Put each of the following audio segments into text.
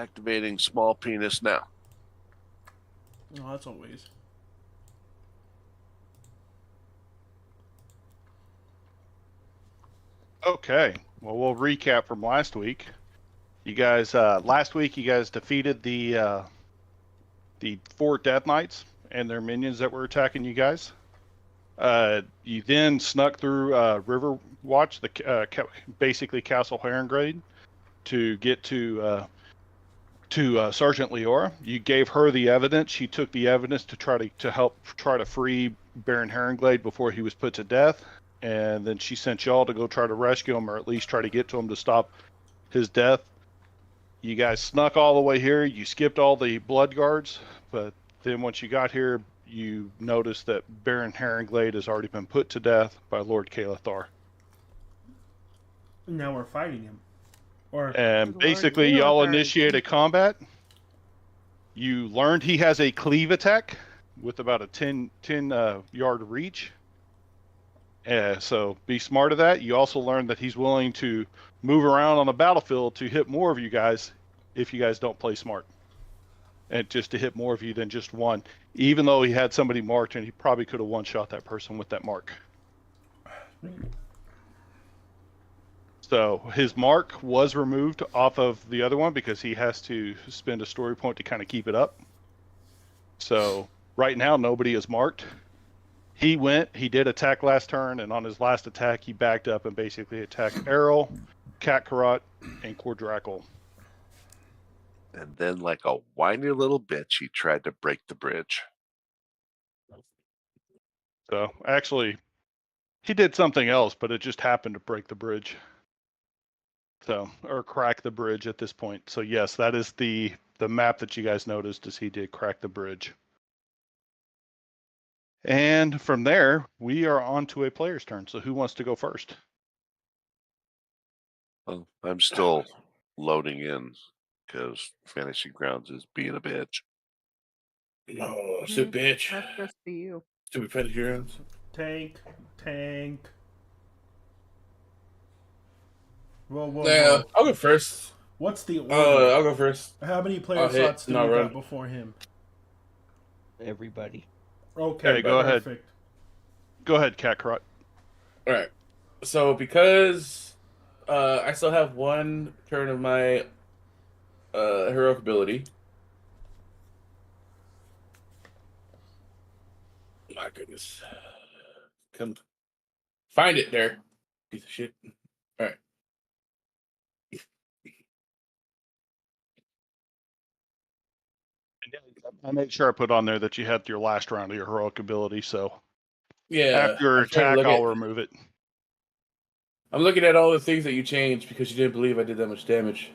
Activating small penis now. Oh, that's always. Okay. Well, we'll recap from last week. You guys, last week you guys defeated the 4 Death Knights and their minions that were attacking you guys. You then snuck through River Watch, basically Castle Herrengrade, to get to Sergeant Leora. You gave her the evidence. She took the evidence to help free Baron Herrenglade before he was put to death. And then she sent y'all to go try to rescue him, or at least try to get to him to stop his death. You guys snuck all the way here. You skipped all the blood guards, but then once you got here, you noticed that Baron Herrenglade has already been put to death by Lord Kalathar. Now we're fighting him. And basically, y'all initiate a combat. You learned he has a cleave attack with about a 10 yard reach. So be smart of that. You also learned that he's willing to move around on the battlefield to hit more of you guys if you guys don't play smart. And just to hit more of you than just one. Even though he had somebody marked, and he probably could have one-shot that person with that mark. So his mark was removed off of the other one because he has to spend a story point to kind of keep it up. So right now, nobody is marked. He did attack last turn, and on his last attack, he backed up and basically attacked Errol, Katkarot, and Cordrackle. And then, like a whiny little bitch, he tried to break the bridge. So actually, he did something else, but it just happened to break the bridge. So, or crack the bridge at this point. So yes, that is the map that you guys noticed, is he did crack the bridge. And from there, we are on to a player's turn. So who wants to go first? Well, I'm still loading in because Fantasy Grounds is being a bitch. Oh, stupid bitch. That's just for you. Stupid Fantasy Grounds. Tank. Whoa. Yeah, I'll go first. What's the order? I'll go first. How many player I'll hit, slots do and I'll we run. got before him? Everybody. Okay, go ahead. perfect. Go ahead, Katkarot. All right. So because I still have one turn of my heroic ability. My goodness. Come find it there. Piece of shit. All right. I made sure I put on there that you had your last round of your heroic ability, so Yeah. after your attack, I'll remove it. I'm looking at all the things that you changed because you didn't believe I did that much damage.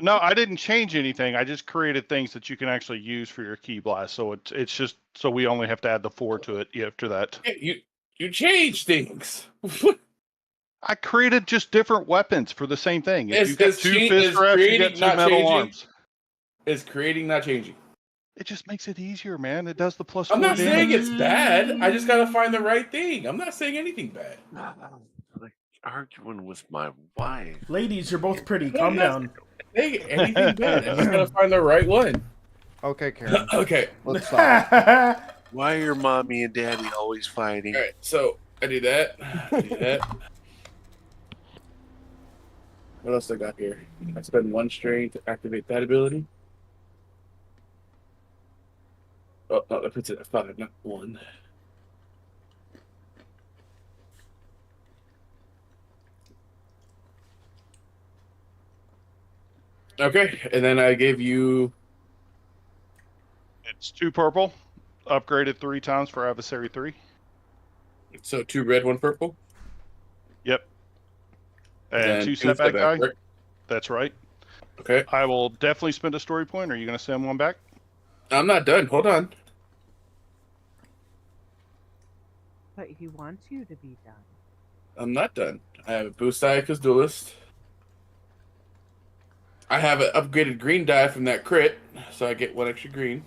No, I didn't change anything. I just created things that you can actually use for your key blast. So it's just so we only have to add the 4 to it after that. Yeah, you changed things. I created just different weapons for the same thing. If Is- you get is 2 che- fist is reps, you creating get 2 not metal changing? arms. Is creating not changing? It just makes it easier, man. It does the plus I'm 4 not damage. saying it's bad. I just gotta find the right thing. I'm not saying anything bad. Like arguing with my wife. Ladies, you're both pretty. Calm down. Hey, anything bad. I just gotta find the right one. Okay, Karen. Okay. Let's stop. Why are your mommy and daddy always fighting? All right. So I do that. I do that. What else I got here? I spend 1 strain to activate that ability. Oh, no, that puts it at 5, not 1. Okay, and then I gave you. It's 2 purple, upgraded 3 times for Adversary 3. So 2 red, 1 purple. Yep. And Then 2 two setback setback, die. right? That's right. Okay. I will definitely spend a story point. Are you going to send one back? I'm not done. Hold on. But he wants you to be done. I'm not done. I have a boost die because duelist. I have an upgraded green die from that crit, so I get 1 extra green.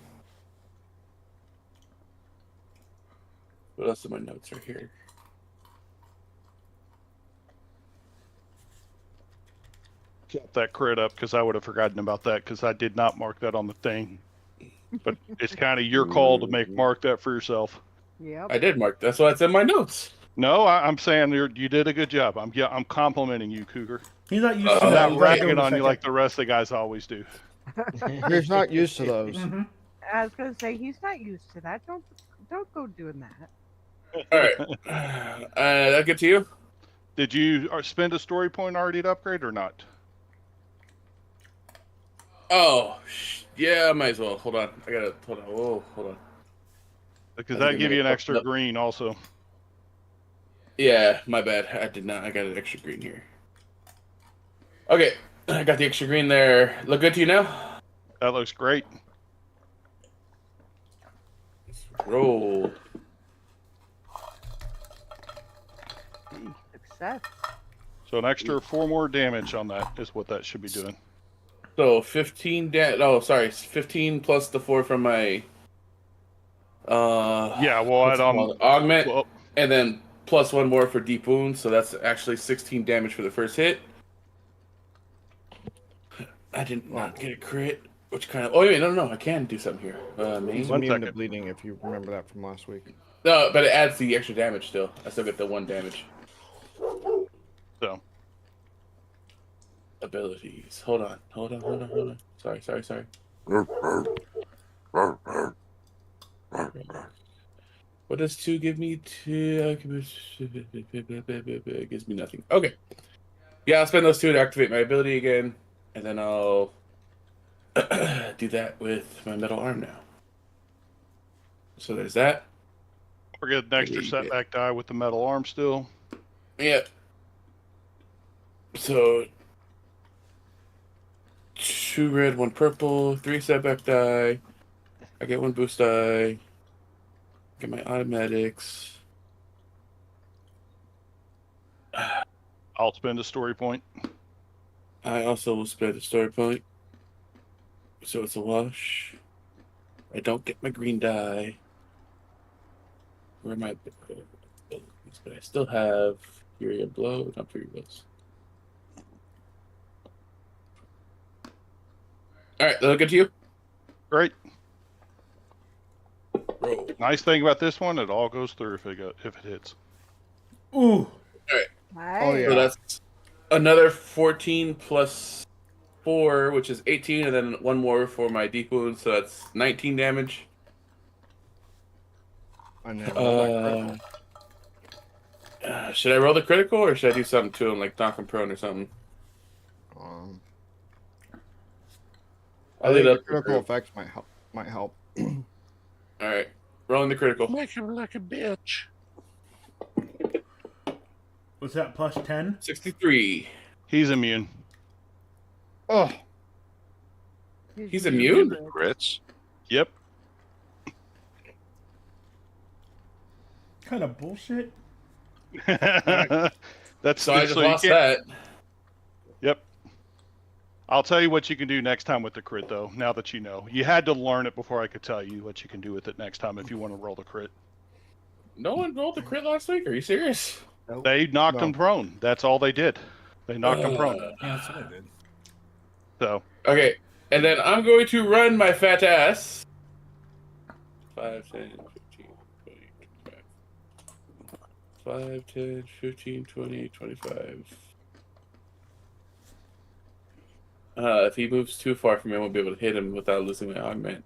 What else are my notes right here? recap that crit up because I would have forgotten about that because I did not mark that on the thing. But it's kind of your call to mark that for yourself. Yep. I did mark. That's why it's in my notes. No, I'm saying you did a good job. I'm complimenting you, Cougar. He's not used to I'm that. not You gotta give him ragging a on you second. like the rest of the guys always do. He's not used to those. Mhm. I was gonna say he's not used to that. Don't go doing that. All right. That good to you? Did you spend a story point already to upgrade or not? Oh, yeah, I might as well. Hold on. I gotta hold on. Whoa, hold on. Because I think that I give may you an have extra fucked up. green also. Yeah, my bad. I did not. I got an extra green here. Okay, I got the extra green there. Look good to you now? That looks great. Roll. Success. So an extra 4 more damage on that is what that should be doing. So 15 oh, sorry, 15 plus the 4 from my Yeah, we'll what's add it on. called? Augment, Well, and then plus 1 more for deep wound, so that's actually 16 damage for the first hit. I did not get a crit. Which kind of? Oh wait, no, I can do something here. He's One immune to second. bleeding, if you remember that from last week. No, but it adds the extra damage still. I still get the 1 damage. So Abilities. Hold on. Sorry. What does 2 give me? 2 it gives me nothing. Okay. Yeah, I'll spend those 2 to activate my ability again, and then I'll do that with my metal arm now. So there's that. forget an extra setback die with the metal arm still. Yeah. So 2 red, 1 purple, 3 setback die. I get 1 boost die. Get my automatics. I'll spend a story point. I also will spend a story point. So it's a wash. I don't get my green die. Where am I? But I still have Fury of Blow, not Fury Blows. Alright, that'll get to you. Great. Roll. Nice thing about this one, it all goes through if it hits. Ooh. Nice. Oh, yeah. So that's another 14 plus 4, which is 18, and then 1 more for my deep wound, so that's 19 damage. I never rolled that critical. Should I roll the critical, or should I do something to him, like knock him prone or something? I I'll think leave it the up to the critical group. effects might help. Alright, rolling the critical. Make him like a bitch. Was that plus 10? 63. He's immune. Oh, He's immune? Crits. Yep. Kind of bullshit. That's So I just you lost can't- that. Yep. I'll tell you what you can do next time with the crit, though. Now that you know, you had to learn it before I could tell you what you can do with it next time if you want to roll the crit. No one rolled the crit last week? Are you serious? They knocked No. him prone. That's all they did. They knocked him prone. Yeah, that's what I did. So Okay, and then I'm going to run my fat ass. 5, 10, 15, 20, 25. 5, 10, 15, 20, 25. If he moves too far from me, I won't be able to hit him without losing my augment.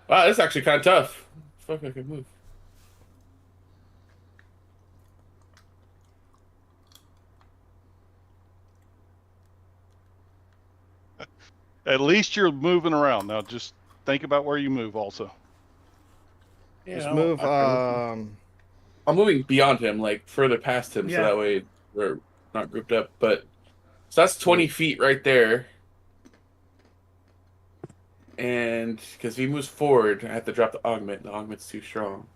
Wow, this is actually kind of tough. Fuck, I can move. at least you're moving around. Now just think about where you move also. Yeah, just move. I'm moving beyond him, like further past him, so Yeah. that way we're not grouped up. But so that's 20 feet right there. And because if he moves forward, I have to drop the augment. The augment's too strong.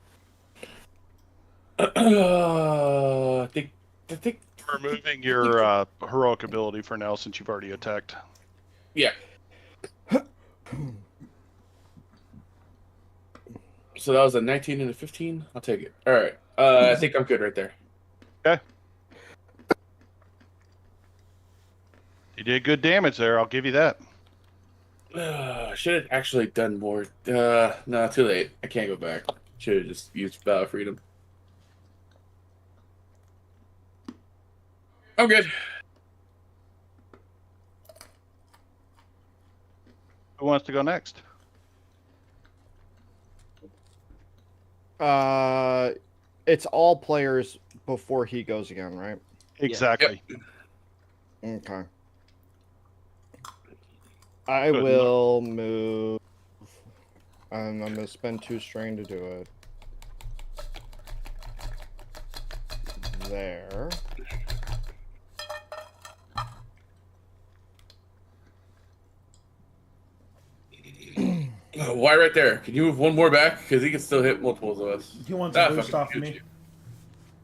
I think. Removing your heroic ability for now since you've already attacked. Yeah. So that was a 19 and a 15. I'll take it. All right. I think I'm good right there. Okay. You did good damage there. I'll give you that. Should have actually done more. No, too late. I can't go back. Should have just used Battle Freedom. I'm good. Who wants to go next? It's all players before he goes again, right? Exactly. Okay. I Good will move, and I'm gonna spend 2 strain to do it. There. Why right there? Can you move one more back? Because he can still hit multiples of us. He wants a boost fucking off shoot me. you.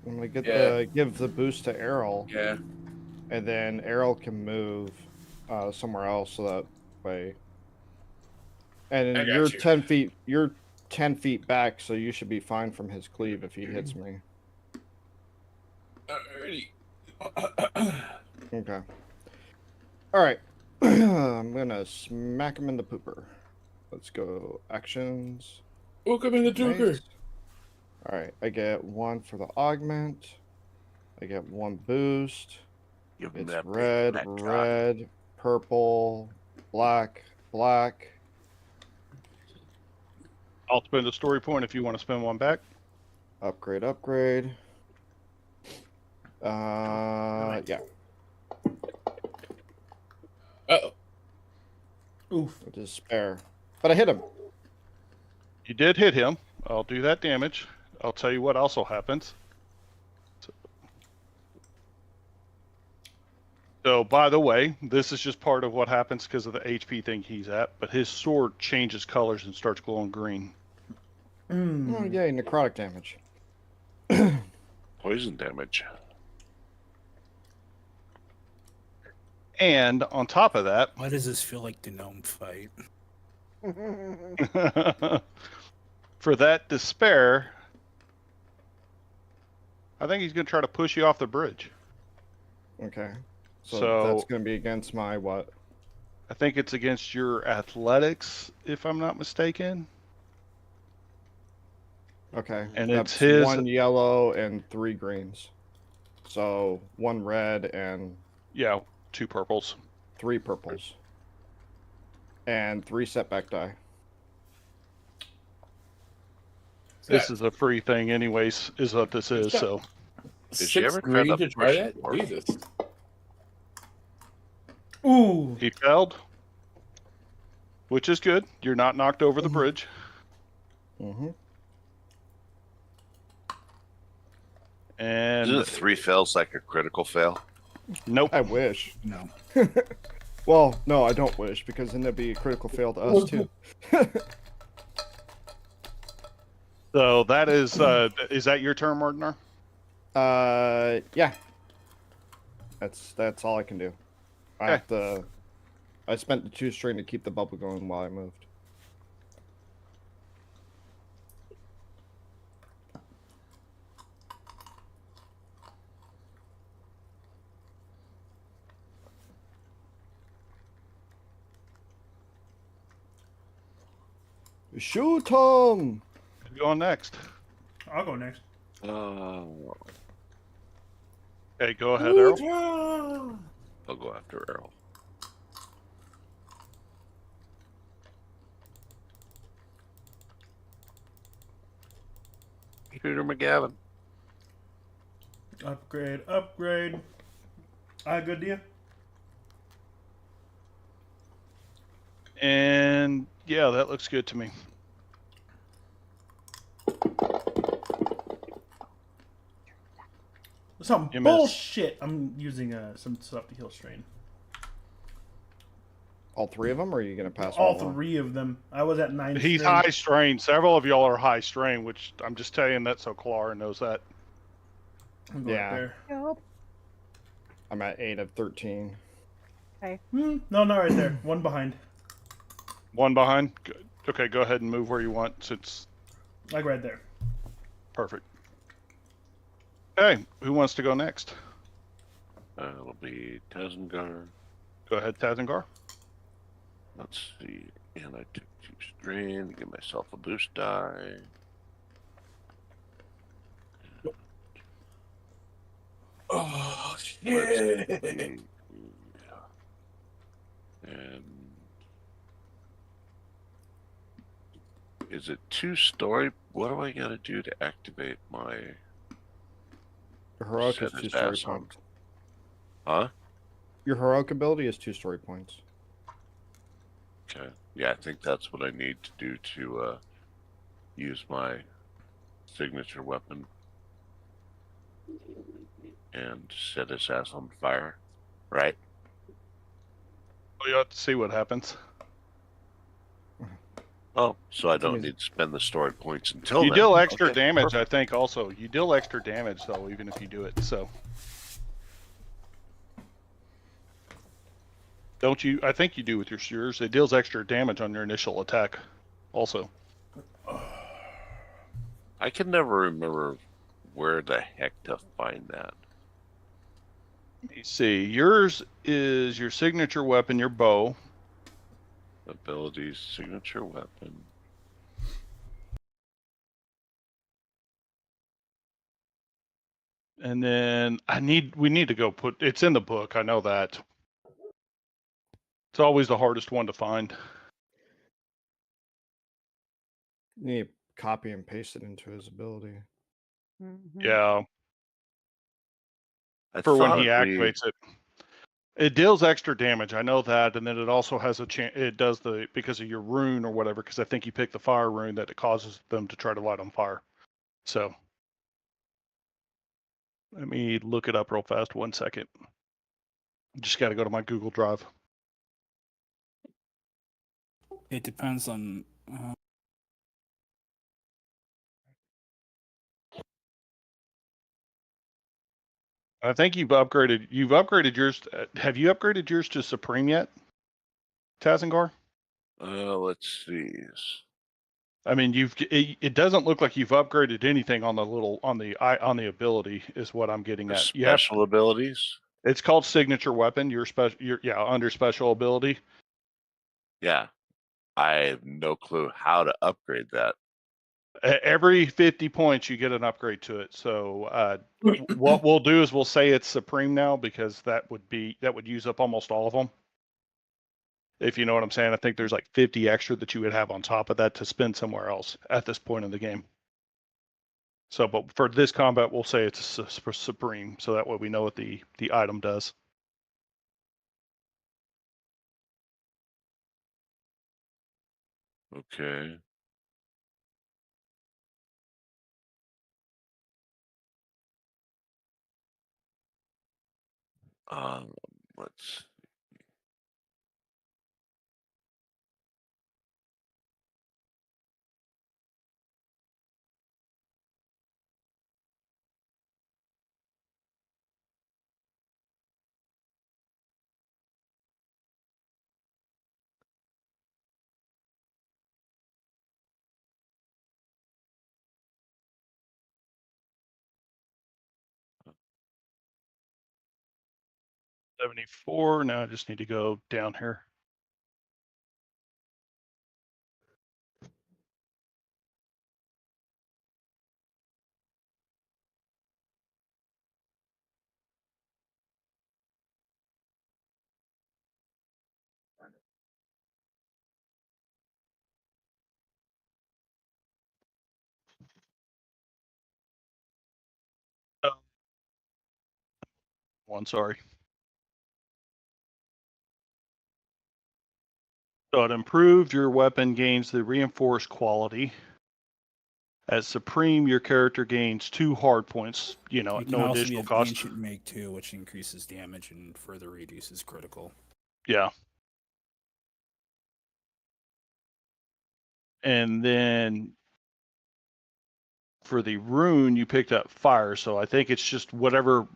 I'm gonna get Yeah. give the boost to Errol, Yeah. and then Errol can move somewhere else so that way. And I then got you're you. 10 feet. You're 10 feet back, so you should be fine from his cleave if he hits me. Alrighty. Okay. All right. I'm gonna smack him in the pooper. Let's go actions. Welcome in the Joker. Nice. All right. I get 1 for the augment. I get 1 boost. Give him It's that big red, fat cock. red, purple, black, black. I'll spend a story point if you want to spend one back. Upgrade, upgrade. Yeah. Uh-oh. Oof. Despair. But I hit him. You did hit him. I'll do that damage. I'll tell you what also happens. So, by the way, this is just part of what happens because of the HP thing he's at, but his sword changes colors and starts glowing green. Oh, Mm. yay, necrotic damage. Poison damage. And on top of that, Why does this feel like the gnome fight? for that despair, I think he's going to try to push you off the bridge. Okay. So, So- that's going to be against my what? I think it's against your athletics, if I'm not mistaken. Okay. And that's it's his- 1 yellow and 3 greens. So 1 red and Yeah, 2 purples. 3 purples. And 3 setback die. This is a free thing, anyways, is what this is. So, Did you 6 ever try green the to try push that? or- Jesus. Ooh. he failed, which is good. You're not knocked over the bridge. Mm-hmm. And Isn't 3 fails like a critical fail? nope. I wish. No. Well, no, I don't wish, because then that'd be a critical fail to us, too. So that is that your turn, Martinar? Yeah. That's all I can do. I have to. I spent the 2 strain to keep the bubble going while I moved. Shoot him! Who's going next? I'll go next. Oh, Okay, go ahead, Errol. I'll go after Errol. Peter McGavin. Upgrade, upgrade. Good deal. And yeah, that looks good to me. Some You missed. bullshit. I'm using some stuff to heal strain. All 3 of them, or are you gonna pass All one? 3 of them. I was at 9. He's strain. high strain. Several of y'all are high strain, which I'm just telling you that so Clara knows that. I'm going Yeah. there. Nope. I'm at 8 of 13. No, not right there. 1 behind. One behind. Good. Okay, go ahead and move where you want since Like right there. perfect. Okay, who wants to go next? It'll be Tezengar. Go ahead, Tazengar. Let's see. And I took 2 strain to give myself a boost die. Oh, Let's shit. see. And is it 2-story? What do I gotta do to activate my Your heroic is set his 2 story ass on? points. Huh? Your heroic ability is 2 story points. Okay. Yeah, I think that's what I need to do to use my signature weapon and set his ass on fire. Right? Well, you have to see what happens. Oh, so I don't amazing. need to spend the story points until You then. deal extra Okay, damage, perfect. I think. Also, you deal extra damage though, even if you do it. So, don't you? I think you do with your yours. It deals extra damage on your initial attack. Also, I can never remember where the heck to find that. let me see. Yours is your signature weapon, your bow. Abilities, signature weapon. And then we need to go put it's in the book. I know that. It's always the hardest one to find. You need to copy and paste it into his ability. Mhm. Yeah, I for when he thought we. activates it. It deals extra damage. I know that, and then it also has a chance. It does because of your rune or whatever. Because I think you pick the fire rune that it causes them to try to light on fire. So let me look it up real fast. 1 second. Just got to go to my Google Drive. It depends on. I think you've upgraded. You've upgraded yours. Have you upgraded yours to Supreme yet, Tazengar? Let's see. I mean, it doesn't look like you've upgraded anything on the ability is what I'm getting The at. You have special abilities. it's called signature weapon. Yeah, under special ability. Yeah, I have no clue how to upgrade that. Every 50 points you get an upgrade to it. So what we'll do is we'll say it's supreme now because that would use up almost all of them. If you know what I'm saying, I think there's like 50 extra that you would have on top of that to spend somewhere else at this point in the game. So, but for this combat, we'll say it's supreme, so that way we know what the item does. Okay. Um, let's. 74. Now I just need to go down here. One, sorry. So it improved your weapon gains the reinforced quality. At Supreme, your character gains 2 hard points, You can no also additional have cost. Ancient Make too, which increases damage and further reduces critical. Yeah. And then for the rune, you picked up fire. So I think it's just whatever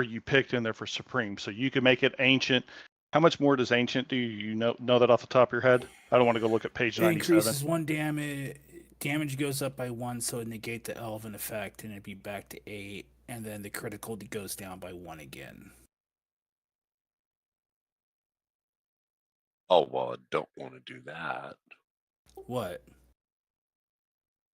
you picked in there for Supreme. So you can make it ancient. How much more does ancient do? You know that off the top of your head? I don't want to go look at page It 97. increases 1 damage. Damage goes up by 1, so it negate the elven effect, and it'd be back to 8. And then the critical goes down by 1 again. Oh, well, I don't want to do that. What?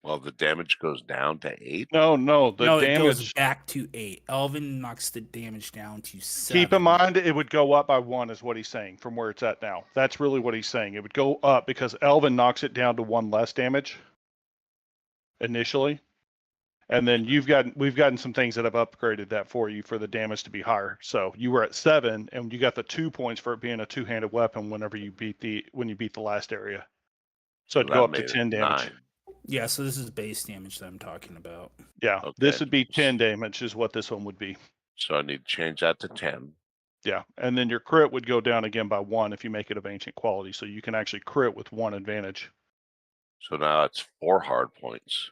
Well, the damage goes down to 8. No, No, it goes damage. back to 8. Elvin knocks the damage down to 7. Keep in mind, it would go up by 1, is what he's saying, from where it's at now. That's really what he's saying. It would go up because Elvin knocks it down to 1 less damage initially, and then we've gotten some things that have upgraded that for you for the damage to be higher. So you were at 7, and you got the 2 points for it being a 2-handed weapon whenever you beat the last area. So it'd that go up to made it 10 damage. 9. Yeah, so this is base damage that I'm talking about. Yeah, Okay. this would be 10 damage is what this one would be. So I need to change that to 10. Yeah, and then your crit would go down again by 1 if you make it of ancient quality. So you can actually crit with 1 advantage. So now it's 4 hard points.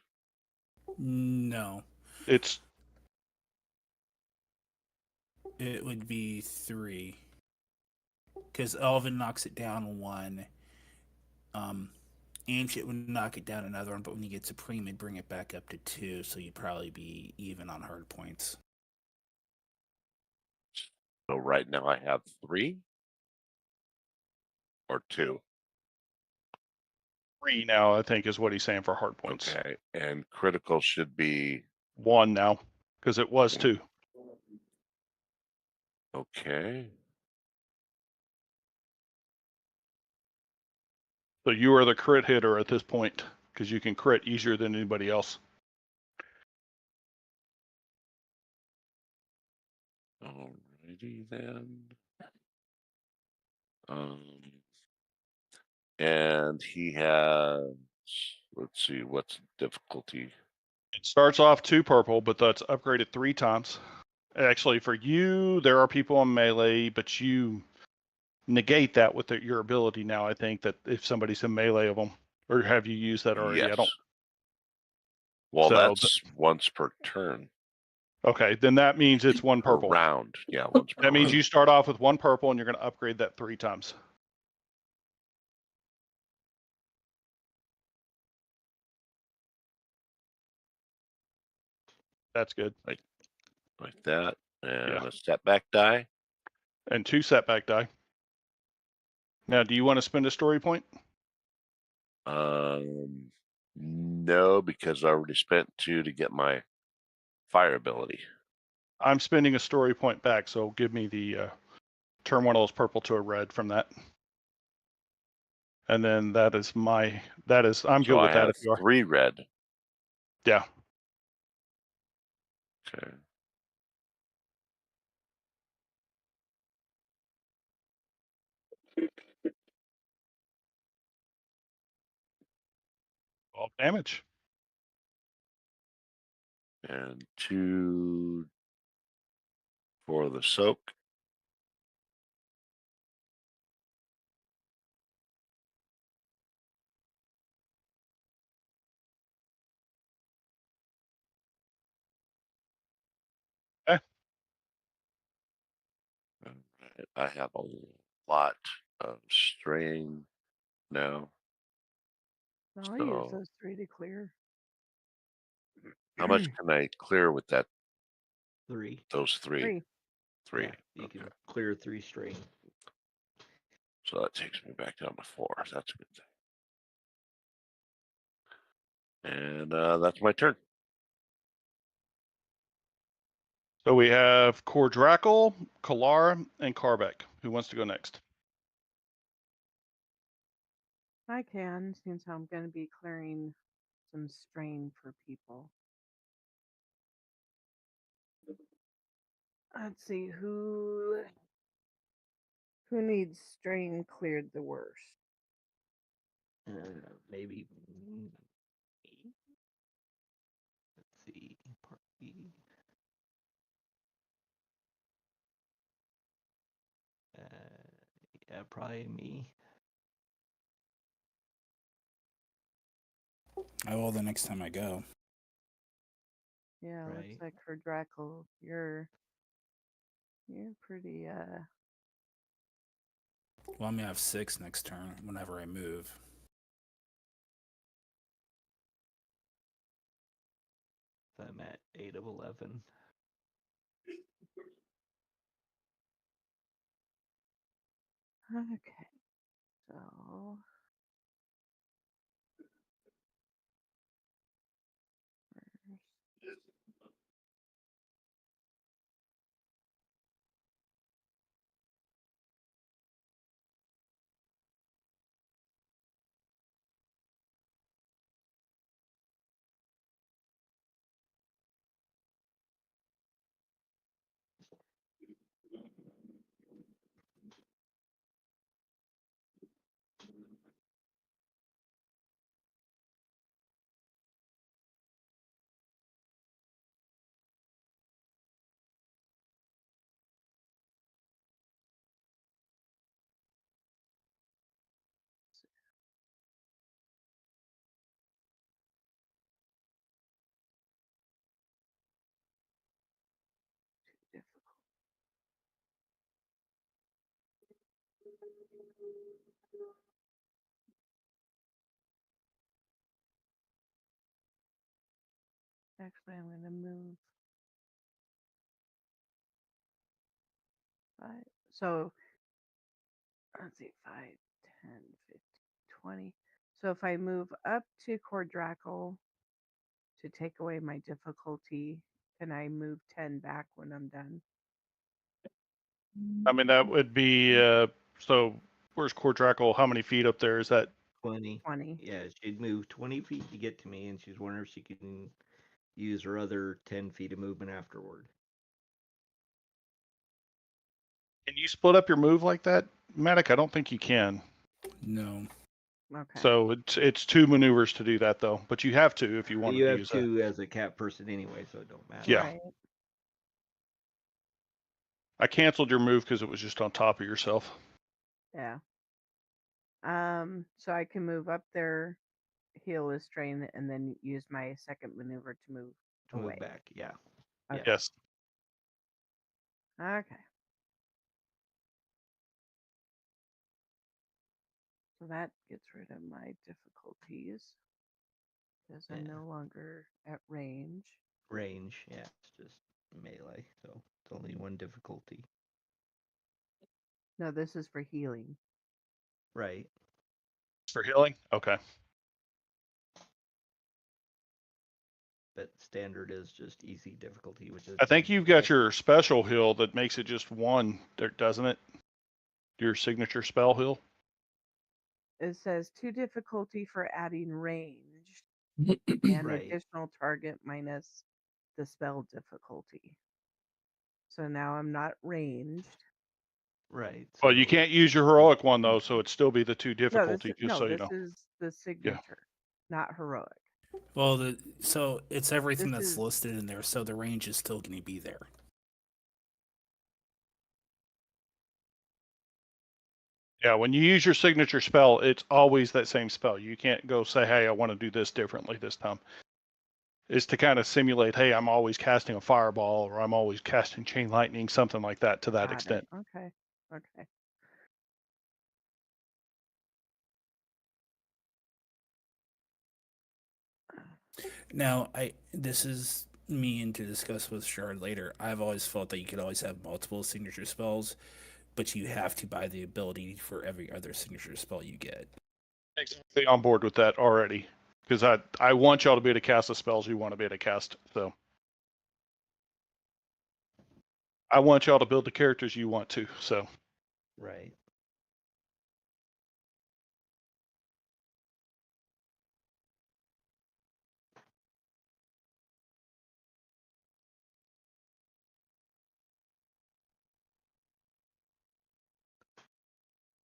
No, It would be 3. Because Elvin knocks it down 1. Ancient would knock it down another one, but when you get Supreme, it'd bring it back up to 2, so you'd probably be even on hard points. So right now I have 3 or 2. 3 now, I think, is what he's saying for hard points. Okay, and critical should be 1 now, because it was 2. okay. So you are the crit hitter at this point, because you can crit easier than anybody else. Alrighty then. And he has, let's see, what's difficulty? It starts off 2 purple, but that's upgraded 3 times. Actually, for you, there are people on melee, but you negate that with your ability now. I think that if somebody's in melee of them, or have you used that already? Yes. I don't. Well, So, that's once per turn. Okay, then that means it's 1 Per purple. round. Yeah, once per That means round. you start off with 1 purple, and you're going to upgrade that 3 times. That's good. Like that. And Yeah. a setback die. And 2 setback die. Now, do you want to spend a story point? No, because I already spent 2 to get my fire ability. I'm spending a story point back, so give me the turn 1 of those purple to a red from that. And then I'm good So with I that have if you are. 3 red. Yeah. Okay. All damage. And 2 for the soak. Okay. I have a lot of strain now. I'll use So those 3 to clear. how much can I clear with that? 3. Those 3. 3. Yeah, you Okay. can clear 3 strain. So that takes me back down to 4. That's a good thing. And that's my turn. So we have Cordrackle, Kalara, and Karbeck. Who wants to go next? I can, since I'm going to be clearing some strain for people. Let's see who needs strain cleared the worst. Maybe me. Let's see. Part B. Yeah, probably me. I will the next time I go. Yeah, Right. looks like for Drackle, you're pretty Well, I'm gonna have 6 next turn whenever I move. I'm at 8 of 11. okay. So. Difficult. Actually, I'm going to move 5. So, let's see, 5, 10, 15, 20. So if I move up to Cordrackle to take away my difficulty, can I move 10 back when I'm done? I mean, that would be so. Where's Cordrackle? How many feet up there is that? 20. 20. Yeah, she'd move 20 feet to get to me, and she's wondering if she can use her other 10 feet of movement afterward. Can you split up your move like that, Matic? I don't think you can. No. Okay. So it's 2 maneuvers to do that though, but you have to if you But wanted you to have use that. 2 as a cat person anyway, so it don't matter. Yeah. Right. I canceled your move because it was just on top of yourself. Yeah. So I can move up there, heal a strain, and then use my second maneuver to move To away. move back, yeah. Okay. Yes. Okay. So that gets rid of my difficulties because I'm Yeah. no longer at range. Range, yeah, it's just melee, so it's only 1 difficulty. No, this is for healing. Right. For healing? Okay. But standard is just easy difficulty, which is I think 10. you've got your special heal that makes it just 1, doesn't it? Your signature spell heal. It says 2 difficulty for adding range and Right. additional target minus the spell difficulty. So now I'm not ranged. Right. Well, you so- can't use your heroic one though, so it'd still be the 2 difficulty, so you this know. is the signature, not heroic. Well, so it's everything This that's is- listed in there, so the range is still going to be there. Yeah, when you use your signature spell, it's always that same spell. You can't go say, hey, I want to do this differently this time. Is to kind of simulate, hey, I'm always casting a fireball or I'm always casting chain lightning, something like that to that Got extent. it. Okay. Okay. Now, this is me and to discuss with Shard later. I've always felt that you could always have multiple signature spells, but you have to buy the ability for every other signature spell you get. Exactly on board with that already. Because I want y'all to be able to cast the spells you want to be able to cast. So I want y'all to build the characters you want to. So Right.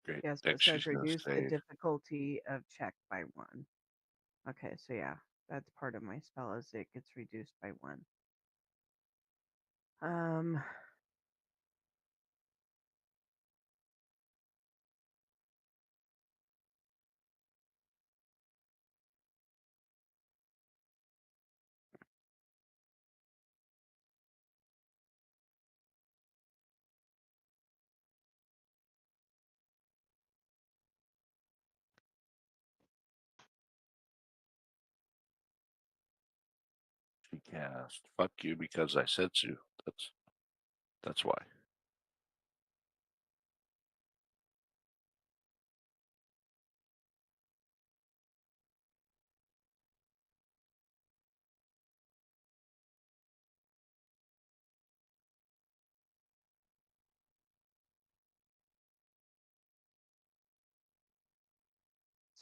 Great. Yeah, so Think it says she's gonna reduce the save. difficulty of check by 1. Okay, so yeah, that's part of my spell is it gets reduced by 1. She cast. Fuck you because I said so. That's why.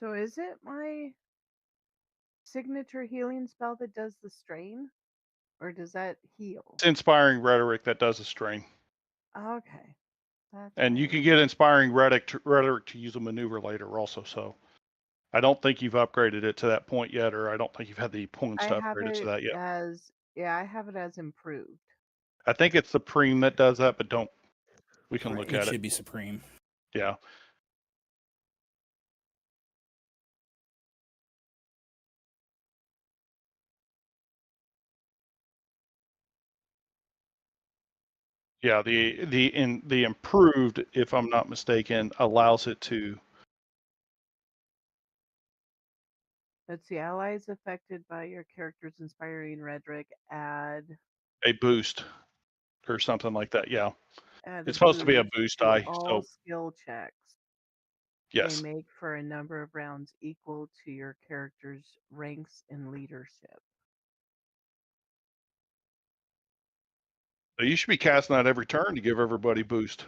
So is it my signature healing spell that does the strain? Or does that heal? It's Inspiring Rhetoric that does a strain. Okay. That's And you right. can get Inspiring Rhetoric to use a maneuver later also. So I don't think you've upgraded it to that point yet, or I don't think you've had the points I to have upgrade it to it that yet. as I have it as improved. I think it's Supreme that does that, but we can look It at should it. be Supreme. Yeah. Yeah, the improved, if I'm not mistaken, allows it to Let's see. Allies affected by your character's inspiring rhetoric add a boost or something like that. Yeah. a It's supposed to be a boost boost to die. all So skill checks. They yes. make for a number of rounds equal to your character's ranks in leadership. So you should be casting that every turn to give everybody boost.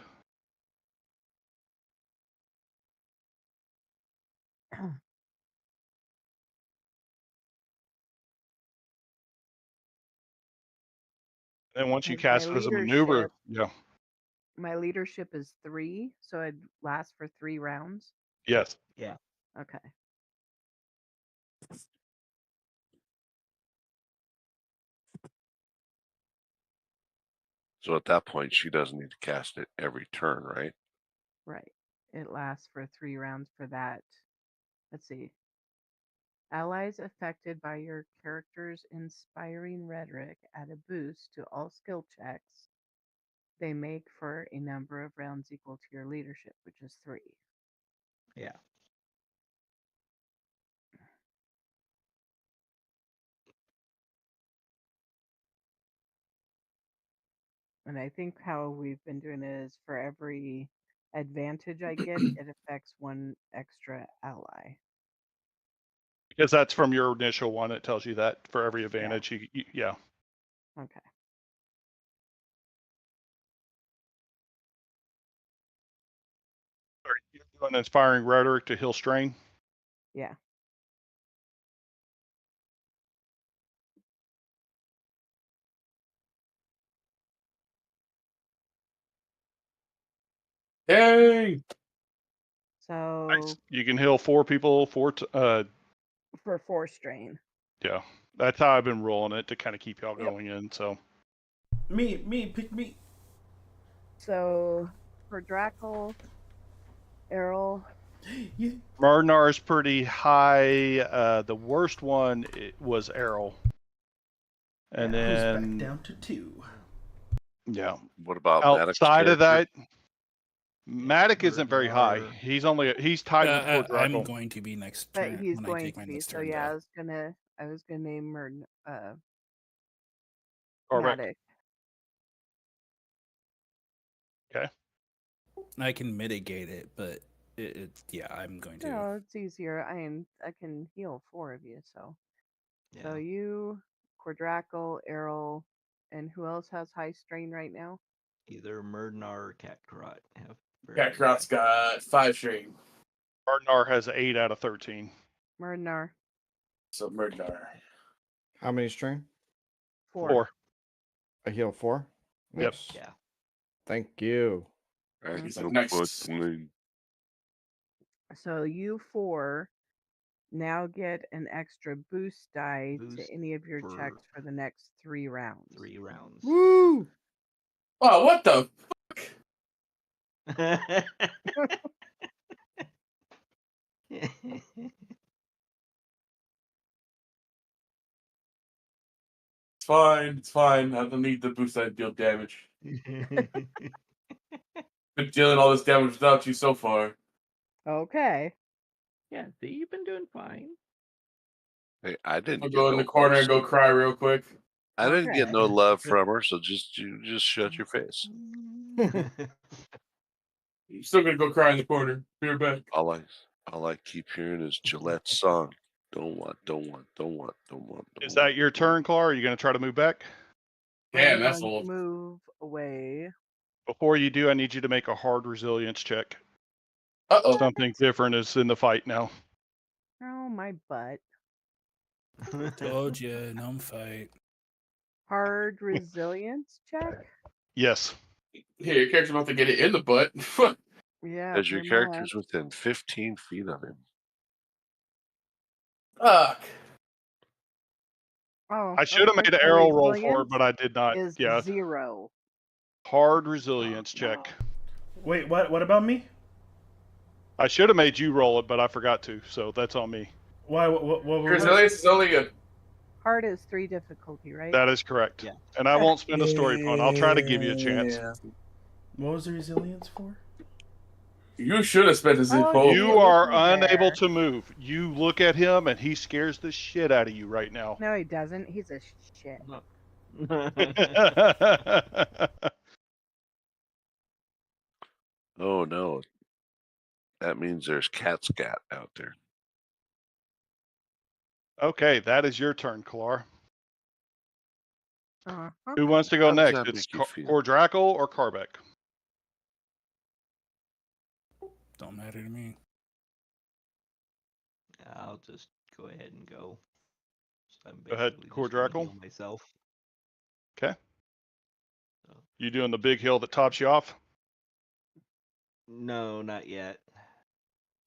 And once you Like my cast it as a maneuver, leadership, yeah. is 3, so I'd last for 3 rounds. Yes. Yeah. Okay. So at that point, she doesn't need to cast it every turn, right? Right. It lasts for 3 rounds for that. Let's see. Allies affected by your character's inspiring rhetoric add a boost to all skill checks. They make for a number of rounds equal to your leadership, which is 3. Yeah. And I think how we've been doing it is for every advantage I get, it affects 1 extra ally. Because that's from your initial one. It tells you that for every advantage. Yeah. Okay. Are you doing Inspiring Rhetoric to heal strain? Yeah. Yay! So Nice. You can heal 4 people, for 4 strain. yeah. That's how I've been rolling it to kind of keep y'all Yep. going in. So Pick me. So for Drackle, Errol, Yeah. Murnar is pretty high. The worst one was Errol. And Who's back then down to 2. yeah. What about Outside of that, Matic Yeah, isn't very high. Murnar. He's tied with Core I'm Draco. going to be next but turn he's when I going take to mine be. this So turn. yeah, Though. I was gonna name Correct. Matic. Okay. I can mitigate it, but yeah, I'm going to. No, it's easier. I can heal 4 of you. So Yeah. you, Cordrackle, Errol, and who else has high strain right now? Either Murnar or Catkarot have. Kakarot's got 5 strain. Murnar has 8 out of 13. Murnar. So Murdar. How many strain? 4. I heal 4. Yep. Nice. Yeah. Thank you. He's like, nice. So you 4 now get an extra boost die Boost to any of your for checks for the next 3 rounds. 3 rounds. Woo! Oh, what the? It's fine. It's fine. I don't need the boost I deal damage. Been dealing all this damage without you so far. Okay. Yeah, see, you've been doing fine. Hey, I didn't I'll get go in no the corner and boost. go cry real quick. I didn't get Okay. no love from her, so you just shut your face. I'm still gonna go cry in the corner. Be right back. All I keep hearing is Gillette's song. Don't want. Is that your turn, Clar? Are you going to try to move back? Damn, I'm that's going to old. move away. Before you do, I need you to make a hard resilience check. Uh-oh. Something different is in the fight now. Oh, my butt. Told you, gnome fight. Hard resilience check? Yes. Yeah, your character's about to get it in the butt. Yeah, As your pretty character's much. within 15 feet of him. Fuck. Oh, I should have okay. made an So arrow roll for it, resilience but I did not. is Yeah. 0. Hard resilience Oh, check. Wait, what? What about me? I should have made you roll it, but I forgot to, so that's on me. Why? What Resilience is only a. Hard is 3 difficulty, right? That is correct. Yeah. And I won't spend a story point. I'll try to give you a chance. What was the resilience for? You should have spent a Oh, Z4. You look are at unable there. to move. You look at him, and he scares the shit out of you right now. No, he doesn't. He's a shit. Oh no. That means there's cat scat out there. Okay, that is your turn, Kalar. Uh-huh. Who wants to go How does next? that It's make you feel? Cordrackle or Carbeck? Don't matter to me. I'll just go ahead and go. So I'm Go ahead, basically just gonna Cordrackle. heal myself. Okay. So, You doing the big hill that tops you off? no, not yet.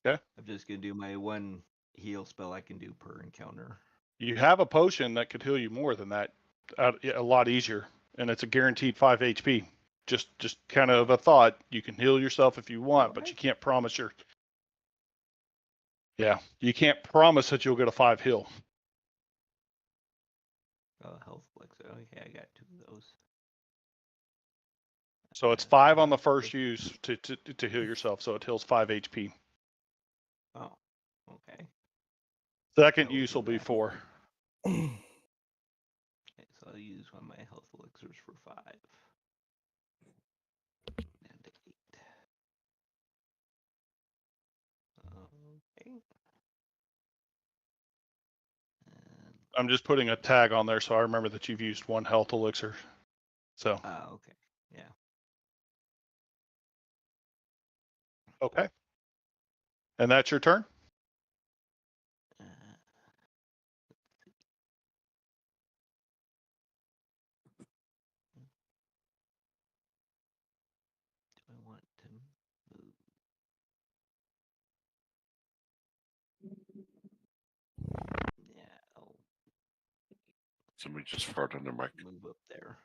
Okay. I'm just gonna do my one heal spell I can do per encounter. You have a potion that could heal you more than that, a lot easier, and it's a guaranteed 5 HP. Just kind of a thought. You can heal yourself if you want, but Okay. you can't promise your. Yeah, you can't promise that you'll get a 5 heal. Oh, health elixir. Okay, I got 2 of those. So it's 5 on the first use to heal yourself, so it heals 5 HP. Oh, okay. Second I will use do will be that. 4. Okay, so I'll use one of my health elixirs for 5. And 8. Okay. And, I'm just putting a tag on there so I remember that you've used 1 health elixir. So, okay. Yeah. okay. And that's your turn? Uh, do I want to move? Yeah, I'll Somebody just farted on their mic. move up there.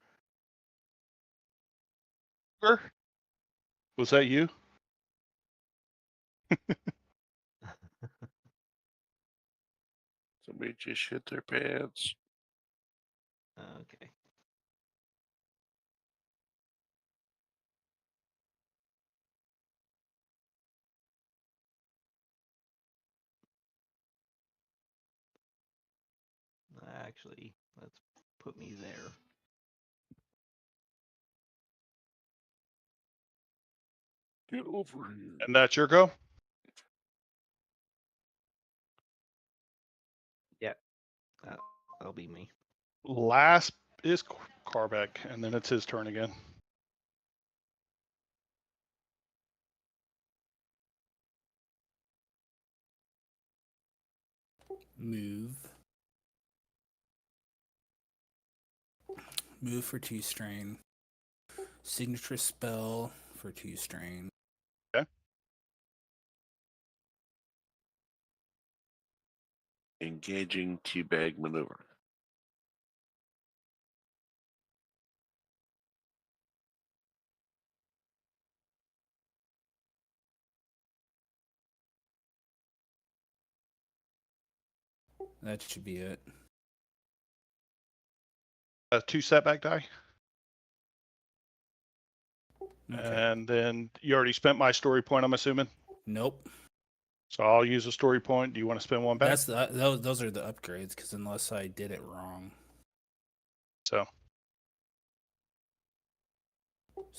Sure. Was that you? Somebody just shit their pants. Okay. Actually, let's put me there. Get over here. And that's your go? Yeah. That'll be me. Last is Carbeck, and then it's his turn again. Move. Move for 2 strain. Signature spell for 2 strain. Okay. Engaging teabag maneuver. That should be it. 2 setback die. Okay. And then you already spent my story point, I'm assuming. Nope. So I'll use a story point. Do you want to spend 1 back? That's those are the upgrades, because unless I did it wrong. So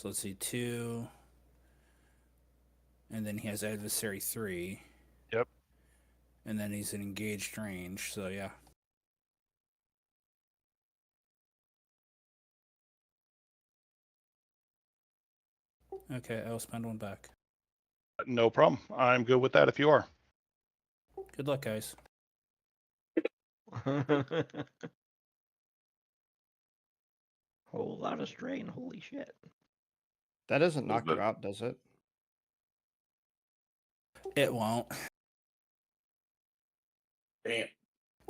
let's see, 2. And then he has adversary 3. Yep. And then he's in engaged range, so yeah. Okay, I'll spend 1 back. no problem. I'm good with that if you are. Good luck, guys. Whole lot of strain. Holy shit. That doesn't knock But- you out, does it? It won't. Damn.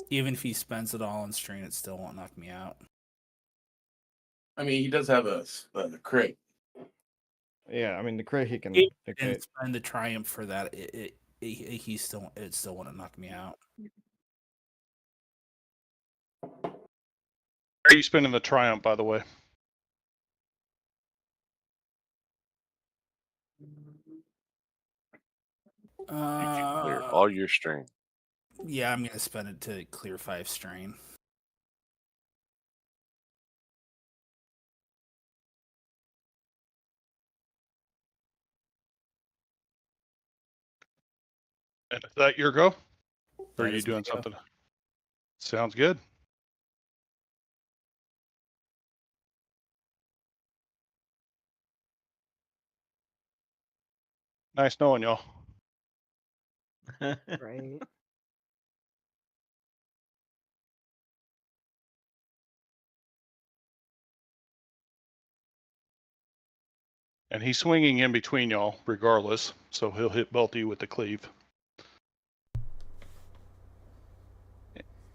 Even if he spends it all on strain, it still won't knock me out. I mean, he does have a crit. Yeah, I mean the crit he can He didn't dictate. spend the triumph for that. It still wouldn't knock me out. Are you spending the triumph, by the way? Clear all your strain. Yeah, I'm gonna spend it to clear 5 strain. And is that your go? Or That are you is my doing go. something? Sounds good. Nice knowing y'all. Right. And he's swinging in between y'all, regardless. So he'll hit both of you with the cleave.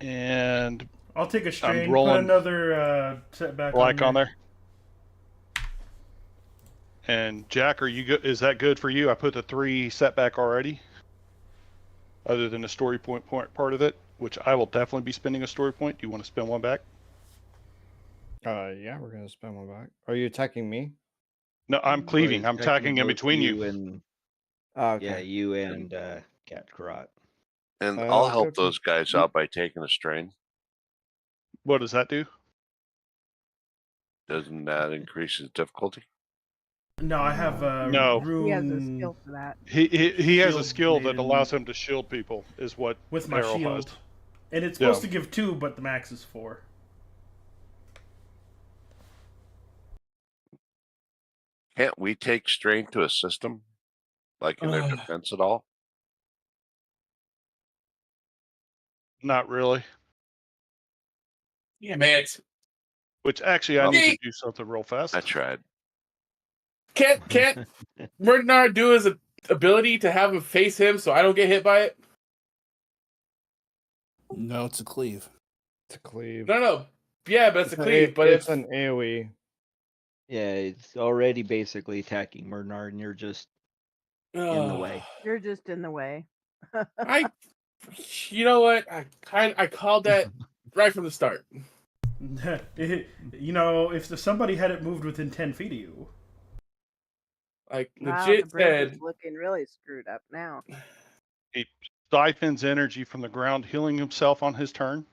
And I'll take a strain. Put rolling another setback black on there. there. And Jack, are you good? Is that good for you? I put the 3 setback already. Other than the story point part of it, which I will definitely be spending a story point. Do you want to spend one back? Yeah, we're gonna spend one back. Are you attacking me? No, I'm cleaving. I'm attacking in both between you. And Oh, yeah, okay. you and Cat Karate. And I'll help Okay. those guys out by taking a strain. What does that do? Doesn't that increase his difficulty? No, I have No. rune. He has a skill for that. He has a Shield skill that maiden allows him to shield people, is what with my Arrow shield, has. and it's supposed Yeah. to give 2, but the max is 4. Can't we take strain to assist them? Like in their defense at all? Not really. Yeah, man. Which actually, I Well, need to do something real fast. I tried. Can't Bernard do his ability to have him face him so I don't get hit by it? No, it's a cleave. It's a cleave. No. Yeah, but it's a an cleave. But it's if an AoE. Yeah, it's already basically attacking Bernard, and you're just in the way. You're just in the way. You know what? I called that right from the start. You know, if somebody had it moved within 10 feet of you. Like Wow, the legit bridge said. is looking really screwed up now. He siphons energy from the ground, healing himself on his turn.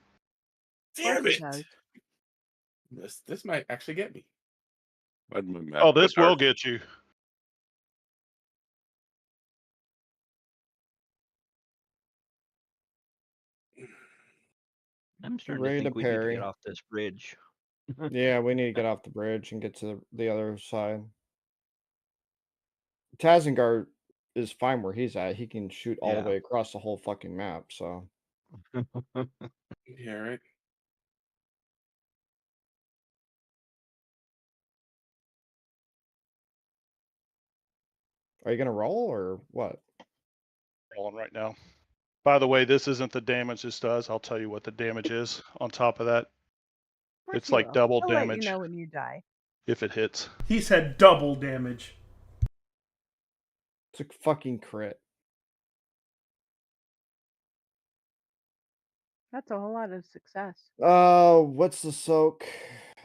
Damn Of it! course This might actually get me. Why'd my map Oh, go this will dark? get you. I'm starting Ready to to think we need to parry. get off this bridge. Yeah, we need to get off the bridge and get to the other side. Tazengard is fine where he's at. He can shoot all Yeah. the way across the whole fucking map. So Yeah, right. are you gonna roll or what? Rolling right now. By the way, this isn't the damage this does. I'll tell you what the damage is on top of that. Of course It's he like will. double He'll let you damage know when you die. if it hits. He said double damage. It's a fucking crit. That's a whole lot of success. What's the soak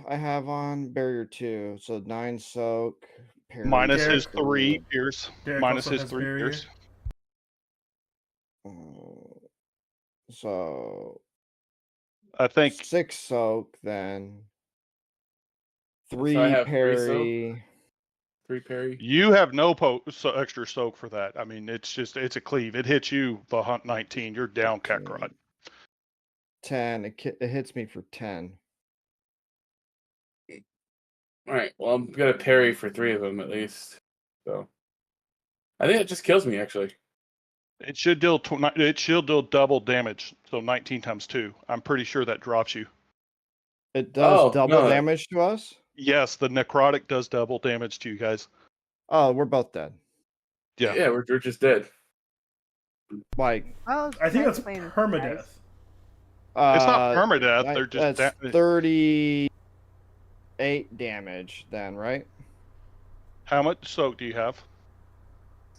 I have on? Barrier 2. So 9 soak. Parry. Minus his Derek- 3 pierce. Derek Minus also his has 3 barrier. pierce. So I think 6 soak then. So 3 I have 3 parry. 3 parry. you have no extra soak for that. I mean, it's a cleave. It hits you the hunt 19. You're down, Kakarot. 10. It hits me for 10. All right. Well, I'm gonna parry for 3 of them at least. So I think it just kills me actually. It should deal double damage, so 19 times 2. I'm pretty sure that drops you. It does Oh, double no. damage to us? Yes, the necrotic does double damage to you guys. Oh, we're both dead. Yeah. Yeah, we're just dead. Like, Well, I think can that's explain it, permadeath. guys? It's not permadeath. They're just that's 38 damage then, right? How much soak do you have?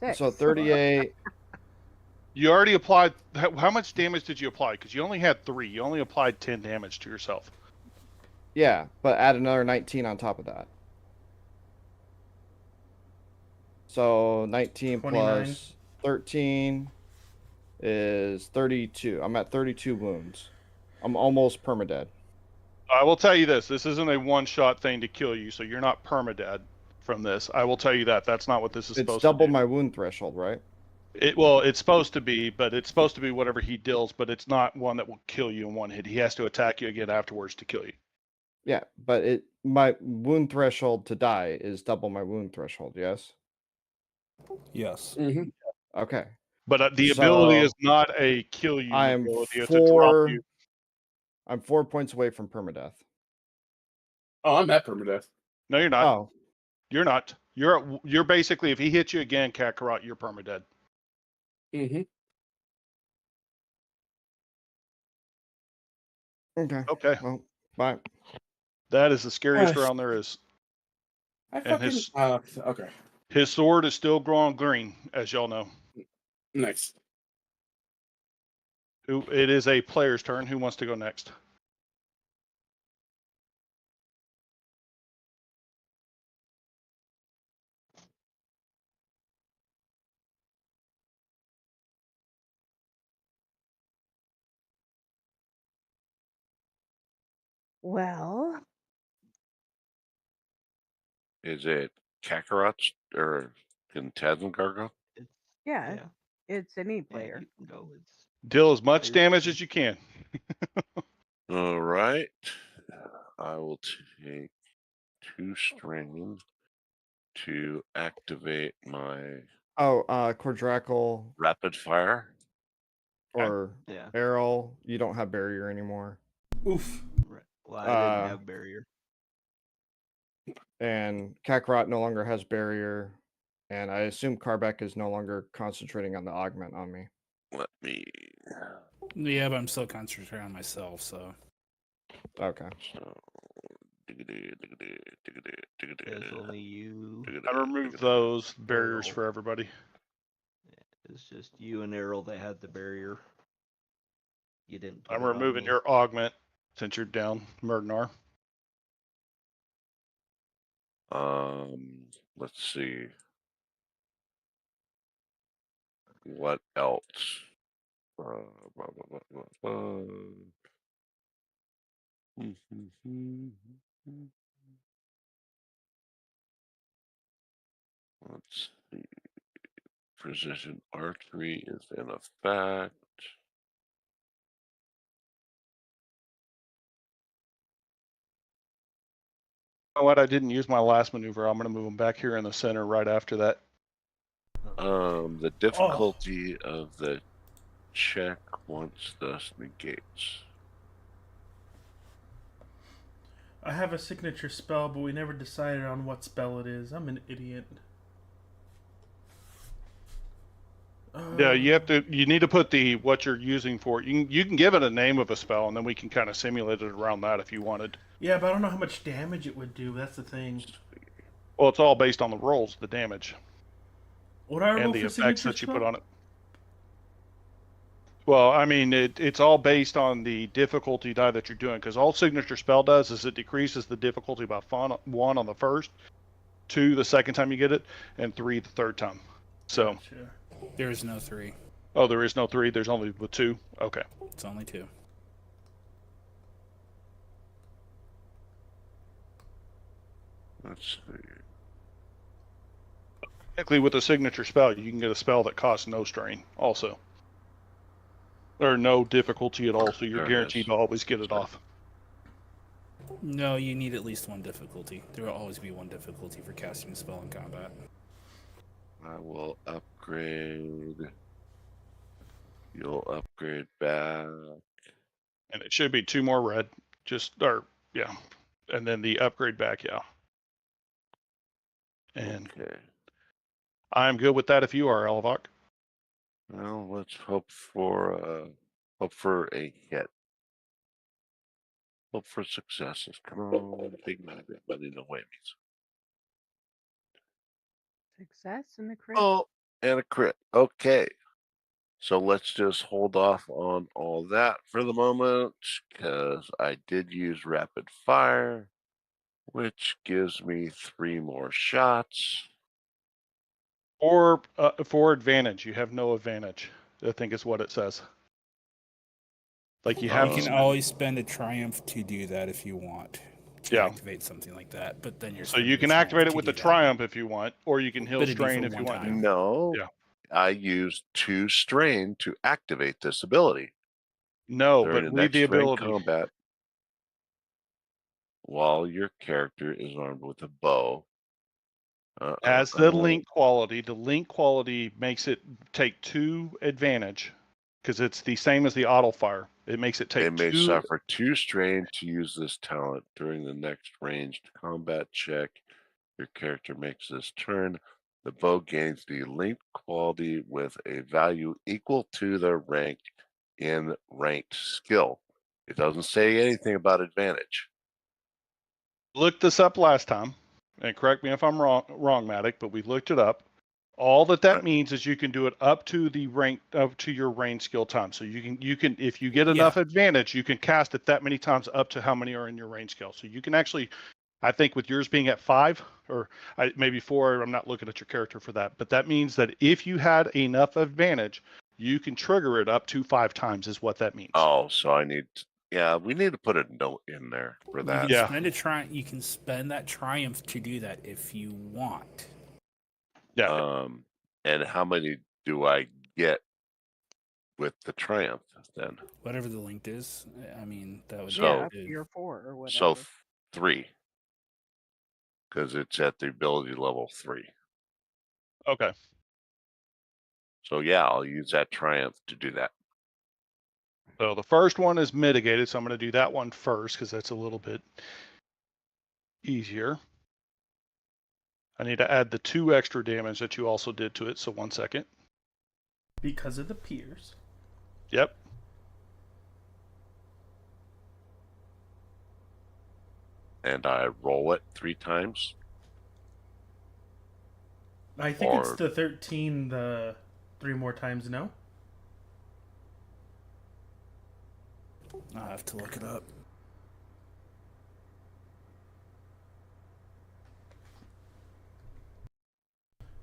6. So 38. You already applied. How much damage did you apply? Because you only had 3. You only applied 10 damage to yourself. Yeah, but add another 19 on top of that. So 19 29. plus 13 is 32. I'm at 32 wounds. I'm almost permadead. I will tell you this. This isn't a one-shot thing to kill you, so you're not permadead from this. I will tell you that. That's not what this is It's supposed double to do. my wound threshold, right? It's supposed to be, but it's supposed to be whatever he deals, but it's not one that will kill you in one hit. He has to attack you again afterwards to kill you. Yeah, but my wound threshold to die is double my wound threshold, yes? Yes. Mm-hmm. Okay. But the ability is So, not a kill you I am ability. It's a drop you. I'm 4 points away from permadeath. Oh, I'm at permadeath. No, you're not. Oh, You're not. You're basically, if he hits you again, Kakarot, you're permadead. Mm-hmm. okay. Okay. Well, bye. That is the scariest Gosh. round there is. I And fucking okay. His sword is still growing green, as y'all know. Next. It is a player's turn. Who wants to go next? Well, Is it Kakarot or in Tazmgargo? It's, yeah, yeah. it's any Yeah, player. you can go. It's Deal as much Player's damage turn. as you can. All right. I will take 2 strain to activate my Oh, Cordrackle rapid fire. or Yeah. Errol, you don't have barrier anymore. Oof. Right. Well, I didn't Uh, have barrier. And Kakarot no longer has barrier. And I assume Karbeck is no longer concentrating on the augment on me. Let me. Yeah, but I'm still concentrating on myself, so. Okay. So. It's only you. I removed those barriers for everybody. It's just you and Errol that had the barrier. You didn't put I'm it on removing me. your augment since you're down, Murdenar. Let's see. What else? Let's see. Precision archery is in effect. You know what? I didn't use my last maneuver. I'm going to move them back here in the center right after that. The difficulty of the check once thus negates. I have a signature spell, but we never decided on what spell it is. I'm an idiot. Yeah, you need to put what you're using for it. You can give it a name of a spell, and then we can kind of simulate it around that if you wanted. Yeah, but I don't know how much damage it would do. That's the thing. Well, it's all based on the rolls, the damage, What do I roll and the for effects signature that you spell? put on it. Well, I mean, it's all based on the difficulty die that you're doing, because all signature spell does is it decreases the difficulty by 1 on the first, 2 the second time you get it, and 3 the third time. So, Gotcha. There is no 3. oh, there is no 3. There's only the 2. Okay. It's only 2. Let's see. Technically, with a signature spell, you can get a spell that costs no strain, also, or no difficulty at all. So you're There it guaranteed is. to always get it off. No, you need at least 1 difficulty. There will always be 1 difficulty for casting a spell in combat. I will upgrade You'll upgrade back. And it should be 2 more red. Yeah. And then the upgrade back, yeah. And Okay. I'm good with that if you are, Elevok. Well, let's hope for a hit. Hope for successes. Come on, big money, no whammies. Success and a crit. Oh, and a crit. Okay. So let's just hold off on all that for the moment because I did use rapid fire, which gives me 3 more shots. Or for advantage, you have no advantage. I think is what it says. Like you have You to can always spend a triumph to do that if you want to Yeah. activate something like that, but then you're So spending you a can triumph activate it to with do the that. triumph if you want, or you can heal But it'd be strain for if you one want to. time. No. Yeah. I used 2 strain to activate this ability. No, During but the read the next rank ability. combat, while your character is armed with a bow. As the link quality makes it take 2 advantage because it's the same as the auto fire. It makes it take They may 2. suffer 2 strain to use this talent during the next ranged combat check your character makes this turn. The bow gains the link quality with a value equal to the rank in ranked skill. It doesn't say anything about advantage. Looked this up last time, and correct me if I'm wrong, Matic, but we looked it up. All that means is you can do it up to the rank up to your range skill time. So you can if you get enough advantage, you can cast it that many times up to how many are in your range skill. So you can actually, I think with yours being at 5 or maybe 4, I'm not looking at your character for that, but that means that if you had enough advantage, you can trigger it up to 5 times is what that means. Oh, so we need to put a note in there for that. You can spend you can spend that triumph to do that if you want. Yeah. And how many do I get with the triumph then? Whatever the link is, I mean that would up to your 4 or whatever. So 3, because it's at the ability level 3. Okay. So yeah, I'll use that triumph to do that. So the first one is mitigated, so I'm going to do that one first because that's a little bit easier. I need to add the 2 extra damage that you also did to it, so 1 second. Because of the peers. Yep. And I roll it 3 times. I think it's the 13, the 3 more times, no? I'll have to look it up.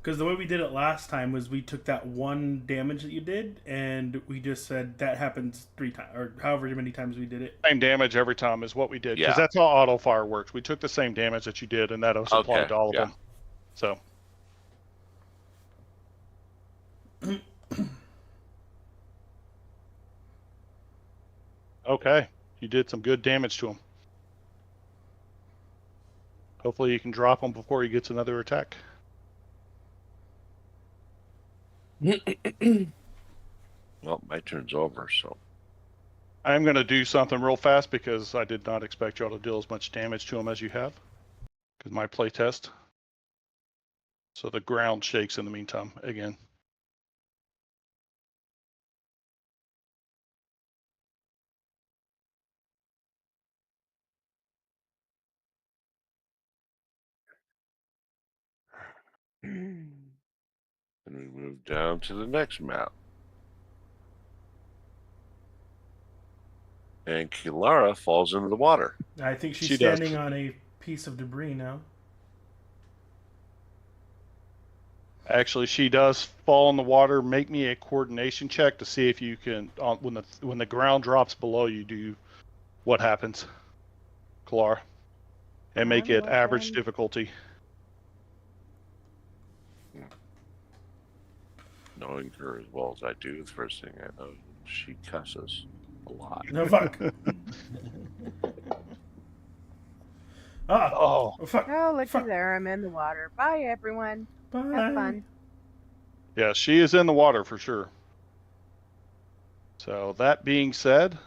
Because the way we did it last time was we took that 1 damage that you did, and we just said that happens 3 times, or however many times we did it. Same damage every time is what we did, because Yeah. that's how auto fire works. We took the same damage that you did, and that was applied to all of them. So. Okay, you did some good damage to him. Hopefully you can drop him before he gets another attack. Well, my turn's over, so. I'm going to do something real fast because I did not expect y'all to deal as much damage to him as you have. Because my play test. So the ground shakes in the meantime, again. And we move down to the next map. And Kilara falls into the water. I think she's She does. standing on a piece of debris now. Actually, she does fall in the water. Make me a coordination check to see if you can, when the ground drops below you, do what happens, Kilara, and make it average difficulty. Knowing her as well as I do, the first thing I know, she cusses a lot. No, fuck. Oh, fuck. Oh, looky there. I'm in the water. Bye, everyone. Bye. Have fun. Yeah, she is in the water for sure. So that being said,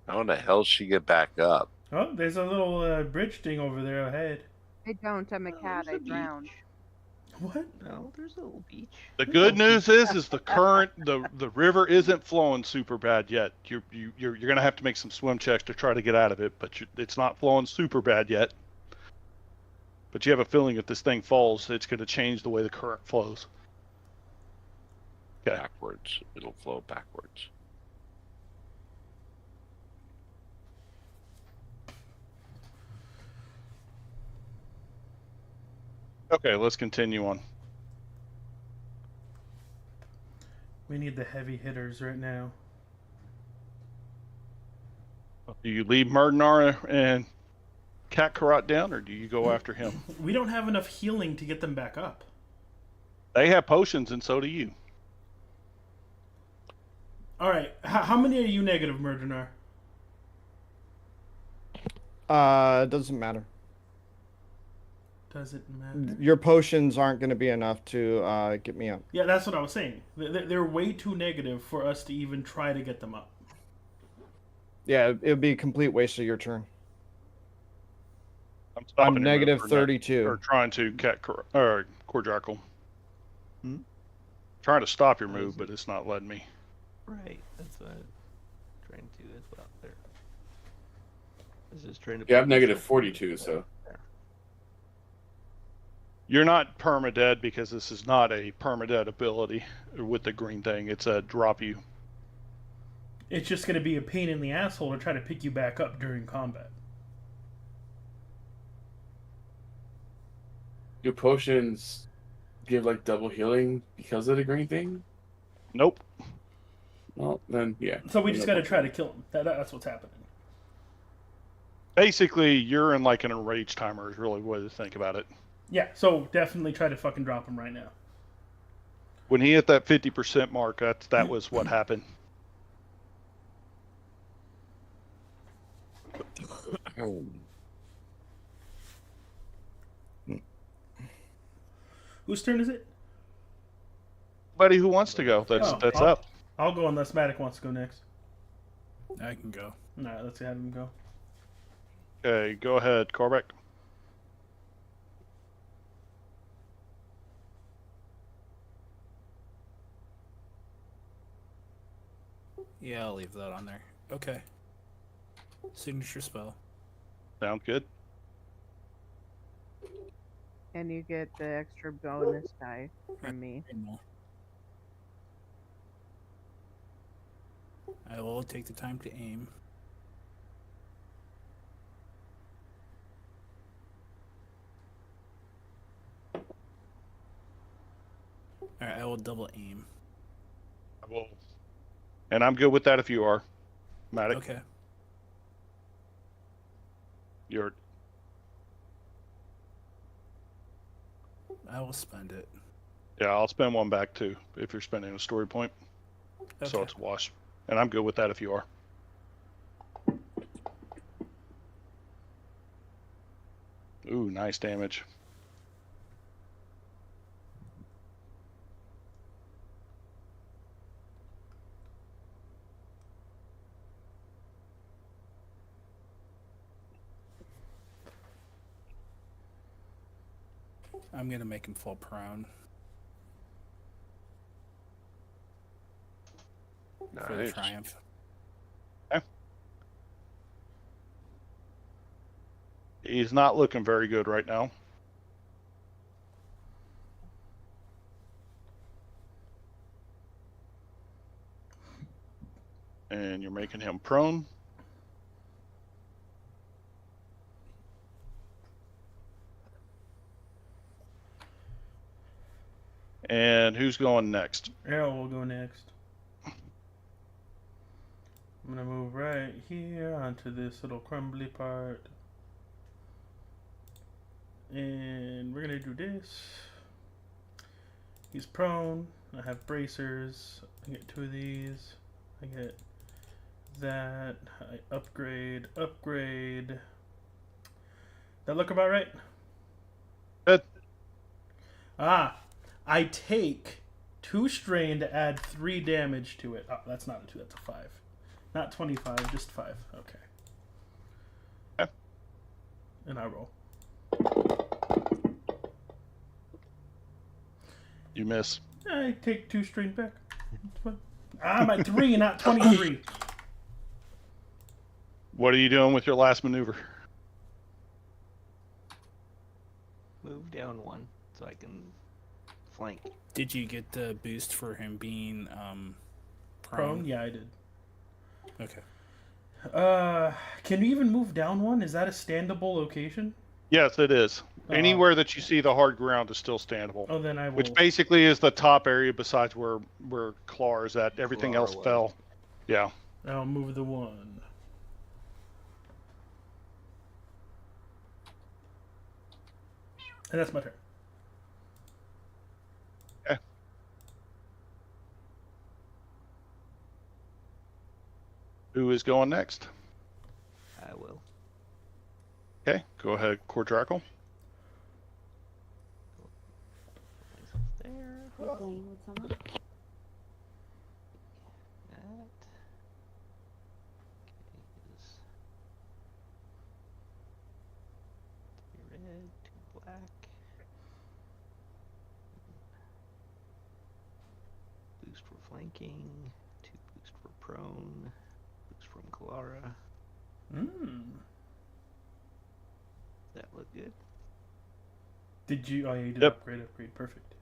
How in the hell she get back up? Oh, there's a little bridge thing over there ahead. I don't. I'm a cat. There's I a drowned. beach. What? No, there's a little beach. the There's a good little news is the river isn't flowing super bad yet. You're gonna have to make some swim checks to try to get out of it, but it's not flowing super bad yet. But you have a feeling if this thing falls, it's going to change the way the current flows. Okay. Backwards. It'll flow backwards. Okay, let's continue on. We need the heavy hitters right now. Do you leave Murdenar and Cat Karat down, or do you go after him? We don't have enough healing to get them back up. They have potions, and so do you. All right. How many are you negative, Murdenar? It doesn't matter. Doesn't matter. Your potions aren't going to be enough to get me up. Yeah, that's what I was saying. They're way too negative for us to even try to get them up. Yeah, it would be a complete waste of your turn. I'm I'm negative or 32. trying to Cordrackle. Hmm? Trying to stop your move, but it's not letting me. Right. That's what I'm trying to do as well. There. I was just trying to. Yeah, I'm negative 42, so. You're not permadead because this is not a permadead ability with the green thing. It's a drop you. It's just going to be a pain in the asshole to try to pick you back up during combat. Do potions give like double healing because of the green thing? Nope. Well, then yeah. So we just got to try to kill him. That's what's happening. Basically, you're in like an enraged timer is really what to think about it. Yeah, so definitely try to fucking drop him right now. When he hit that 50% mark, that was what happened. Whose turn is it? Anybody who wants to go, that's I'll, up. I'll go unless Matic wants to go next. I can go. All right, let's have him go. Okay, go ahead, Corbeck. Yeah, I'll leave that on there. Okay. Signature spell. Sound good? And you get the extra bonus die from me. I will take the time to aim. Alright, I will double aim. I will. And I'm good with that if you are. Matic, Okay. you're I will spend it. yeah, I'll spend one back too if you're spending a story point. Okay. So it's a wash. And I'm good with that if you are. Ooh, nice damage. I'm gonna make him fall prone. For the Nice. triumph. He's not looking very good right now. And you're making him prone. And who's going next? Arrow will go next. I'm gonna move right here onto this little crumbly part. And we're gonna do this. He's prone. I have bracers. I get 2 of these. I get that. I upgrade. That look about right? Good. Ah, I take 2 strain to add 3 damage to it. Oh, that's not a 2, that's a 5. Not 25, just 5. Okay. Okay. And I roll. You miss. I take 2 strain back. It's fine. I'm at 3, not 23. What are you doing with your last maneuver? Move down 1 so I can flank. Did you get the boost for him being Prone? Yeah, I did. Okay. Can you even move down 1? Is that a standable location? Yes, it is. Anywhere that you see the hard ground is still standable. Oh, then I will. Which basically is the top area besides where Clar is at. Everything Clar else was. fell. Yeah. I'll move the 1. And that's my turn. Okay. Who is going next? I will. Okay, go ahead, Cordrackle. There. What's on that? That. Okay, 3 red, 2 black. Boost for flanking. 2 boost for prone. Boost from Clara. That look good. Did you? Oh, yeah, you did Yep. upgrade. Perfect.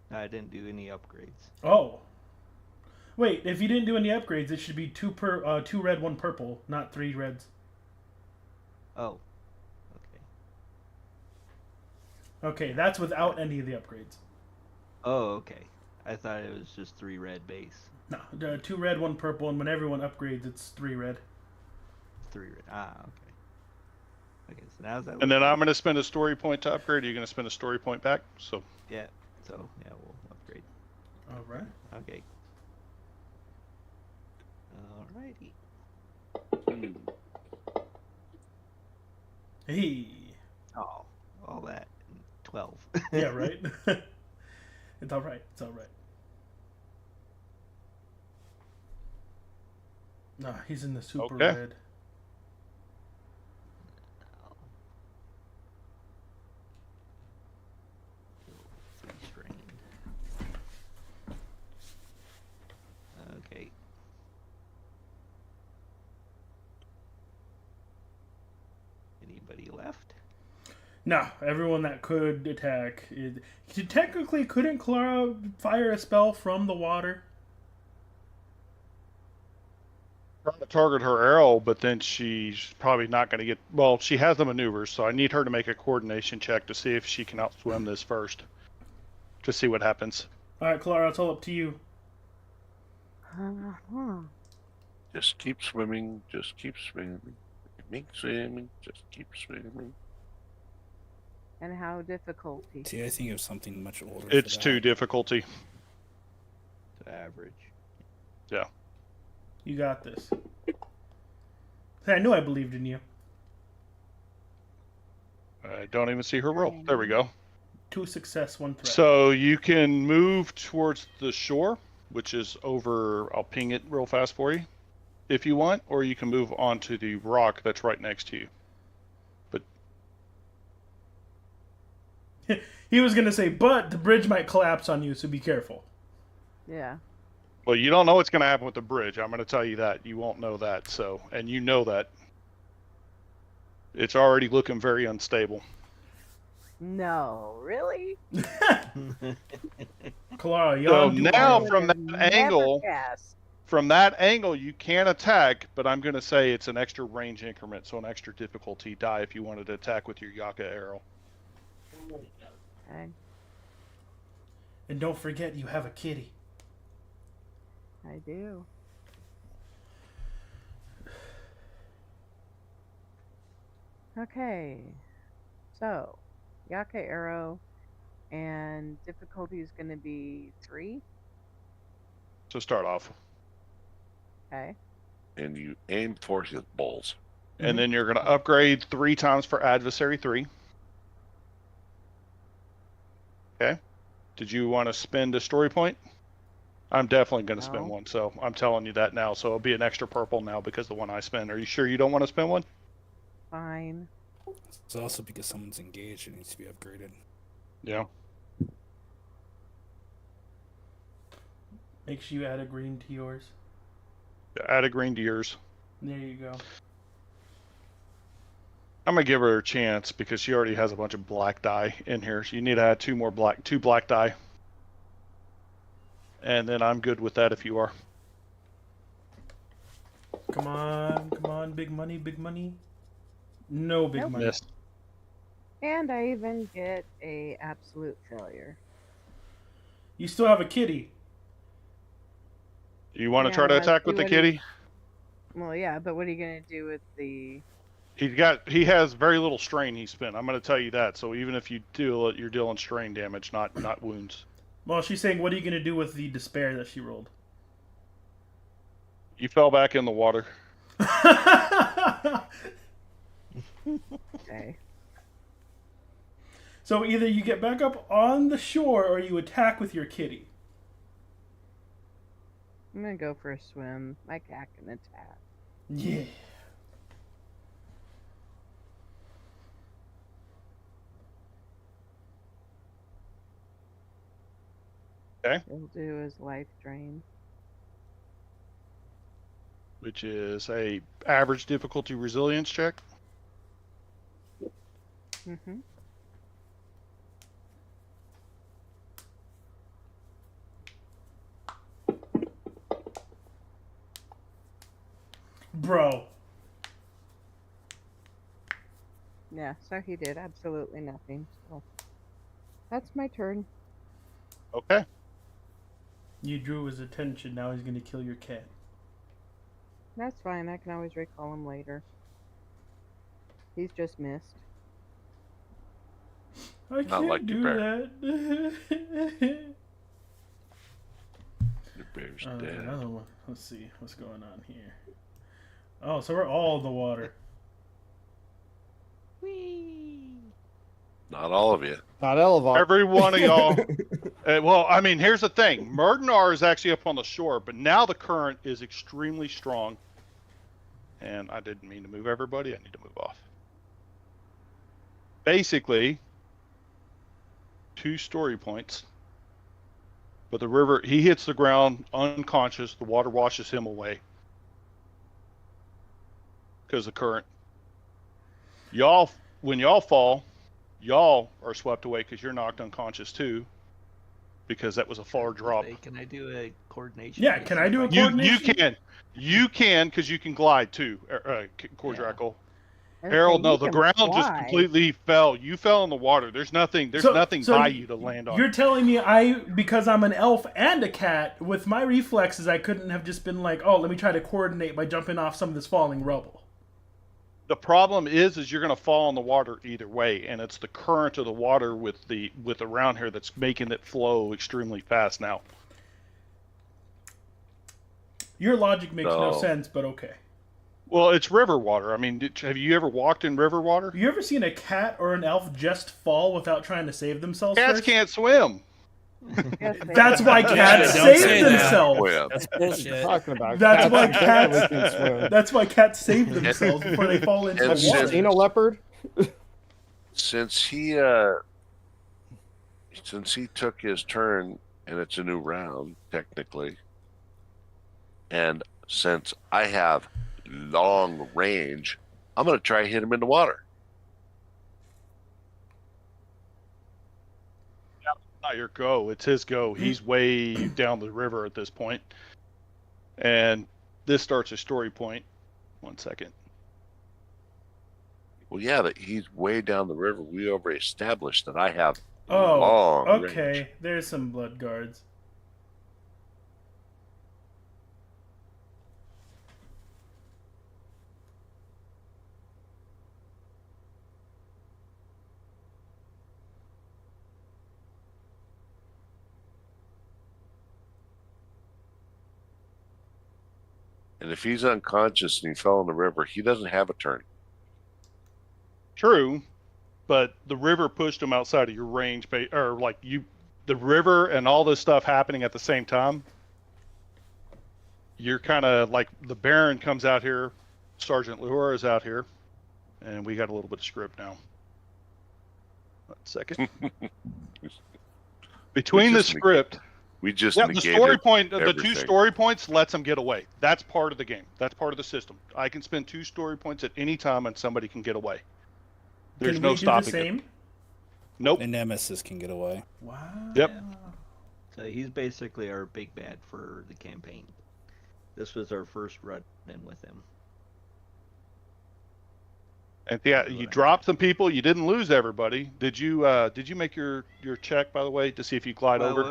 I didn't do any upgrades. Oh. Wait, if you didn't do any upgrades, it should be 2 red, 1 purple, not 3 reds. Oh. Okay. Okay, that's without any of the upgrades. Oh, okay. I thought it was just 3 red base. No, 2 red, 1 purple, and when everyone upgrades, it's 3 red. 3 red. Ah, okay. Okay, so now that. And then I'm going to spend a story point to upgrade. You're going to spend a story point back. So Yeah. So yeah, we'll upgrade. All right. Okay. Alrighty. Hey. Oh, all that. 12. Yeah, right? It's all right. It's all right. No, he's in the super Okay. red. Strain. Okay. Anybody left? No, everyone that could attack. Technically, couldn't Clara fire a spell from the water? trying to target her arrow, but then she's probably not going to get. Well, she has the maneuvers, so I need her to make a coordination check to see if she can outswim this first. To see what happens. All right, Clara, it's all up to you. Just keep swimming. Just keep swimming. Keep swimming. Just keep swimming. And how difficulty? See, I think of something much older. It's for 2 that. difficulty. To average. Yeah. You got this. Hey, I knew I believed in you. I don't even see her roll. There we go. 2 success, 1 threat. So you can move towards the shore, which is over. I'll ping it real fast for you, if you want, or you can move onto the rock that's right next to you. He was gonna say, but the bridge might collapse on you, so be careful. Yeah. Well, you don't know what's going to happen with the bridge. I'm going to tell you that. You won't know that. So, and you know that. It's already looking very unstable. No, really? Clara, So yawn. now I from would that have angle, never guessed. from that angle, you can attack, but I'm going to say it's an extra range increment, so an extra difficulty die if you wanted to attack with your Yaka arrow. Okay. And don't forget, you have a kitty. I do. Okay. So, Yaka arrow, and difficulty is going to be 3. So start off. Okay. And you aim for his balls. And then you're going to upgrade 3 times for adversary 3. Okay. Did you want to spend a story point? I'm definitely going to spend No. one, so I'm telling you that now. So it'll be an extra purple now because the one I spend. Are you sure you don't want to spend one? Fine. It's also because someone's engaged and needs to be upgraded. Yeah. Make sure you add a green to yours. Add a green to yours. There you go. I'm gonna give her a chance because she already has a bunch of black dye in here. So you need to add two black dye. And then I'm good with that if you are. Come on, big money, big money. No big Nope. money. Missed. And I even get a absolute failure. You still have a kitty. You want to Yeah, try to what- attack with the what do you- kitty? Well, yeah, but what are you gonna do with the? He has very little strain he spent. I'm gonna tell you that. So even if you do it, you're dealing strain damage, not wounds. Well, she's saying, what are you going to do with the despair that she rolled? You fell back in the water. Okay. So either you get back up on the shore or you attack with your kitty. I'm gonna go for a swim. My cat can attack. Yeah. He'll do his life drain. Which is a average difficulty resilience check. Mm-hmm. Bro. Yeah, so he did absolutely nothing. So that's my turn. Okay. You drew his attention, now he's going to kill your cat. That's fine. I can always recall him later. He's just missed. I Not can't like your do bear. that. The bear's There's dead. another one. Let's see what's going on here. Oh, so we're all in the water. Not all of you. Not Elevon. Every one of y'all. Well, I mean, here's the thing. Murdenar is actually up on the shore, but now the current is extremely strong. And I didn't mean to move everybody. I need to move off. Basically, 2 story points. But the river, he hits the ground unconscious. The water washes him away. Because of current. Y'all, when y'all fall, y'all are swept away because you're knocked unconscious too. Because that was a far drop. Can I do a coordination? Yeah, can I do a You coordination? you can because you can glide too, Cordrackle. I was Harold, saying, no, he the can ground just fly. completely fell. You fell in the water. There's nothing by you to land on. You're telling me because I'm an elf and a cat, with my reflexes, I couldn't have just been like, oh, let me try to coordinate by jumping off some of this falling rubble. The problem is you're going to fall in the water either way, and it's the current of the water with around here that's making it flow extremely fast now. Your logic makes no No. sense, but okay. Well, it's river water. I mean, have you ever walked in river water? You ever seen a cat or an elf just fall without trying to save themselves Cats first? can't swim. Yes, they That's can. why Yeah, cats don't save say that. themselves. Well, That's What are you bullshit. talking about? That's why definitely cats. can swim. That's why cats save themselves before they fall into And the Have you water. seen a leopard? since he took his turn and it's a new round technically, and since I have long range, I'm gonna try and hit him in the water. Not your go. It's his go. He's way down the river at this point. And this starts a story point. 1 second. Well, yeah, that he's way down the river. We already established that I have Oh, long okay. range. There's some blood guards. And if he's unconscious and he fell in the river, he doesn't have a turn. True, but the river pushed him outside of your range, or like you the river and all this stuff happening at the same time, you're kind of like the Baron comes out here, Sergeant Luhra is out here, and we got a little bit of script now. 1 second. Between the script, we just the negated story point, the everything. 2 story points lets them get away. That's part of the game. That's part of the system. I can spend 2 story points at any time, and somebody can get away. There's Can no we do stopping the same? it. Nope. The Nemesis can get away. Wow. Yep. So he's basically our big bad for the campaign. This was our first run in with him. And yeah, you dropped some people. You didn't lose everybody. Did you make your check, by the way, to see if you glide over?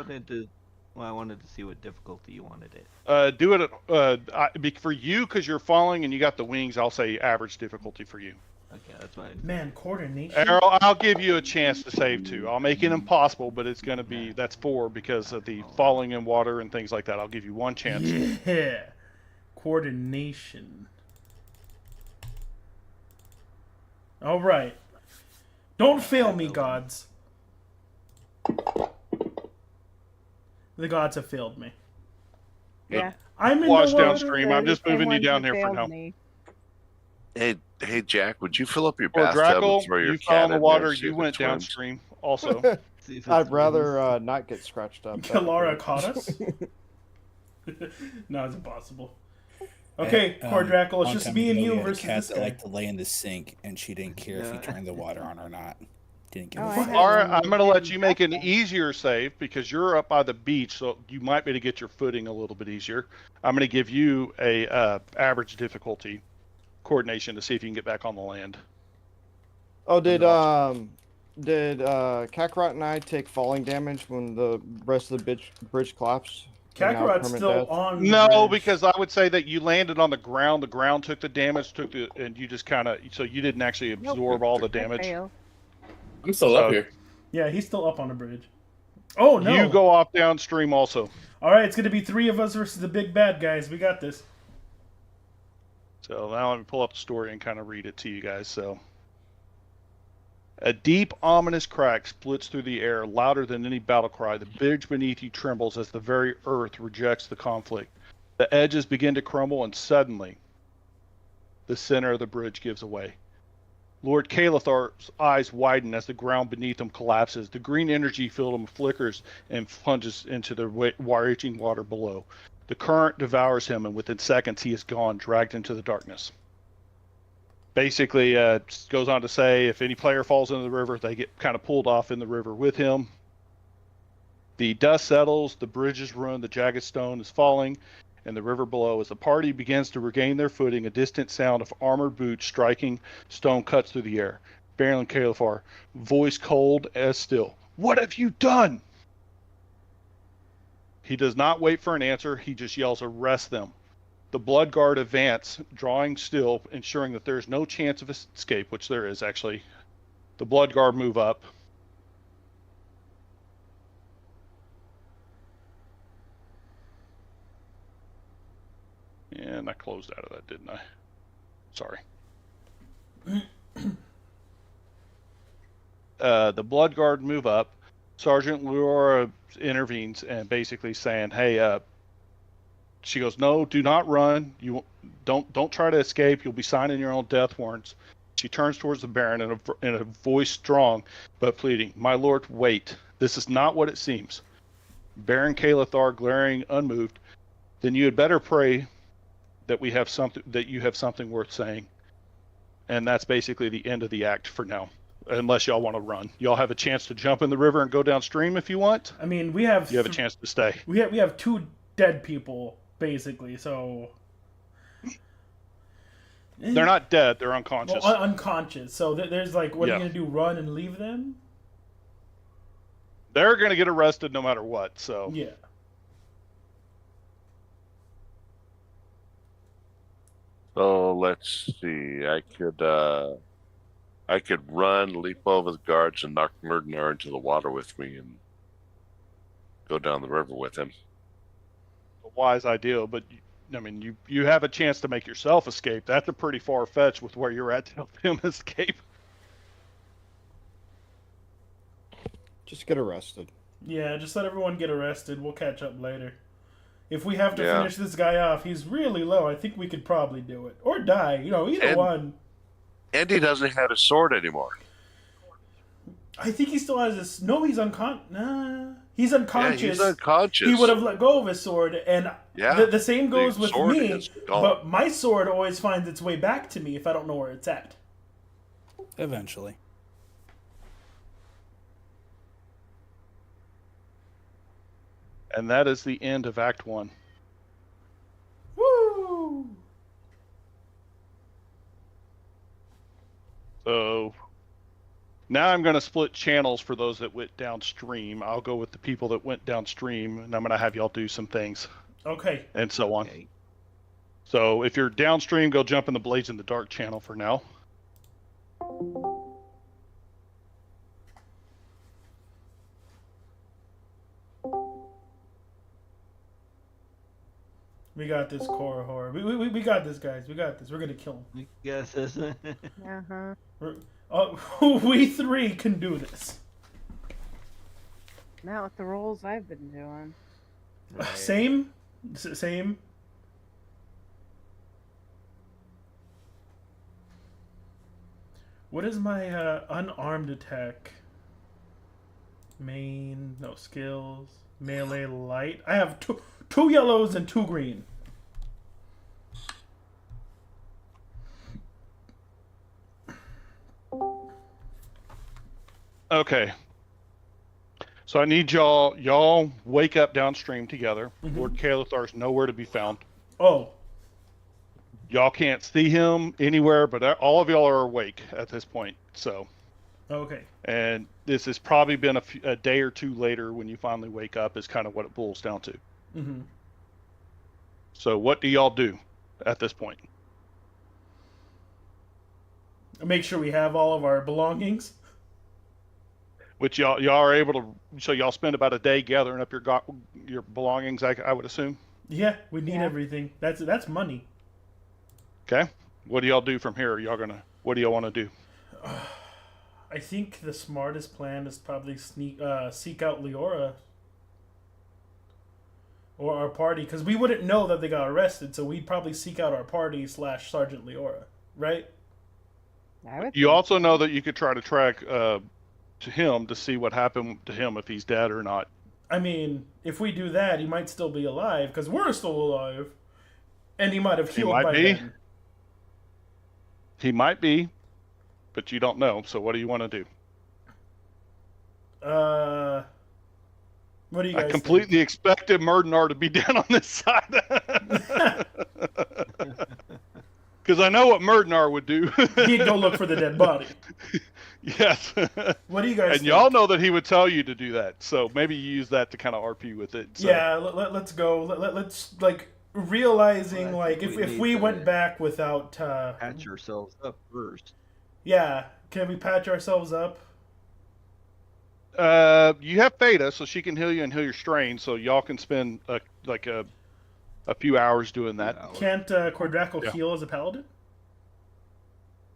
I wanted to see what difficulty you wanted it. Do it for you because you're falling and you got the wings. I'll say average difficulty for you. Okay, that's fine. Man, coordination. Errol, I'll give you a chance to save 2. I'll make it impossible, but it's going to be that's 4 because of the falling in water and things like that. I'll give you 1 chance. Yeah. Coordination. All right. Don't fail me, gods. The gods have failed me. Yeah. I'm in Wash the water. downstream. I'm just moving you down here for now. Hey, Jack, would you fill up your Or bathtub Drackle, and throw your you cat fell in the in water. there, see You if it went swims? downstream also. See if I'd it's rather not get scratched up. Laura caught us? No, it's impossible. Okay, Cordrackle, it's just me and you versus cat this that guy. liked to lay in the sink, and she didn't care if you turned the water on or not. Didn't give a I fuck. had All right, one I'm going to with let you make an Drackle. easier save because you're up by the beach, so you might be able to get your footing a little bit easier. I'm going to give you a average difficulty coordination to see if you can get back on the land. Oh, did Kakarot and I take falling damage when the rest of the bridge collapsed? And now Kakarot's permanent still death? on the No, bridge. because I would say that you landed on the ground. The ground took the damage, and you just kind of so you didn't actually absorb all the I damage. fail. I'm still So- up here. Yeah, he's still up on the bridge. Oh, no. You go off downstream also. All right, it's going to be 3 of us versus the big bad guys. We got this. So now let me pull up the story and kind of read it to you guys. So, a deep, ominous crack splits through the air, louder than any battle cry. The bridge beneath you trembles as the very earth rejects the conflict. The edges begin to crumble, and suddenly, the center of the bridge gives away. Lord Kalathar's eyes widen as the ground beneath him collapses. The green energy filled him flickers and plunges into the raging water below. The current devours him, and within seconds he is gone, dragged into the darkness. Basically, goes on to say if any player falls into the river, they get kind of pulled off in the river with him. The dust settles, the bridge is ruined, the jagged stone is falling, and the river below. As the party begins to regain their footing, a distant sound of armored boots striking stone cuts through the air. Baron Kalafar, voice cold as steel. What have you done? He does not wait for an answer. He just yells, arrest them. The Blood Guard advance, drawing still, ensuring that there is no chance of escape, which there is actually. The Blood Guard move up. And I closed out of that, didn't I? Sorry. The Blood Guard move up. Sergeant Laura intervenes and basically saying, "Hey, she goes, no, do not run. You don't try to escape. You'll be signing your own death warrants." She turns towards the Baron in a voice strong but pleading, "My lord, wait. This is not what it seems." Baron Kalathar, glaring unmoved, "Then you had better pray that you have something worth saying." And that's basically the end of the act for now. Unless y'all want to run, y'all have a chance to jump in the river and go downstream if you want. I mean, we have... You have a chance to stay. We have 2 dead people, basically, so... They're not dead; they're unconscious. Well, unconscious. So there's like, what are Yeah. you going to do, run and leave them? They're going to get arrested no matter what. So Yeah. So let's see. I could run, leap over the guards, and knock Murdenar into the water with me, and go down the river with him. a wise idea, but I mean, you have a chance to make yourself escape. That's a pretty far fetch with where you're at to help him escape. Just get arrested. Yeah, just let everyone get arrested. We'll catch up later. If we have to Yeah. finish this guy off, he's really low. I think we could probably do it. Or die. Either And one. Andy doesn't have a sword anymore. I think he still has his. No, he's unconscious. Nah. He's Yeah, unconscious. he's unconscious. He would have let go of his sword. And Yeah. the same goes The with sword me. is gone. But my sword always finds its way back to me if I don't know where it's at. Eventually. And that is the end of Act 1. Woo! So now I'm going to split channels for those that went downstream. I'll go with the people that went downstream, and I'm going to have y'all do some things Okay. and so on. Okay. So if you're downstream, go jump in the Blades in the Dark channel for now. We got this, Korra Horror. We got this, guys. We got this. We're going to kill him. Yes. That's- We three can do this. Not with the rolls I've been doing. Right. Same. Same. What is my unarmed attack? Main, no skills. Melee light. I have two yellows and 2 green. Okay. So I need y'all wake up downstream together. Lord Kalathar's nowhere to be found. Oh, Y'all can't see him anywhere, but all of y'all are awake at this point. So, okay. and this has probably been a day or two later when you finally wake up is kind of what it boils down to. Mm-hmm. So what do y'all do at this point? Make sure we have all of our belongings. Which y'all are able to, so y'all spend about a day gathering up your belongings, I would assume. Yeah, we need Yeah. everything. That's money. Okay. What do y'all do from here? What do y'all want to do? I think the smartest plan is probably seek out Leora or our party, because we wouldn't know that they got arrested, so we'd probably seek out our party / Sergeant Leora, right? I would You think also so. know that you could try to track to him to see what happened to him, if he's dead or not. I mean, if we do that, he might still be alive, because we're still alive, and he might have He healed might by be. then. He might be, but you don't know. So what do you want to do? What do you I guys completely expected Murdenar to be down on this side. Because I know what Murdenar would do. think? He'd go look for the dead body. Yes. What do you guys And think? y'all know that he would tell you to do that. So maybe you use that to kind of RP with it. So. Yeah, let's go. Let's like realizing Well, I like think if we we need went to back without Patch yourselves up first. yeah, can we patch ourselves up? You have Theta, so she can heal you and heal your strain. So y'all can spend a few hours doing that. Yeah. Can't Cordraco Yeah. heal as a paladin?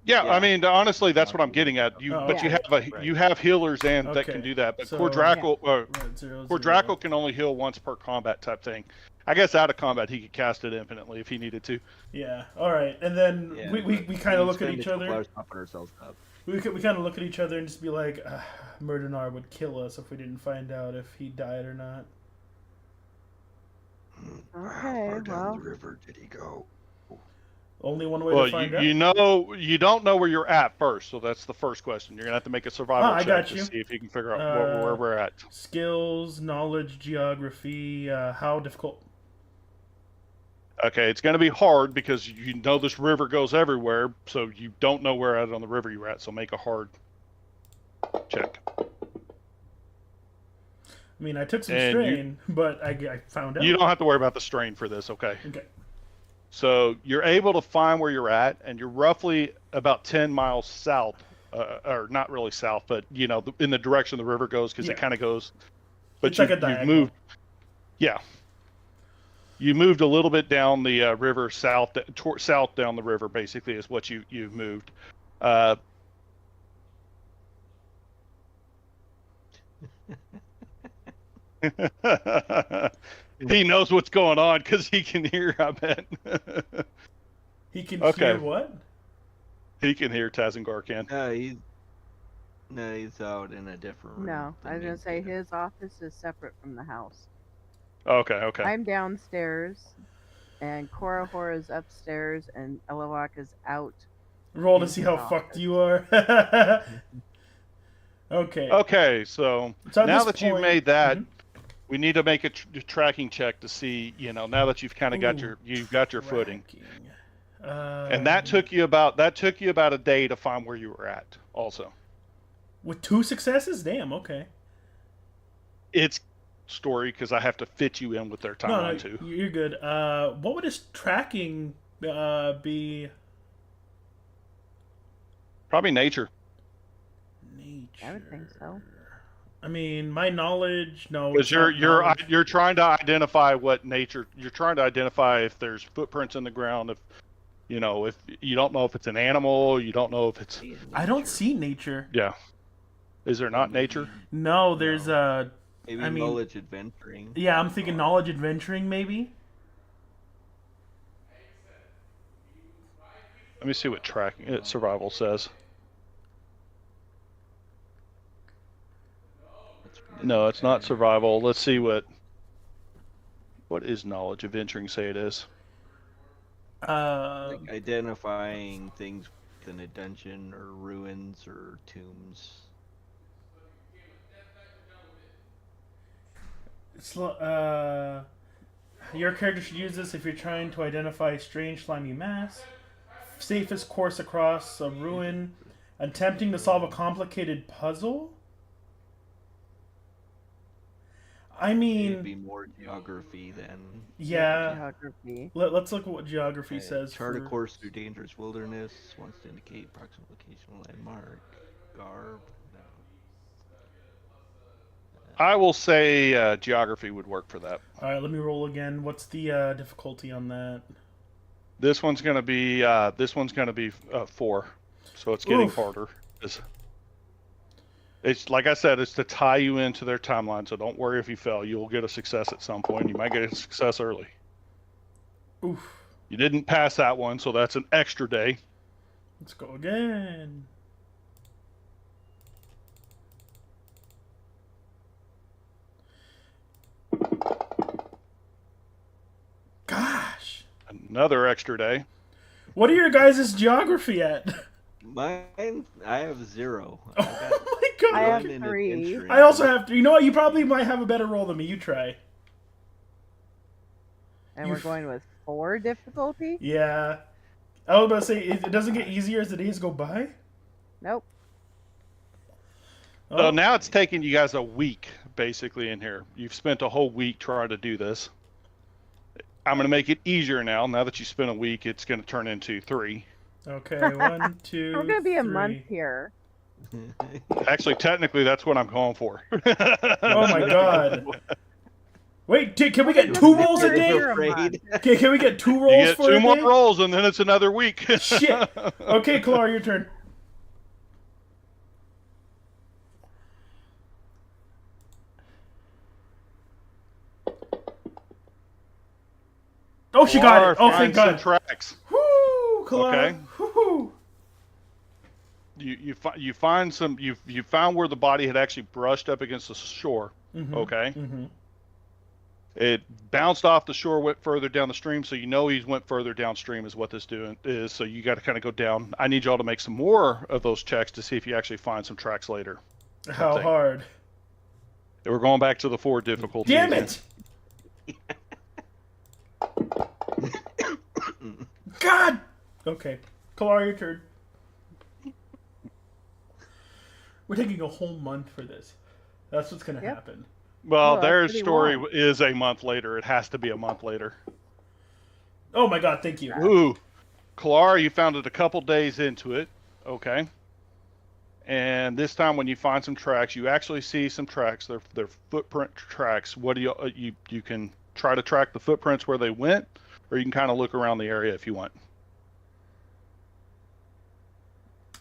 Yeah, Yeah. I mean, honestly, that's what I'm getting at. Oh, But you yeah. have you have healers and that Okay. can do that. But So- Cordraco, Red 0, Cordraco can only heal once per combat type thing. I guess out of combat he could cast it infinitely if he needed to. Yeah. All right, and then Yeah, we but kind of we look at spend a each couple other. hours popping ourselves up. We kind of look at each other and just be like, Murdenar would kill us if we didn't find out if he died or not. How Okay, far down well. the river did he go? Only one way Well, to find out. you don't know where you're at first, so that's the first question. You're gonna have to make a survival I check got to you. see if you can figure out where we're at. Skills, knowledge, geography. How difficult? Okay, it's gonna be hard because you know this river goes everywhere, so you don't know where at on the river you're at. So make a hard check. I mean, I took some And strain, but I found out. You don't have to worry about the strain for this, okay? Okay. So you're able to find where you're at, and you're roughly about 10 miles south, or not really south, but you know, in the direction the river goes, because Yeah. it kind of goes. But It's like a you've diagonal. moved, yeah. You moved a little bit down the river south, south down the river. Basically, is what you've moved. He knows what's going on because he can hear, I bet. He can Okay. hear what? He can hear Tazengar can. No, he's out in a different room. No, the I was main gonna say theater. his office is separate from the house. Okay. I'm downstairs, and Korahor is upstairs, and Elowak is out. Roll to in see his how fucked office. you are. Okay. Okay, so So at now this that you've point- made that, Mhm. we need to make a tracking check to see, now that you've kind of got Ooh, your footing. Tracking. And that took you about a day to find where you were at. Also, with 2 successes. Damn. Okay. it's story because I have to fit you in with their No, timeline too. you're good. What would his tracking be? Probably nature. Nature. I would think so. I mean, my knowledge. No, Because it's not knowledge. you're trying to identify what nature. You're trying to identify if there's footprints in the ground. If if you don't know if it's an animal, you don't know if it's. I don't see nature. Yeah. Is there not nature? No, there's Maybe I mean- knowledge adventuring. Yeah, I'm thinking knowledge adventuring maybe. Let me see what tracking survival says. No, it's not survival. Let's see what is knowledge adventuring say it is. Like identifying things within a dungeon or ruins or tombs. Your character should use this if you're trying to identify strange slimy mass, safest course across a ruin, attempting to solve a complicated puzzle. I It'd mean, be more geography than yeah. Geography. Let's look at what geography says. chart a for- course through dangerous wilderness. Wants to indicate approximate location, landmark, garb. No. I will say geography would work for that. All right, let me roll again. What's the difficulty on that? This one's gonna be 4, so it's getting Oof. harder. It's like I said, it's to tie you into their timeline. So don't worry if you fail. You'll get a success at some point. You might get a success early. Oof. You didn't pass that one, so that's an extra day. Let's go again. Gosh. Another extra day. What are your guys' geography at? Mine, I have 0. Oh my god. I have One in 3. adventuring. I also have to. You know what? You probably might have a better roll than me. You try. And You we're going with 4 difficulty? Yeah. I was about to say, it doesn't get easier as the days go by? Nope. Oh, So now it's taking you guys a week, basically, in here. You've spent a whole week trying to do this. I'm going to make it easier now. Now that you spent a week, it's going to turn into 3. Okay, 1, 2. We're gonna be a 3. month here. Actually, technically, that's what I'm going for. Oh my god. Wait, can we get 2 rolls a You're day? here a month. Can we get 2 You rolls get for 2 a more day? rolls, and then it's another week. Shit. Okay, Kalar, your turn. Oh, she got it. Oh, thank Find some God. tracks. Whoo, Kalar. Okay. Whoo. You find some. You found where the body had actually brushed up against the shore. Mhm. Okay. Mhm. It bounced off the shore, went further down the stream, so you know he's went further downstream is what this doing is. So you got to kind of go down. I need y'all to make some more of those checks to see if you actually find some tracks later. How thing. hard? We're going back to the 4 difficulty. Damn again. it! God! Okay. Kalar, your turn. We're taking a whole month for this. That's what's gonna Yep. happen. Well, Oh, that's their pretty story long. is a month later. It has to be a month later. Oh my god, thank you. Ooh, Clara, you found it a couple days into it. Okay. And this time, when you find some tracks, you actually see some tracks. They're footprint tracks. What do you can try to track the footprints where they went, or you can kind of look around the area if you want.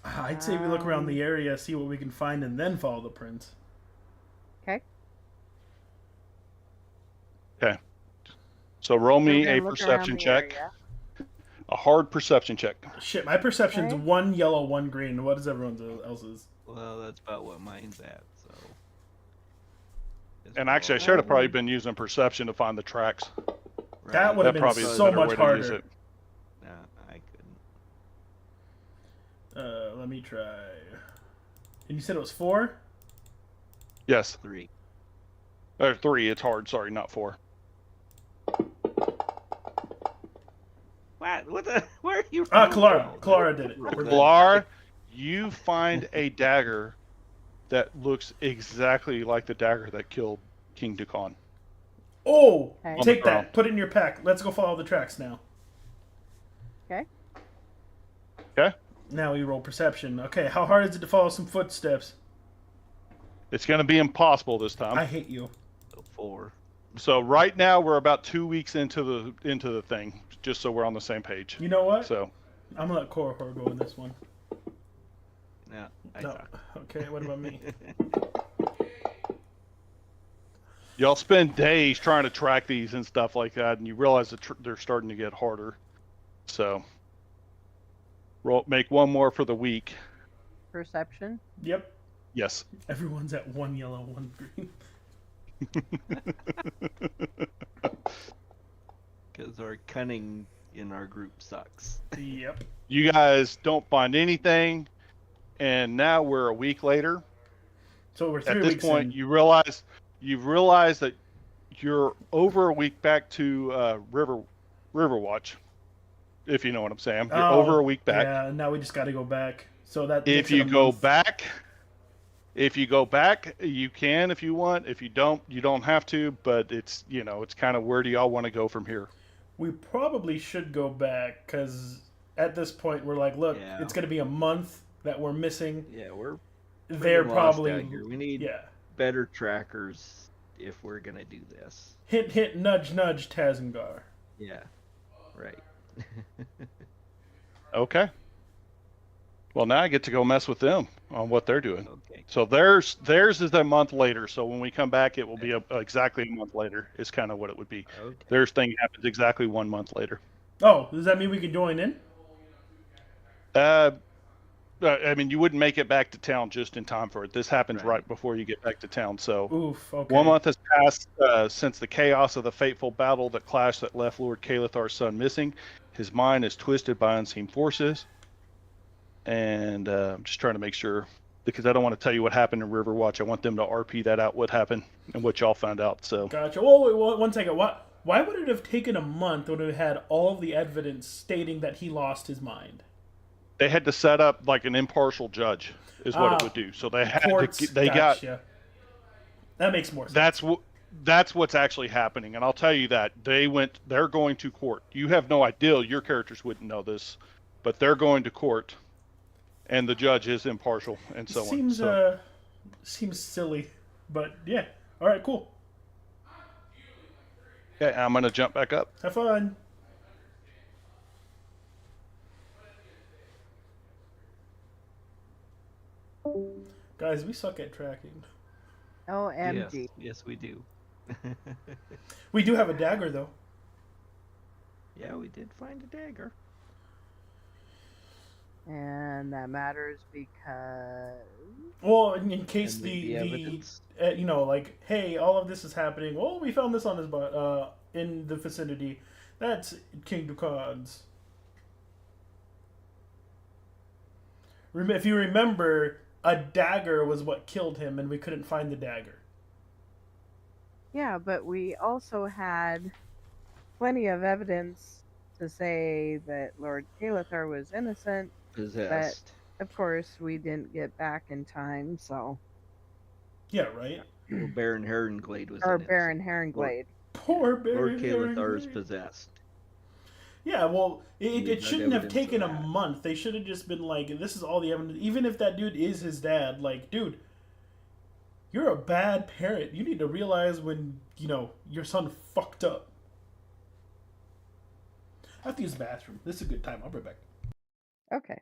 I'd say we look around the area, see what we can find, and then follow the prints. Okay. So roll We're me gonna a look around perception the check. area. A hard perception check. Shit, my perception's Okay. 1 yellow, 1 green. What is everyone else's? Well, that's about what mine's at. So. Guess And we'll actually, I all- should have probably Alrighty. been using perception to find the tracks. That would have That been probably is a so better much way to use harder. it. Nah, I couldn't. Let me try. And you said it was 4? Yes. 3. Or 3. It's hard. Sorry, not 4. What the? Where are you? Clara did it. Roll We're that. good. Blar, you find a dagger that looks exactly like the dagger that killed King Dukan. Oh, Okay. take ground. that. Put it in your pack. Let's go follow the tracks now. Okay. Okay? Now we roll perception. Okay, how hard is it to follow some footsteps? It's going to be impossible this time. I hate you. So 4. So right now we're about 2 weeks into the thing, just so we're on the same page. You know what? So I'm gonna let Korahor go in this one. No, I No. suck. Okay, what about me? y'all spend days trying to track these and stuff like that, and you realize that they're starting to get harder. So make one more for the week. Perception. Yep. Yes. Everyone's at 1 yellow, 1 green. Because our cunning in our group sucks. Yep. You guys don't find anything, and now we're a week later. So we're 3 At this weeks point, in. you've realized that you're over a week back to Riverwatch, if you know what I'm saying. You're over a week back. Yeah, now we just got to go back. So that If makes it you a go month. back, you can if you want. If you don't, you don't have to. But it's it's kind of where do y'all want to go from here? We probably should go back because at this point we're like, look, Yeah. it's going to be a month that we're missing. Yeah, we're They're lost probably out here. We need yeah. better trackers if we're gonna do this. Hint, hint, nudge, nudge, Tazengar. Yeah, right. Okay. Well, now I get to go mess with them on what they're doing. Okay. So theirs is a month later. So when we come back, it will be exactly a month later. Is kind of what it would be. Okay. Theirs thing happens exactly 1 month later. Oh, does that mean we can join in? I mean, you wouldn't make it back to town just in time for it. This happens right before you get back to town. So Oof. Okay. 1 month has passed since the chaos of the fateful battle that clashed that left Lord Kalathar's son missing. His mind is twisted by unseen forces. And I'm just trying to make sure, because I don't want to tell you what happened in Riverwatch. I want them to RP that out, what happened and what y'all found out. So Gotcha. Oh, wait, 1 second. Why would it have taken a month when it had all of the evidence stating that he lost his mind? they had to set up like an impartial judge, is what it would do. So they had Courts, to. They gotcha. That makes more sense. That's what's actually happening, and I'll tell you that they're going to court. You have no idea. Your characters wouldn't know this, but they're going to court, and the judge is impartial, and so on. So. Seems silly, but yeah. All right, cool. Okay, I'm gonna jump back up. Have fun. Guys, we suck at tracking. OMG. Yes, we do. We do have a dagger, though. Yeah, we did find a dagger. And that matters because Well, in case And the evidence. like, hey, all of this is happening. Well, we found this on his in the vicinity. That's King Dukan's. If you remember, a dagger was what killed him, and we couldn't find the dagger. yeah, but we also had plenty of evidence to say that Lord Kalathar was innocent. Possessed. Of course, we didn't get back in time, so Yeah, right. Well, Baron Herrenglade was or in it. Baron Herrenglade. Poor Baron. Lord Kalathar is Herrenglade. possessed. Yeah, well, it dug shouldn't have evidence taken a of that. month. They should have just been like, this is all the evidence. Even if that dude is his dad, like, dude, you're a bad parent. You need to realize when, your son fucked up. I have to use the bathroom. This is a good time. I'll be right back. Okay.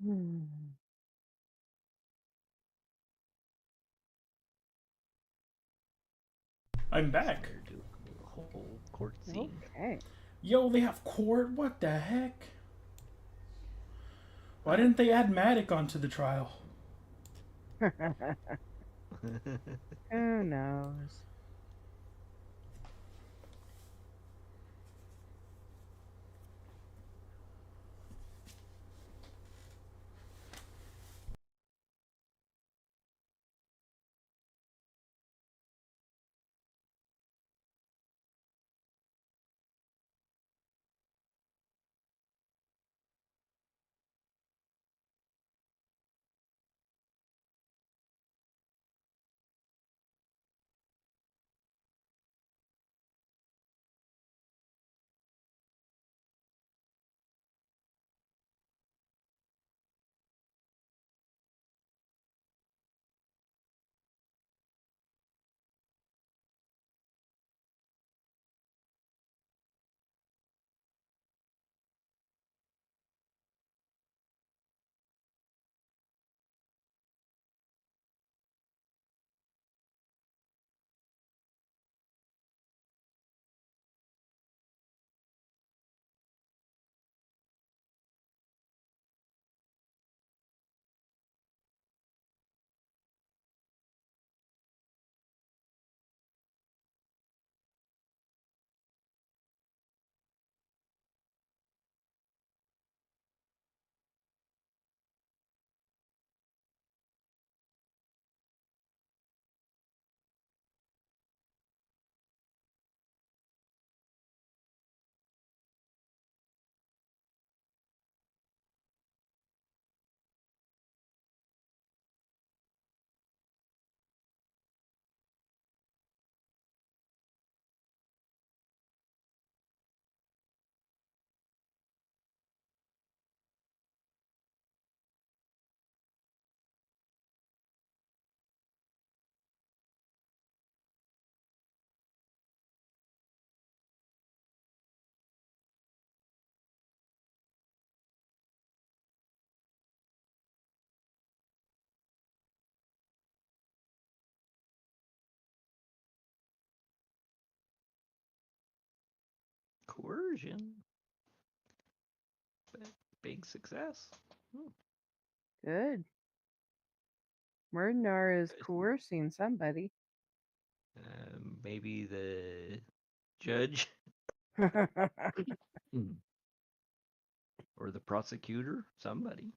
Hmm. I'm So back. they're doing the whole court scene. Okay. Yo, they have court? What the heck? Why didn't they add Matic onto the trial? Who knows? Coercion. Big success. Hmm. Good. Murdenar is Good. coercing somebody. Maybe the judge or the prosecutor. Somebody.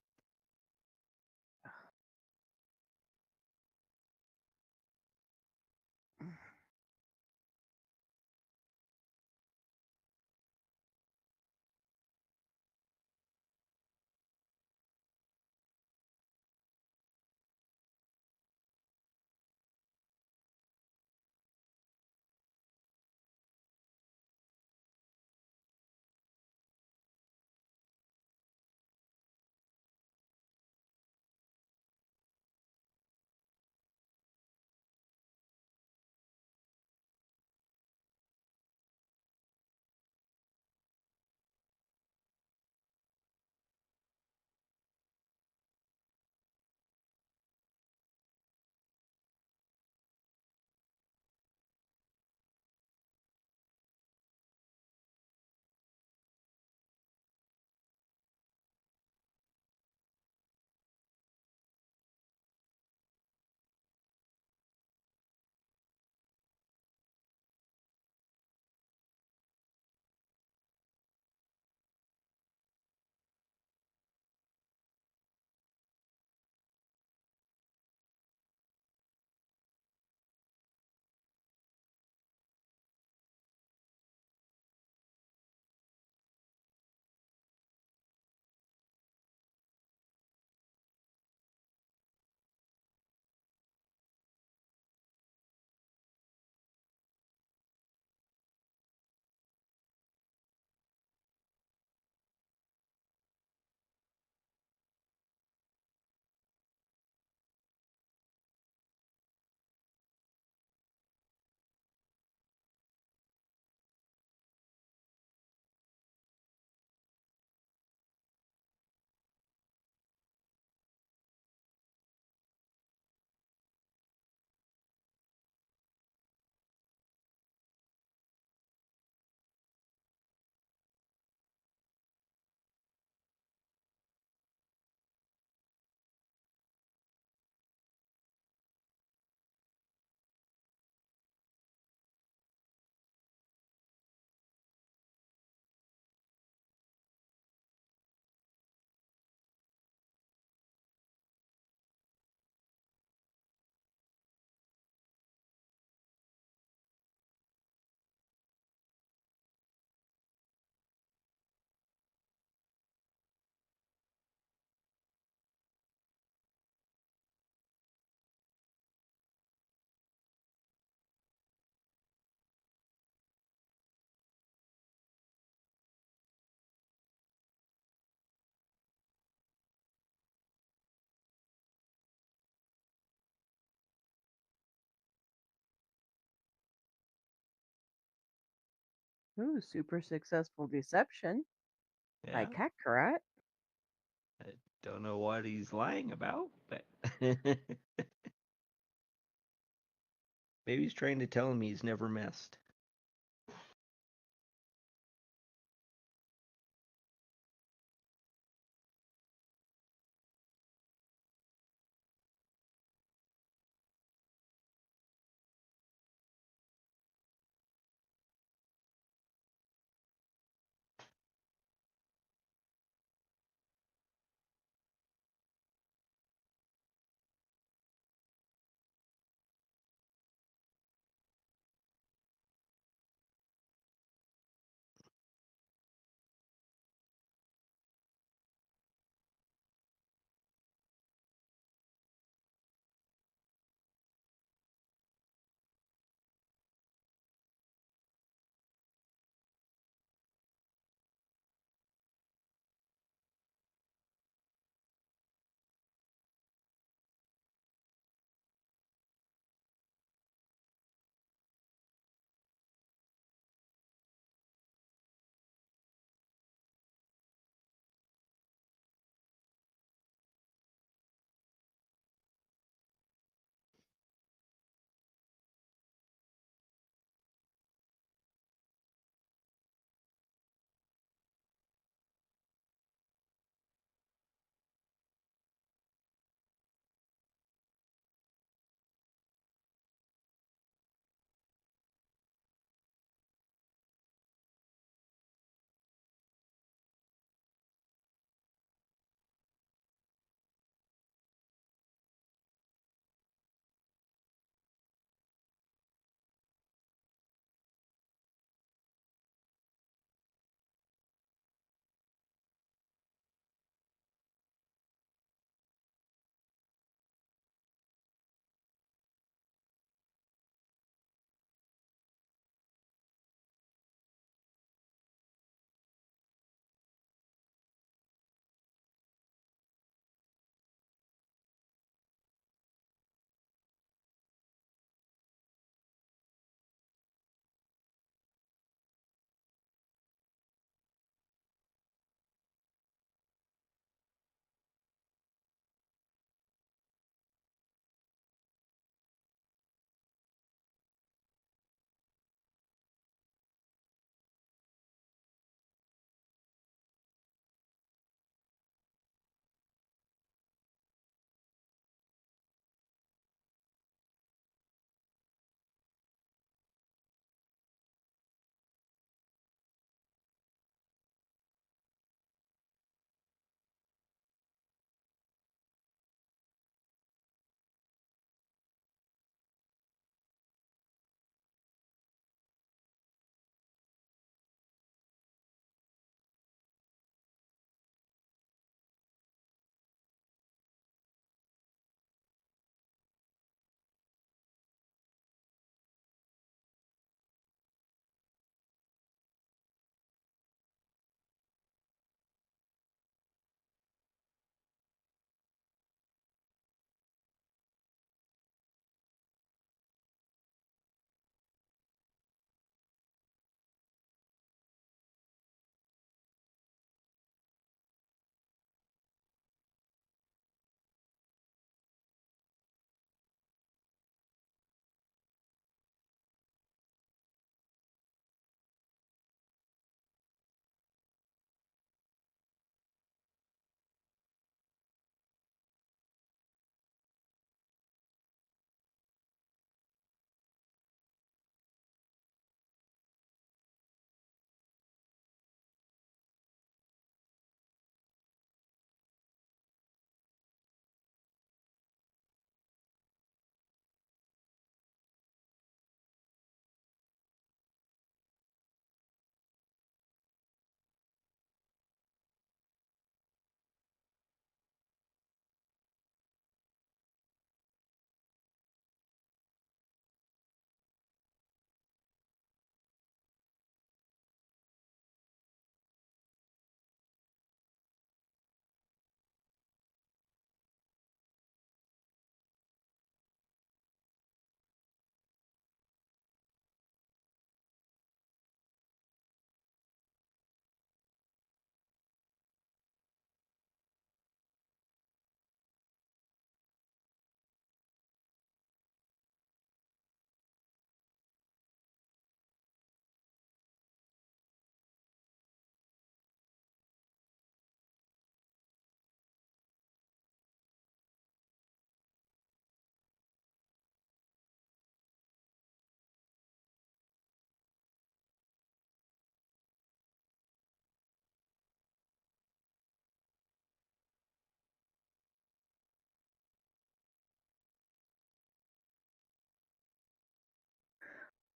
Ooh, super successful deception by Yeah. Catcarat. I don't know what he's lying about, but maybe he's trying to tell me he's never missed.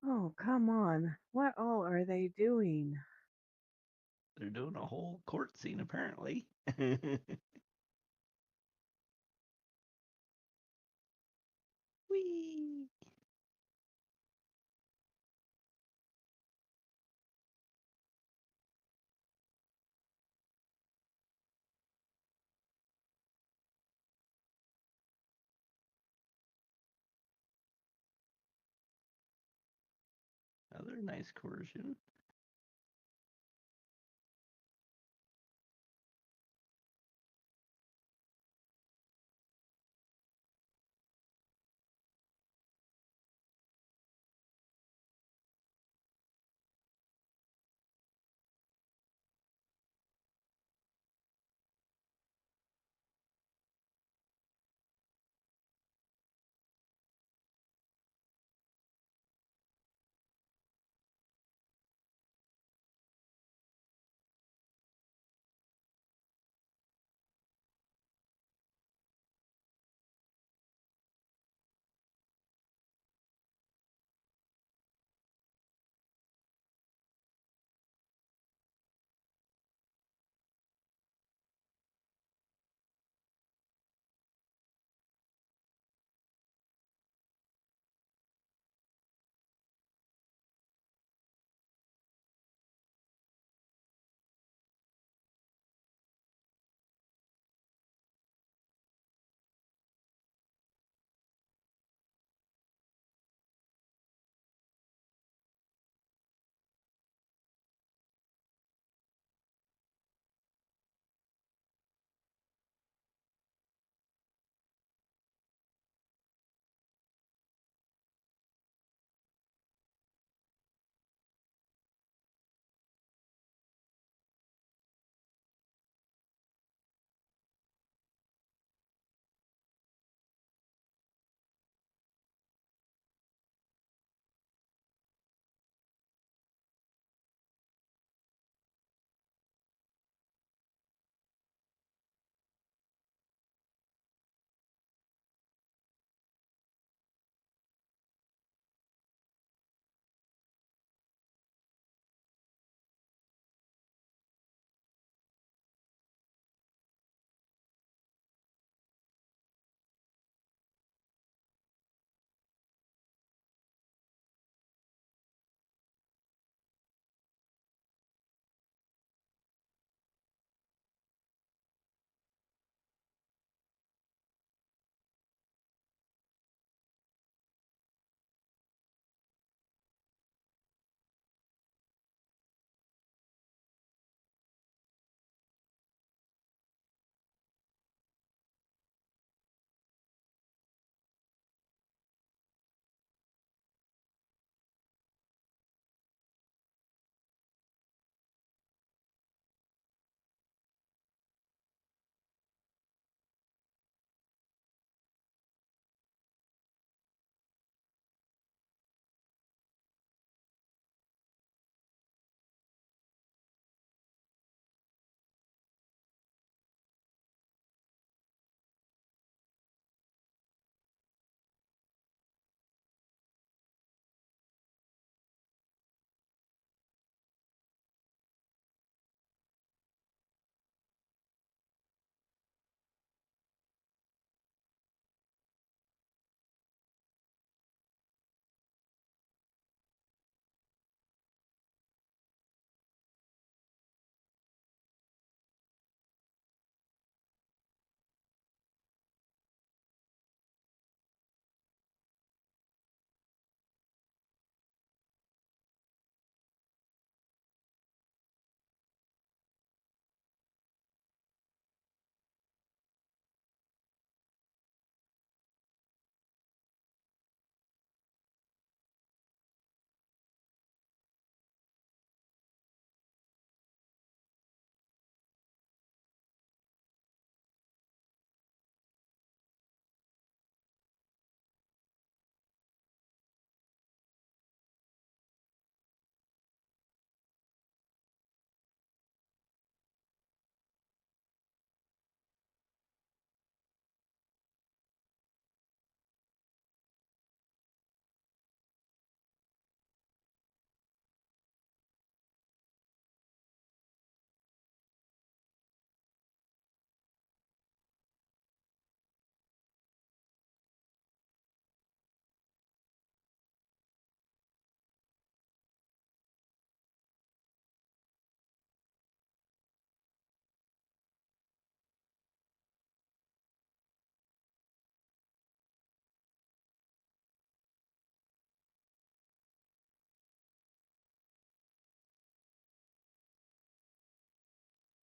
Oh, come on. What all are they doing? They're doing a whole court scene apparently. Whee! Another nice coercion.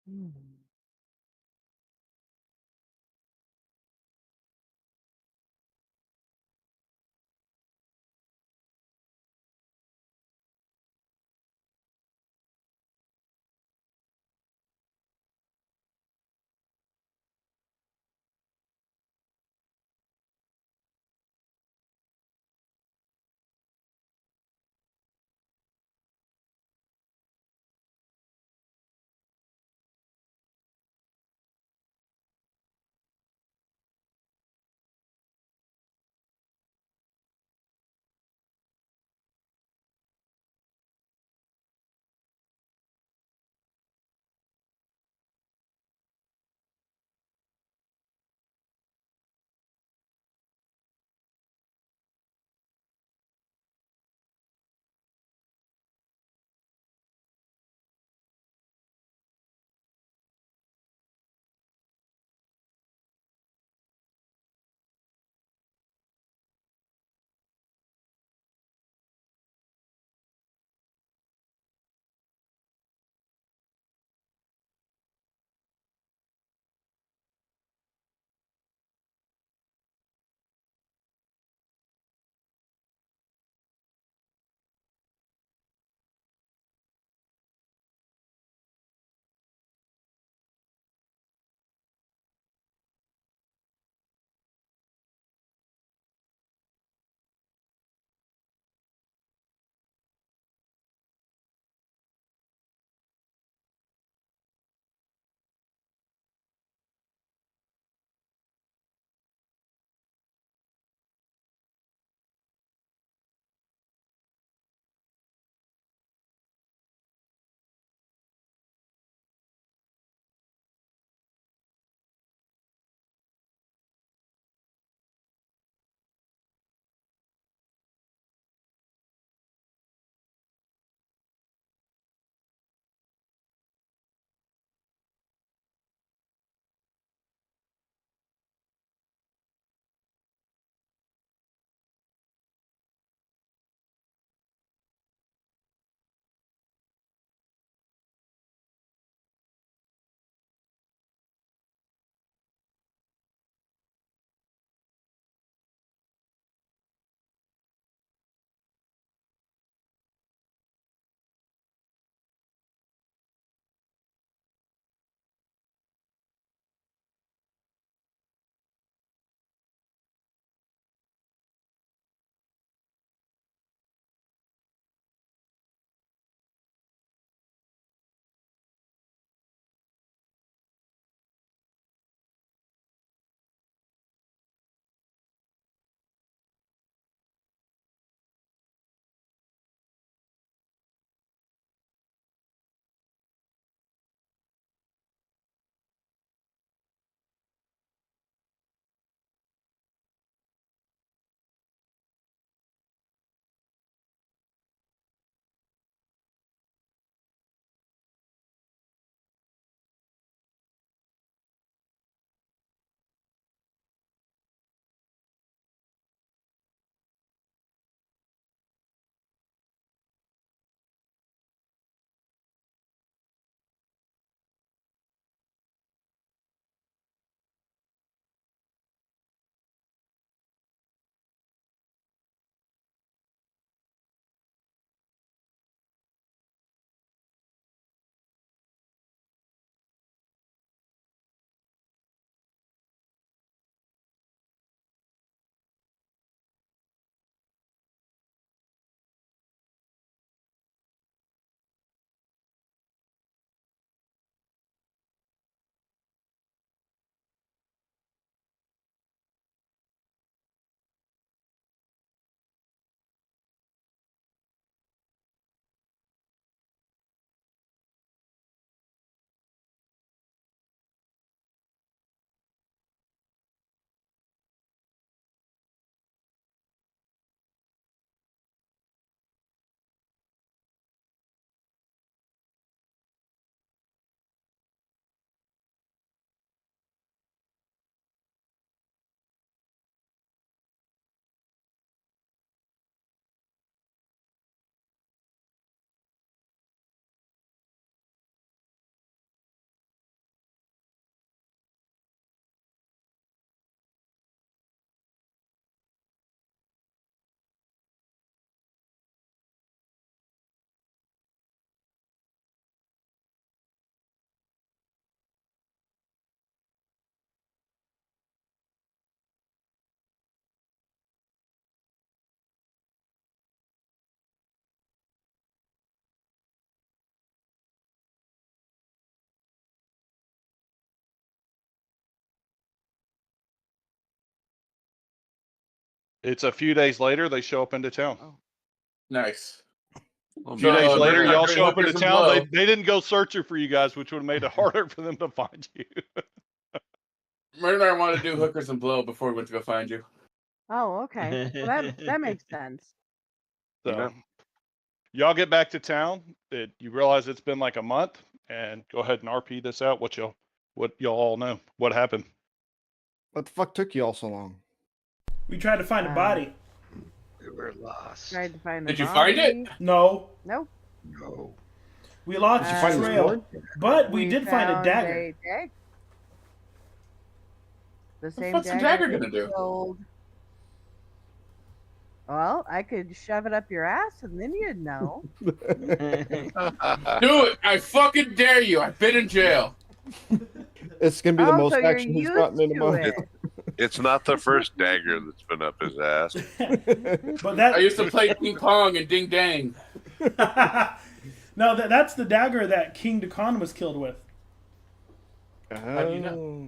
Hmm. It's a few days later. They show up into town. Oh. Nice. A few So, days they're later, not y'all doing show up into hookers and town. blow. They didn't go searching for you guys, which would have made it harder for them to find you. Murder and I wanted to do hookers and blow before we went to go find you. Oh, okay. Well, that makes sense. So, Yeah. y'all get back to town. You realize it's been like a month, and go ahead and RP this out. What y'all all know? What happened? What the fuck took you all so long? We tried to find a body. We were lost. Tried to find. Did you find it? No, Nope. No. we lost Did you his find his trail, sword? but we did find a found dagger. The The same fuck's the dagger dagger that gonna do? killed. Well, I could shove it up your ass and then you'd know. Do it! I fucking dare you! I've been in jail. It's gonna be the Oh, most so you're action he's used gotten in a to month. it. It's not the first dagger that's been up his ass. But that I used to play ping pong and ding dang. no, that's the dagger that King Dakan was killed with. How do you know?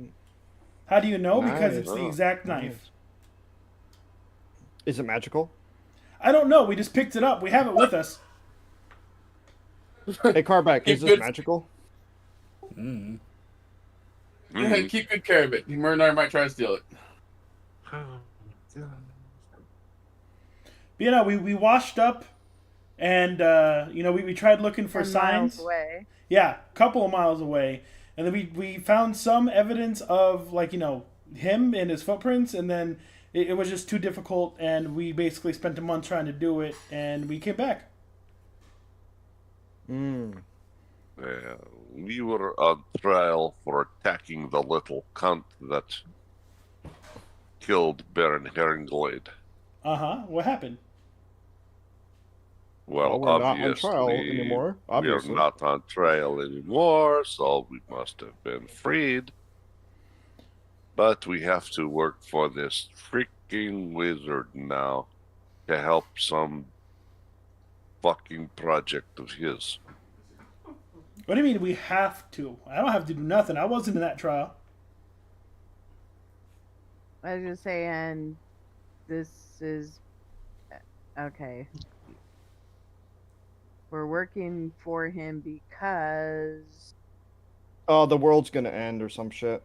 How do you know? Because Nice. it's the exact knife. Is it magical? I don't know. We just picked it up. We have it with us. Hey, Carback, is Keep this good- magical? Mm. Keep good care of it. Murder and I might try to steal it. But, you know, we washed up, and you know, we tried looking for 10 signs. miles away. Yeah, a couple of miles away, and then we found some evidence of, like, you know, him and his footprints, and then it was just too difficult, and we basically spent a month trying to do it, and we came back. Mm. Yeah, we were on trial for attacking the little cunt that killed Baron Herringglade. What happened? Well, Well, we're not on obviously, trial anymore, obviously. we are not on trial anymore, so we must have been freed. But we have to work for this freaking wizard now to help some fucking project of his. What do you mean we have to? I don't have to do nothing. I wasn't in that trial. I was just saying, this is okay. We're working for him because Oh, the world's gonna end or some shit.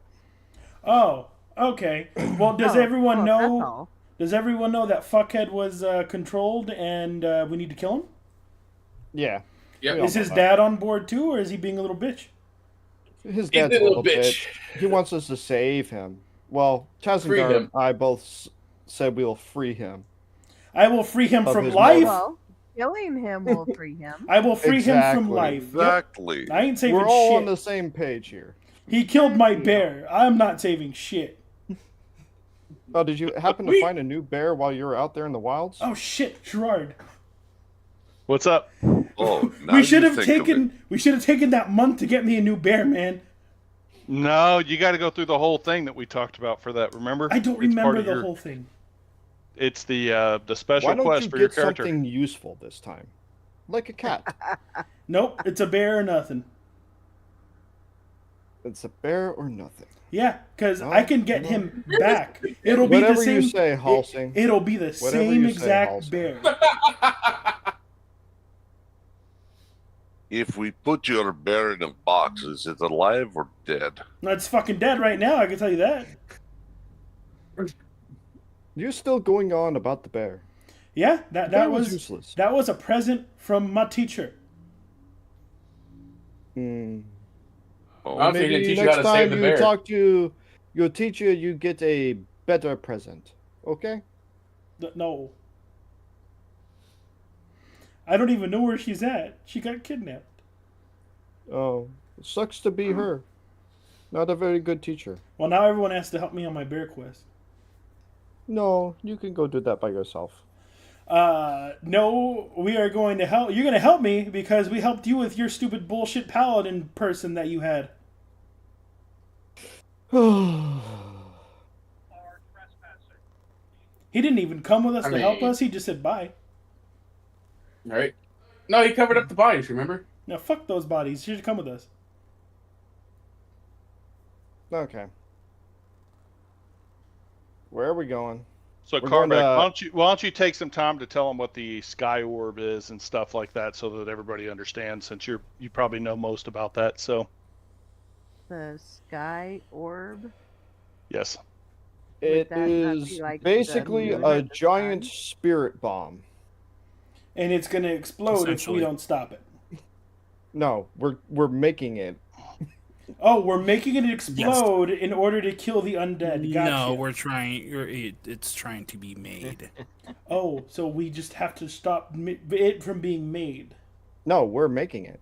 Oh, okay. Well, does Oh, everyone well, that's know? all. Does everyone know that fuckhead was controlled and we need to kill him? Yeah. Yep. We all Is know his that. dad on board too, or is he being a little bitch? His He's dad's a a little little bitch. bitch. He wants us to save him. Well, Free Chazengar him. and I both said we'll free him. I will free him Of from his life. Well, killing him will free him. I will free him from Exactly. life. Yep. Exactly. I ain't saving We're all shit. on the same page here. He killed my Good deal. bear. I'm not saving shit. Oh, did you happen to We- find a new bear while you were out there in the wilds? Oh shit, Gerard. What's up? Oh, now We should you have think of it. taken that month to get me a new bear, man. No, you got to go through the whole thing that we talked about for that. Remember? I don't It's part remember of the your- whole thing. It's the special Why don't quest you for your get character. something useful this time? Like a cat. Nope, it's a bear or nothing. It's a bear or nothing. Yeah, because Oh, I can get well. him back. It'll be Whatever the same. you say, Halsing. It'll be the Whatever same you say, exact Halsing. bear. If we put your bear in a box, is it alive or dead? It's fucking dead right now. I can tell you that. You're still going on about the bear. Yeah, The that bear was useless. that was a present from my teacher. Hmm. Oh, I'm thinking Maybe teach you next how to save time the you bear. talk to your teacher, you get a better present. Okay? No. I don't even know where she's at. She got kidnapped. Oh, it sucks to be her. Not a very good teacher. Well, now everyone has to help me on my bear quest. No, you can go do that by yourself. No, we are going to help. You're going to help me because we helped you with your stupid bullshit paladin person that you had. He didn't even come with us I to help mean- us. He just said bye. Right? No, he covered up the bodies, remember? Now, fuck those bodies. You should come with us. Okay. Where are we going? So, We're going Carmack, to- why don't you take some time to tell them what the sky orb is and stuff like that, so that everybody understands, since you probably know most about that. So, The sky orb. yes. Would It that not be is like the basically moon or a the giant sun? spirit bomb. And it's gonna explode if we Essentially. don't stop it. No, we're making it. Oh, we're making it explode in order to kill the undead. Gotcha. No, we're trying. It's trying to be made. Oh, so we just have to stop it from being made. No, we're making it.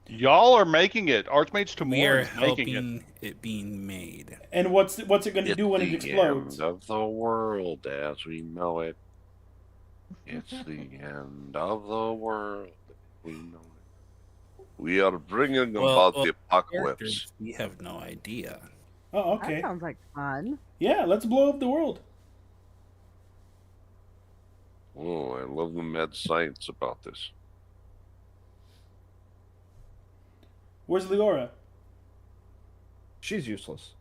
Y'all are making it. Archmage We are Tamor is making it. helping it being made. And what's it going to It's do when it the explodes? end of the world as we know it. It's the end of the world as we know it. We are bringing about the apocalypse. Characters, we have no idea. Oh, That okay. sounds like fun. Yeah, let's blow up the world. Oh, I love the mad science about this. Where's Leora? She's useless.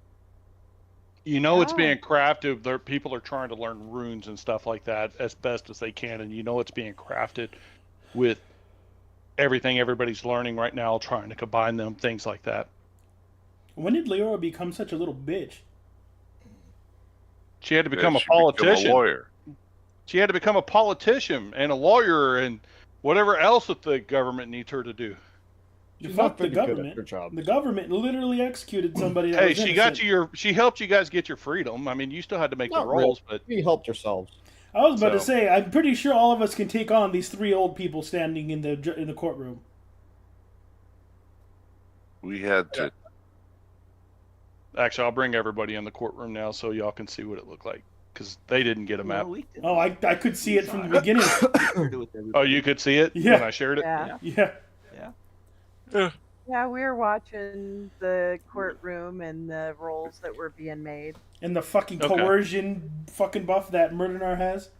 You know it's Oh. being crafted. People are trying to learn runes and stuff like that as best as they can, and you know it's being crafted with everything everybody's learning right now, trying to combine them, things like that. When did Leora become such a little bitch? She had to become Yeah, a she became politician. a lawyer. She had to become a politician and a lawyer and whatever else that the government needs her to do. She's Fuck not the very good at government. her job. The government literally executed somebody that Hey, was she got innocent. you she helped you guys get your freedom. I mean, you still had to make the Not rolls, really. but We helped ourselves. I was about to So- say, I'm pretty sure all of us can take on these three old people standing in the courtroom. We had to. actually, I'll bring everybody in the courtroom now so y'all can see what it looked like, because they didn't get a map. Well, we did. Oh, I could see it from the beginning. Shared it with Oh, everybody. you could see it Yeah. when I shared it? Yeah. Yeah. Yeah, we were watching the courtroom and the roles that were being made. And the fucking Okay. coercion fucking buff that Murdenar has.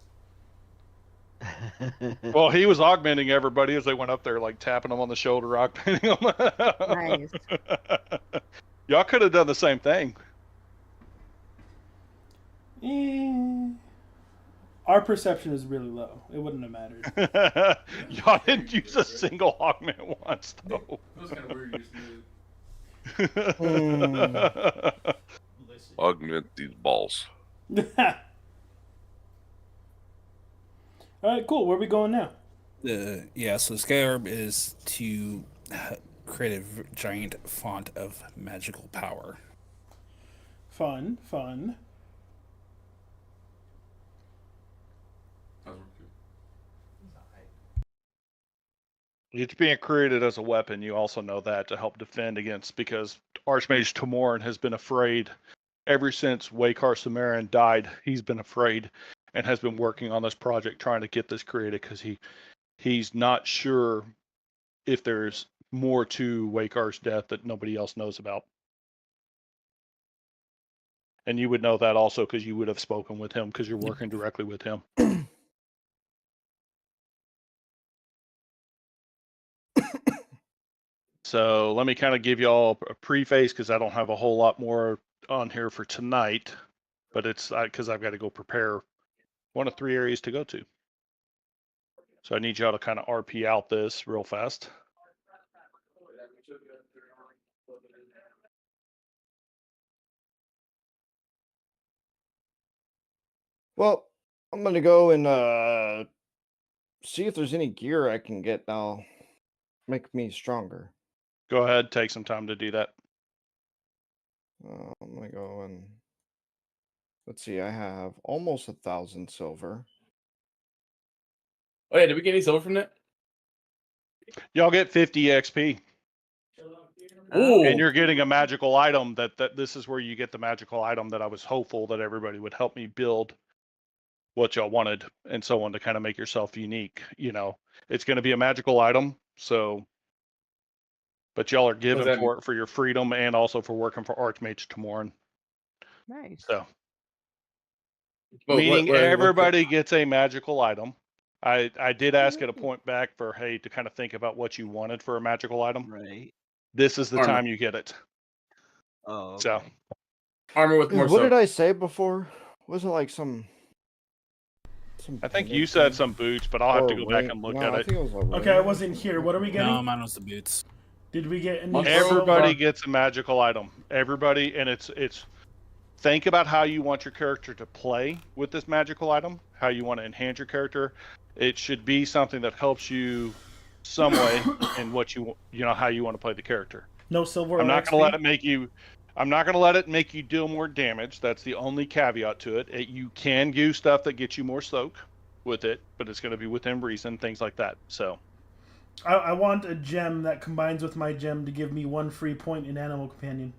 Well, he was augmenting everybody as they went up there, like tapping them on the shoulder, augmenting them. Nice. Y'all could have done the same thing. Our perception is really low. It wouldn't have mattered. Y'all didn't use a single augment once, though. That was kind of weird. You just did it. Augment these balls. All right, cool. Where are we going now? So Sky Orb is to create a giant font of magical power. Fun. It's being created as a weapon. You also know that to help defend against, because Archmage Tamorin has been afraid ever since Waykar Samarin died. He's been afraid and has been working on this project trying to get this created, because he's not sure if there's more to Waykar's death that nobody else knows about. And you would know that also because you would have spoken with him, because you're working directly with him. So let me kind of give y'all a preface, because I don't have a whole lot more on here for tonight, but it's because I've got to go prepare one of 3 areas to go to. So I need y'all to kind of RP out this real fast. Well, I'm gonna go and see if there's any gear I can get now. Make me stronger. Go ahead, take some time to do that. I'm gonna go and let's see. I have almost 1,000 silver. Oh yeah, did we get any silver from that? Y'all get 50 XP. Ooh. And you're getting a magical item that this is where you get the magical item that I was hopeful that everybody would help me build what y'all wanted and so on, to kind of make yourself unique. You know, it's going to be a magical item, so, but y'all are given that for it for your freedom and also for working for Archmage Tamorin. Nice. So, Well, meaning what- everybody gets a magical item. I did ask at a point back for, hey, to kind of think about what you wanted for a magical item. Right. This is the Armor. time you get it. Oh, okay. So, armor with more What silver. did I say before? Was it like some I think you said some boots, but I'll have to go back and look at I it. think it was a Okay, I ring. wasn't here. What are we getting? No, mine was the boots. Did we get any? Monk Everybody silver. gets a magical item. Everybody, and it's think about how you want your character to play with this magical item, how you want to enhance your character. It should be something that helps you some way in what you know how you want to play the character. No silver. I'm or not going to XP? let it make you. I'm not going to let it make you deal more damage. That's the only caveat to it. You can do stuff that gets you more soak with it, but it's going to be within reason, things like that. So I want a gem that combines with my gem to give me 1 free point in Animal Companion.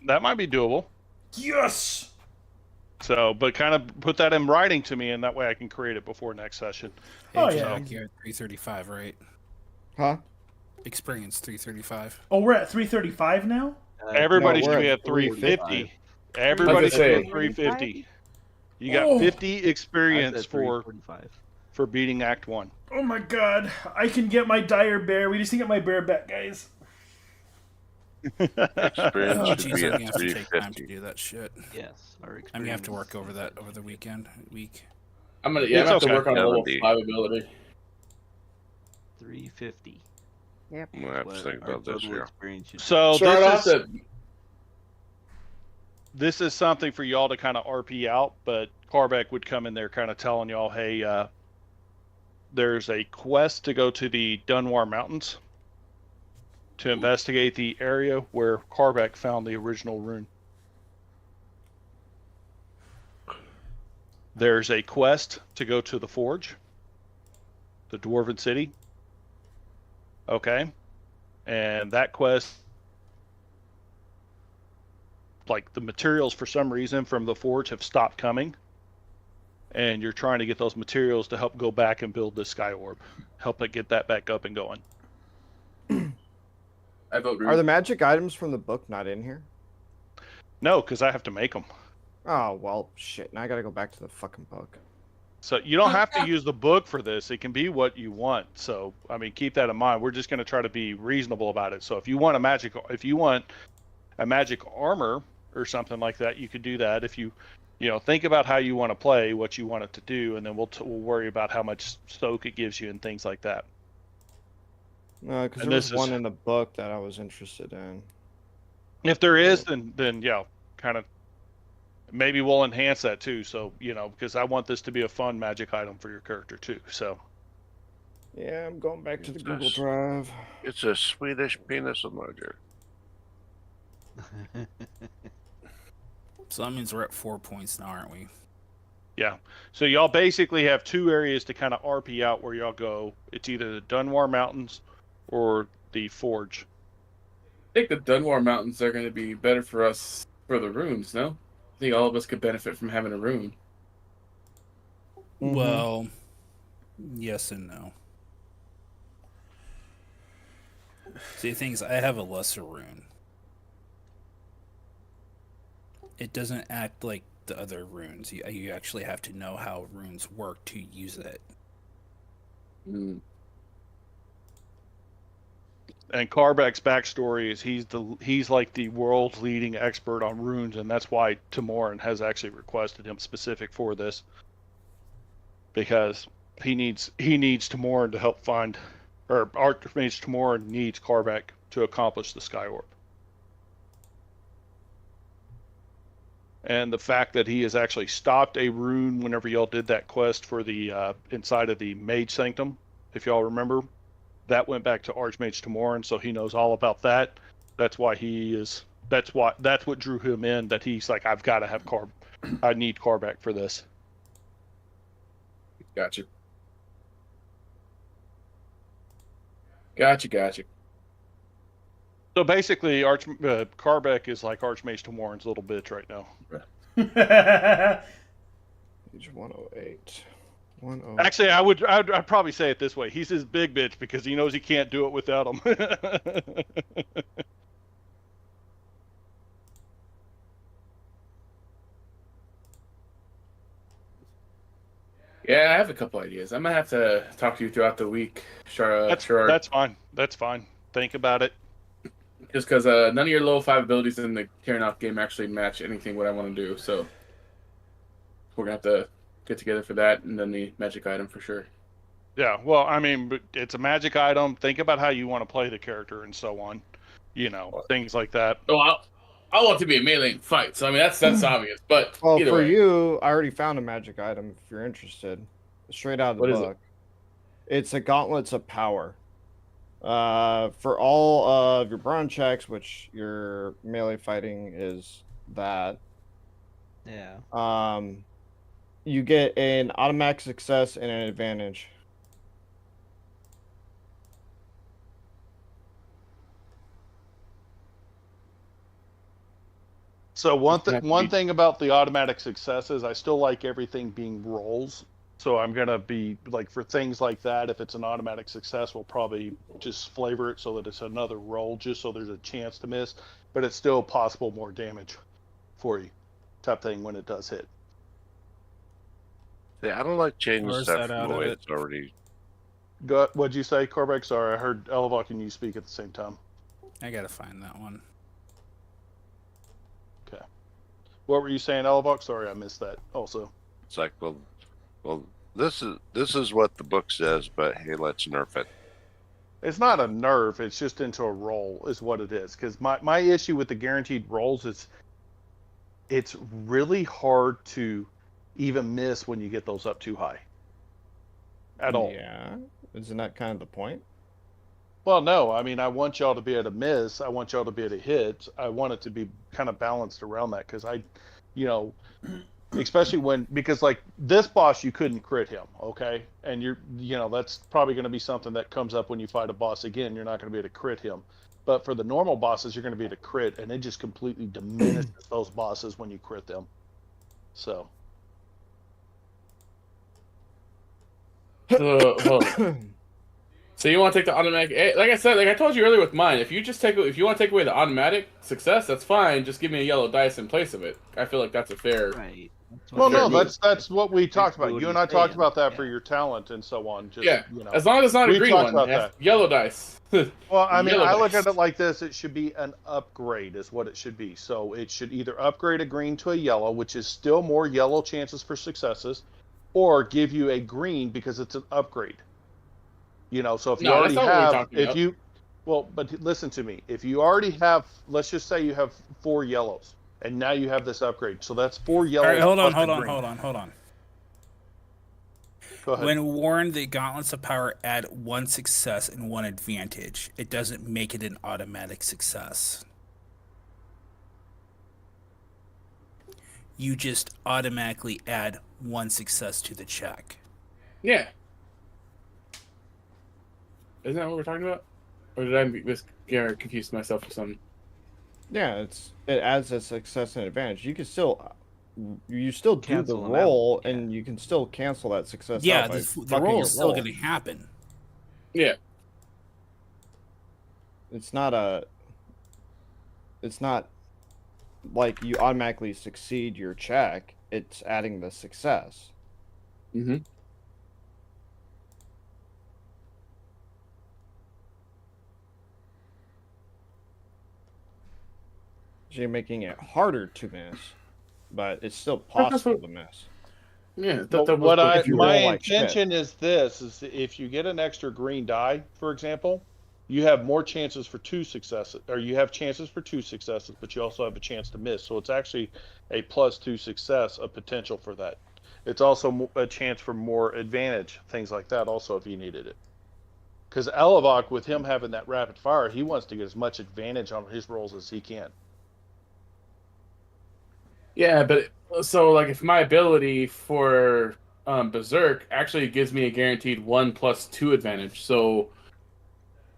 that might be doable. Yes. So, but kind of put that in writing to me, and that way I can create it before next session. Oh, Hey, yeah. Jack, you're at 335, right? Huh? Experience 335. Oh, we're at 335 now. Everybody No, should we're be at at 350. 345. Everybody should be say- at 350. You got Oh. 50 I experience said for 345. beating Act 1. Oh my god, I can get my dire bear. We just need to get my bear back, guys. Experience Oh, should jeez, be I'm at gonna have to take time to 350. do that shit. Yes, our experience. I'm gonna have to work over that over the week. I'm gonna It's have to okay. work on a level 70. 5 ability. 350. Yep. I'm gonna have to What think our about this total here. experience should be. So Sure, I'll have to. this is something for y'all to kind of RP out, but Carbeck would come in there kind of telling y'all, hey, there's a quest to go to the Dunwar Mountains to investigate the area where Carbeck found the original rune. There's a quest to go to the Forge, the Dwarven City. Okay. And that quest, like the materials for some reason from the Forge have stopped coming. And you're trying to get those materials to help go back and build this sky orb. Help it get that back up and going. I vote Are the magic items from the book not in here? No, because I have to make them. Oh, well, shit. Now I gotta go back to the fucking book. So you don't have to use the book for this. It can be what you want. So I mean, keep that in mind. We're just going to try to be reasonable about it. So if you want a magic armor or something like that, you could do that. If you think about how you want to play, what you want it to do, and then we'll worry about how much soak it gives you and things like that. No, because And there this was is- one in the book that I was interested in. If there is, then yeah, kind of. Maybe we'll enhance that too. So because I want this to be a fun magic item for your character too. So. Yeah, I'm going back to the It's Google this. Drive. It's a Swedish penis enlarger. So that means we're at 4 points now, aren't we? Yeah. So y'all basically have two areas to kind of RP out where y'all go. It's either the Dunwar Mountains or the Forge. I think the Dunwar Mountains are going to be better for us for the runes, no? I think all of us could benefit from having a rune. Mhm. Well, yes and no. See, the thing is, I have a lesser rune. It doesn't act like the other runes. You actually have to know how runes work to use it. Mm. And Carbeck's backstory is he's like the world's leading expert on runes, and that's why Timorin has actually requested him specific for this, because he needs Timorin to help find, or Archmage Timorin needs Carbeck to accomplish the Sky Orb. And the fact that he has actually stopped a rune whenever y'all did that quest for the inside of the Mage Sanctum, if y'all remember. That went back to Archmage Timorin, so he knows all about that. That's why that's what drew him in, that he's like, I've got to have I need Carbeck for this. Gotcha. So basically, Carbeck is like Archmage Timorin's little bitch right now. Page 108. 108. Actually, I'd probably say it this way. He's his big bitch because he knows he can't do it without him. Yeah, I have a couple ideas. I'm going to have to talk to you throughout the week, Shara. That's fine. That's fine. Think about it. Just because none of your level 5 abilities in the Terinoth game actually match anything what I want to do, so... we're gonna have to get together for that, and then the magic item for sure. Yeah, well, I mean, but it's a magic item. Think about how you want to play the character and so on. Things like that. Oh, I want it to be a melee fight, so I mean that's obvious. But Well, either for way, you, I already found a magic item if you're interested. Straight out of the what is it? book. It's a gauntlets of power. For all of your brawn checks, which your melee fighting is that, Yeah. you get an automatic success and an advantage. So one It's gonna have to one be- thing about the automatic successes, I still like everything being rolls. So I'm gonna be like for things like that. If it's an automatic success, we'll probably just flavor it so that it's another roll, just so there's a chance to miss, but it's still possible more damage for you, type thing when it does hit. Yeah, I don't like changing Where's stuff that from out the of way it? it's already. What'd you say, Corbeck? Sorry, I heard Elevok and you speak at the same time. I gotta find that one. Okay. What were you saying, Elevok? Sorry, I missed that. Also. It's like, well, this is what the book says, but hey, let's nerf it. It's not a nerf. It's just into a roll is what it is. Because my issue with the guaranteed rolls is it's really hard to even miss when you get those up too high. At all. Yeah. Isn't that kind of the point? Well, no. I mean, I want y'all to be able to miss. I want y'all to be able to hit. I want it to be kind of balanced around that because especially because like this boss, you couldn't crit him, okay? And that's probably going to be something that comes up when you fight a boss again. You're not going to be able to crit him. But for the normal bosses, you're going to be able to crit, and it just completely diminishes those bosses when you crit them. So. So you want to take the automatic? Like I said, like I told you earlier with mine, if you want to take away the automatic success, that's fine. Just give me a yellow dice in place of it. I feel like that's a fair. Right. Well, no, Sure. that's what we talked about. what You he's and I talked saying. about that Yeah. for your talent and so on. Just, Yeah, as long as it's not a we green talked one, about it has that. yellow dice. Well, I mean, Yellow I look dice. at it like this. It should be an upgrade is what it should be. So it should either upgrade a green to a yellow, which is still more yellow chances for successes, or give you a green because it's an upgrade. So if you No, already that's not what we're have, talking if about. you, well, but listen to me. If you already have, let's just say you have 4 yellows, and now you have this upgrade. So that's 4 All yellows. right, hold on. plus a green. Go ahead. When warned, the gauntlets of power add 1 success and 1 advantage. It doesn't make it an automatic success. You just automatically add 1 success to the check. Yeah. Isn't that what we're talking about? Or did I confuse myself with something? Yeah, it adds a success and advantage. You still do the Cancel them roll, out, yeah. and you can still cancel that success. Yeah, out by the fucking roll your is still roll. going to happen. Yeah. It's not like you automatically succeed your check. It's adding the success. Mm-hmm. So you're making it harder to miss, but it's still possible to miss. Yeah. My roll like shit. intention is this: is if you get an extra green die, for example, you have more chances for 2 successes, or you have chances for 2 successes, but you also have a chance to miss. So it's actually a +2 success, a potential for that. It's also a chance for more advantage, things like that. Also, if you needed it, because Elevok, with him having that rapid fire, he wants to get as much advantage on his rolls as he can. Yeah, but so like if my ability for Berserk actually gives me a guaranteed 1 + 2 advantage, so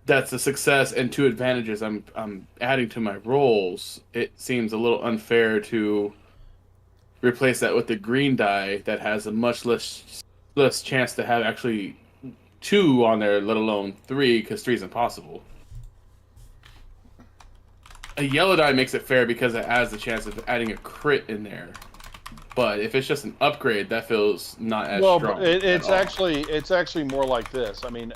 that's a success and 2 advantages I'm adding to my rolls. It seems a little unfair to replace that with the green die that has a much less chance to have actually 2 on there, let alone 3, because 3 is impossible. A yellow die makes it fair because it adds the chance of adding a crit in there. But if it's just an upgrade, that feels not as strong. Well, it's actually more like this. I mean,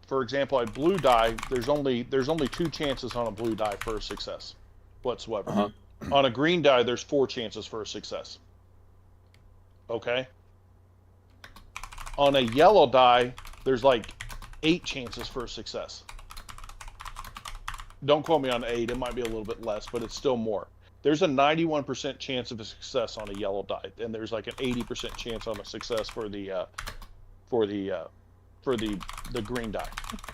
for example, a blue die, there's only 2 chances on a blue die for a success whatsoever. Uh-huh. On a green die, there's 4 chances for a success. Okay. On a yellow die, there's like 8 chances for a success. Don't quote me on 8. It might be a little bit less, but it's still more. There's a 91% chance of a success on a yellow die, and there's like an 80% chance on a success for the green die.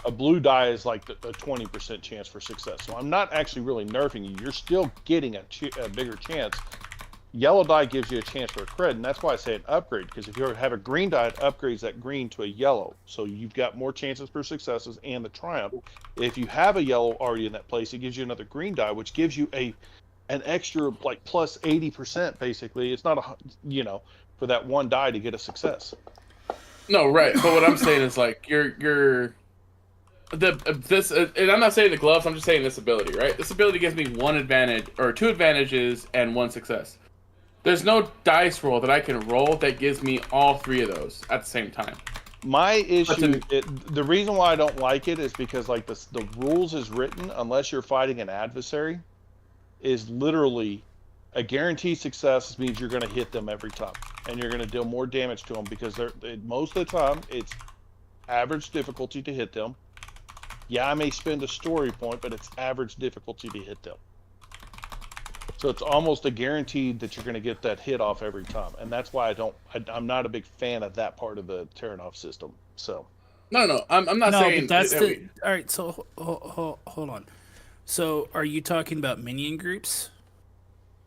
A blue die is like a 20% chance for success. So I'm not actually really nerfing you. You're still getting a bigger chance. Yellow die gives you a chance for a crit, and that's why I say an upgrade, because if you have a green die, it upgrades that green to a yellow. So you've got more chances for successes and the triumph. If you have a yellow already in that place, it gives you another green die, which gives you an extra like plus 80% basically. It's not for that one die to get a success. No, right. But what I'm saying is like and I'm not saying the gloves. I'm just saying this ability, right? This ability gives me 1 advantage or 2 advantages and 1 success. There's no dice roll that I can roll that gives me all 3 of those at the same time. My issue, the reason why I don't like it is because like the rules is written, unless you're fighting an adversary, is literally a guaranteed success means you're going to hit them every time, and you're going to deal more damage to them because most of the time it's average difficulty to hit them. Yeah, I may spend a story point, but it's average difficulty to hit them. So it's almost a guaranteed that you're going to get that hit off every time, and that's why I'm not a big fan of that part of the Terinoth system. So No, I'm not saying. But that's the all right. So hold on. So are you talking about minion groups?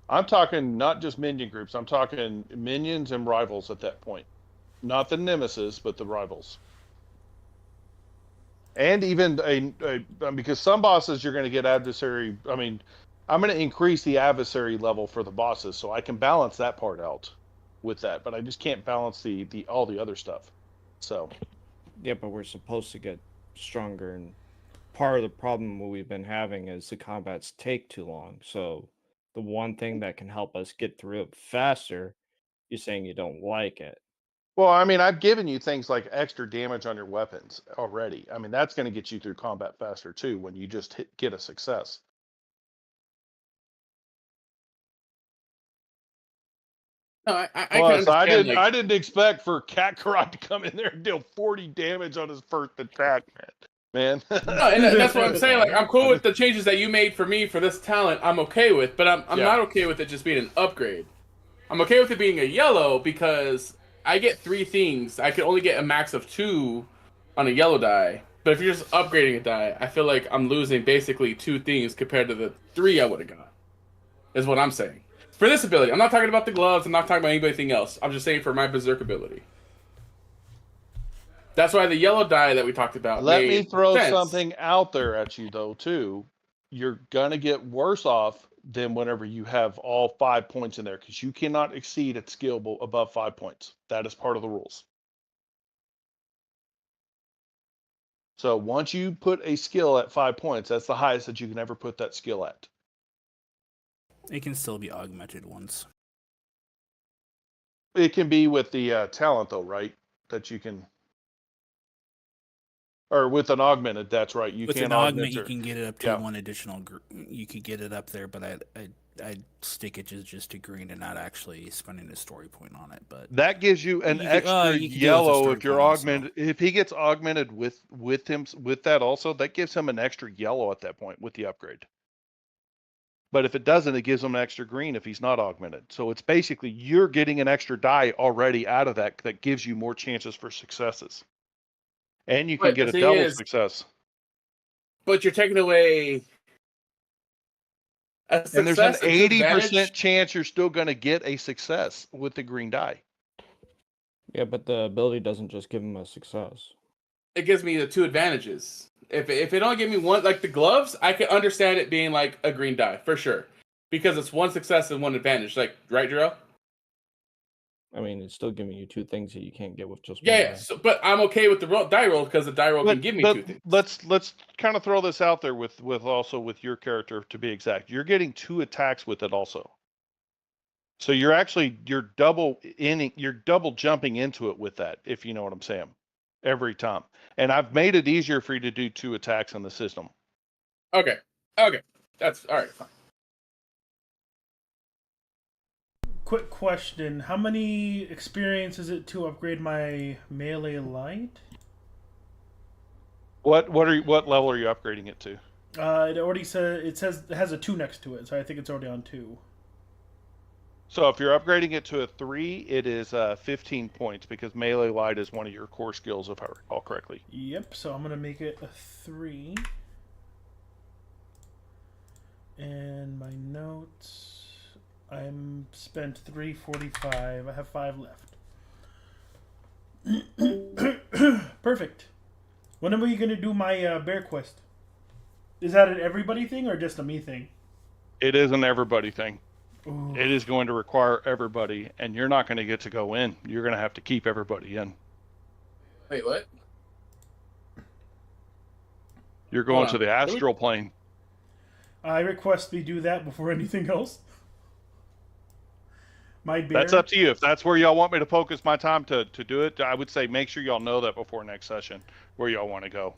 I'm talking not just minion groups. I'm talking minions and rivals at that point, not the nemesis, but the rivals. And even because some bosses you're going to get adversary. I mean, I'm going to increase the adversary level for the bosses, so I can balance that part out with that. But I just can't balance the all the other stuff. So Yeah, but we're supposed to get stronger, and part of the problem we've been having is the combats take too long. So the one thing that can help us get through it faster, you're saying you don't like it. well, I mean, I've given you things like extra damage on your weapons already. I mean, that's going to get you through combat faster too when you just get a success. No, I can Plus, understand. I didn't expect for Kakarot to come in there and deal 40 damage on his first attack, man. No, and that's what I'm saying. Like, I'm cool with the changes that you made for me for this talent. I'm okay with, but I'm not okay with it just being an upgrade. I'm okay with it being a yellow because I get 3 things. I can only get a max of 2 on a yellow die. But if you're just upgrading a die, I feel like I'm losing basically 2 things compared to the 3 I would have got. Is what I'm saying. For this ability, I'm not talking about the gloves. I'm not talking about anything else. I'm just saying for my berserk ability. That's why the yellow die that we talked about. Let me throw sense. something out there at you though too. You're gonna get worse off than whenever you have all 5 points in there, because you cannot exceed a skill above 5 points. That is part of the rules. So once you put a skill at 5 points, that's the highest that you can ever put that skill at. It can still be augmented once. It can be with the talent though, right? That you can, or with an augmented. That's right. You With can an augment, you it. can get it up to 1 additional. You could get it up there, but I'd stick it just to green and not actually spending a story point on it. But that gives you an extra yellow if you're augmented. Also. If he gets augmented with that also, that gives him an extra yellow at that point with the upgrade. But if it doesn't, it gives him an extra green if he's not augmented. So it's basically you're getting an extra die already out of that gives you more chances for successes. And you can get a double success. But you're taking away a success. And there's an 80% chance you're still going to get a success with the green die. Yeah, but the ability doesn't just give him a success. It gives me the 2 advantages. If it only gave me 1, like the gloves, I can understand it being like a green die for sure, because it's 1 success and 1 advantage. Like, right, Jarrell? I mean, it's still giving you 2 things that you can't get with just 1. Yeah. So, but I'm okay with the die roll because the die roll can give me 2 things. Let's kind of throw this out there with your character to be exact. You're getting 2 attacks with it also. So you're double jumping into it with that, if you know what I'm saying, every time. And I've made it easier for you to do 2 attacks in the system. Okay. That's all right. Fine. quick question. How many experience is it to upgrade my melee light? What level are you upgrading it to? It already says it has a 2 next to it, so I think it's already on 2. So if you're upgrading it to a 3, it is 15 points because melee light is one of your core skills, if I recall correctly. Yep, so I'm gonna make it a 3. And my notes, I'm spent 345. I have 5 left. Perfect. When are you gonna do my bear quest? Is that an everybody thing or just a me thing? It is an everybody thing. Ooh. It is going to require everybody, and you're not going to get to go in. You're going to have to keep everybody in. Wait, what? You're going to the astral plane. I request we do that before anything else. My bear. That's up to you. If that's where y'all want me to focus my time to do it, I would say make sure y'all know that before next session where y'all want to go.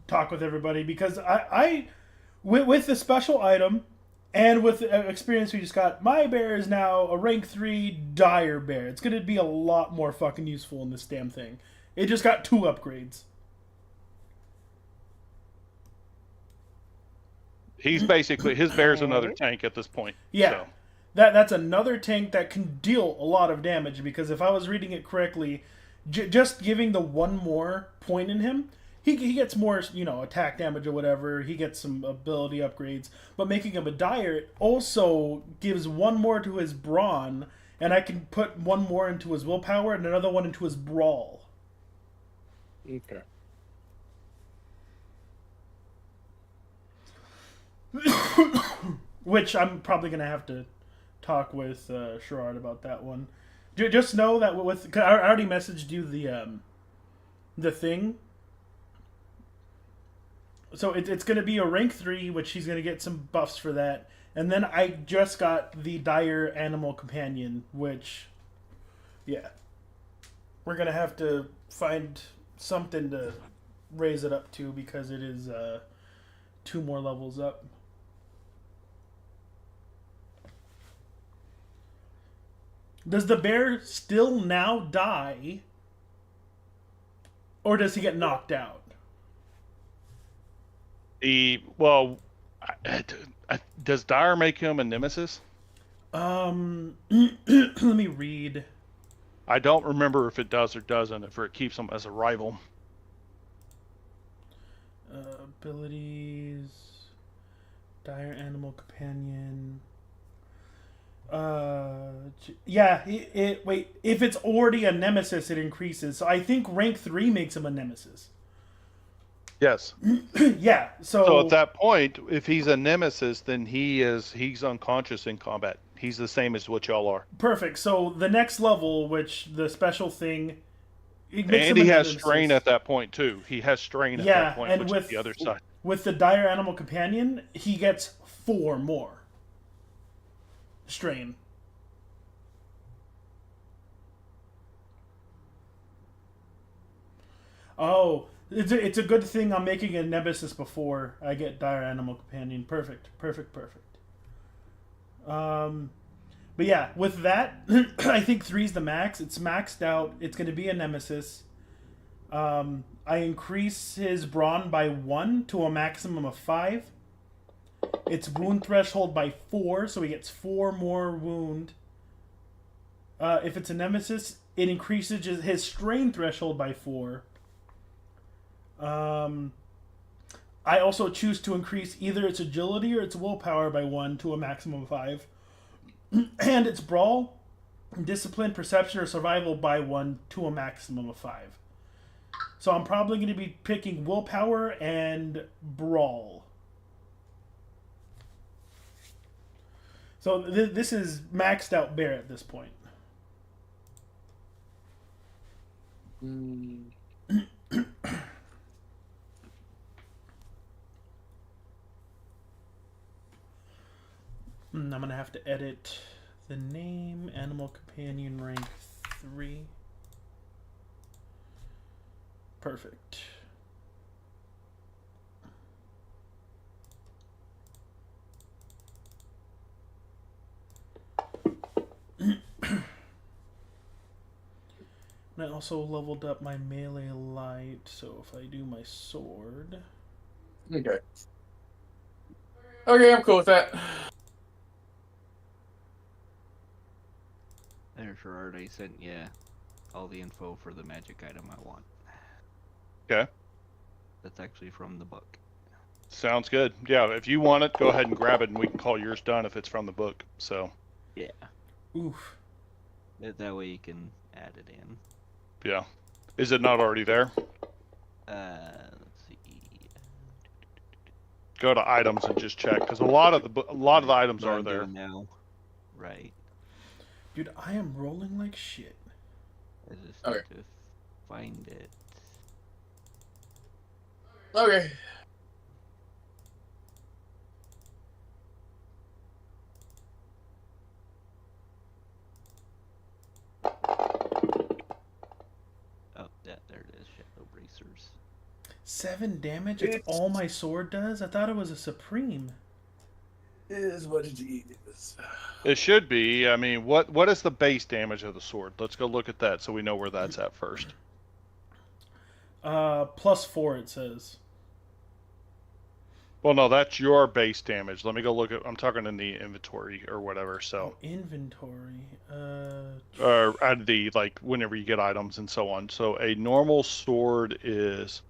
Talk with everybody because I with the special item and with the experience we just got, my bear is now a rank 3 dire bear. It's gonna be a lot more fucking useful in this damn thing. It just got 2 upgrades. He's basically his bear's another tank at this point. Yeah. So. That's another tank that can deal a lot of damage because if I was reading it correctly, just giving the 1 more point in him, he gets more, attack damage or whatever. He gets some ability upgrades. But making him a dire it also gives 1 more to his brawn, and I can put 1 more into his willpower and another 1 into his brawl. Okay. Which I'm probably going to have to talk with Sherrod about that one. Just know that cause I already messaged you the thing. So it's going to be a rank 3, which he's going to get some buffs for that. And then I just got the dire animal companion, which, yeah, we're going to have to find something to raise it up to because it is 2 more levels up. Does the bear still now die? Or does he get knocked out? Does Dire make him a nemesis? Let me read. I don't remember if it does or doesn't, if it keeps him as a rival. Abilities. Dire Animal Companion. Yeah, wait, if it's already a nemesis, it increases. So I think rank 3 makes him a nemesis. Yes. Yeah, so at that point, if he's a nemesis, then he's unconscious in combat. He's the same as what y'all are. Perfect. So the next level, which the special thing, and he has strain at that point too. He has strain at that point, and which with is the other side. With the Dire Animal Companion, he gets 4 more strain. Oh, it's a good thing I'm making a nemesis before I get Dire Animal Companion. Perfect. But yeah, with that, I think 3's the max. It's maxed out. It's going to be a nemesis. I increase his brawn by 1 to a maximum of 5. Its wound threshold by 4, so he gets 4 more wound. If it's a nemesis, it increases his strain threshold by 4. I also choose to increase either its agility or its willpower by 1 to a maximum of 5. And its brawl, discipline, perception, or survival by 1 to a maximum of 5. So I'm probably going to be picking willpower and brawl. So this is maxed out bear at this point. I'm going to have to edit the name. Animal Companion rank 3. Perfect. And I also leveled up my melee light, so if I do my sword. Okay. Okay, I'm cool with that. There, Gerard, I sent you all the info for the magic item I want. Okay. That's actually from the book. Sounds good. Yeah, if you want it, go ahead and grab it, and we can call yours done if it's from the book. So. Yeah. Oof. That way you can add it in. Yeah. Is it not already there? Let's see. Go to items and just check, because a lot of the items What are I'm there. doing now. Right. Dude, I am rolling like shit. I just Okay. need to find it. Okay. Oh, yeah, there it is. Shadow bracers. 7 damage? It's all my sword does? I thought it was a supreme. Is what it is. It should be. I mean, what is the base damage of the sword? Let's go look at that so we know where that's at first. +4 it says. Well, no, that's your base damage. Let me go look at. I'm talking in the inventory or whatever. So. Oh, inventory. Or at the whenever you get items and so on. So a normal sword is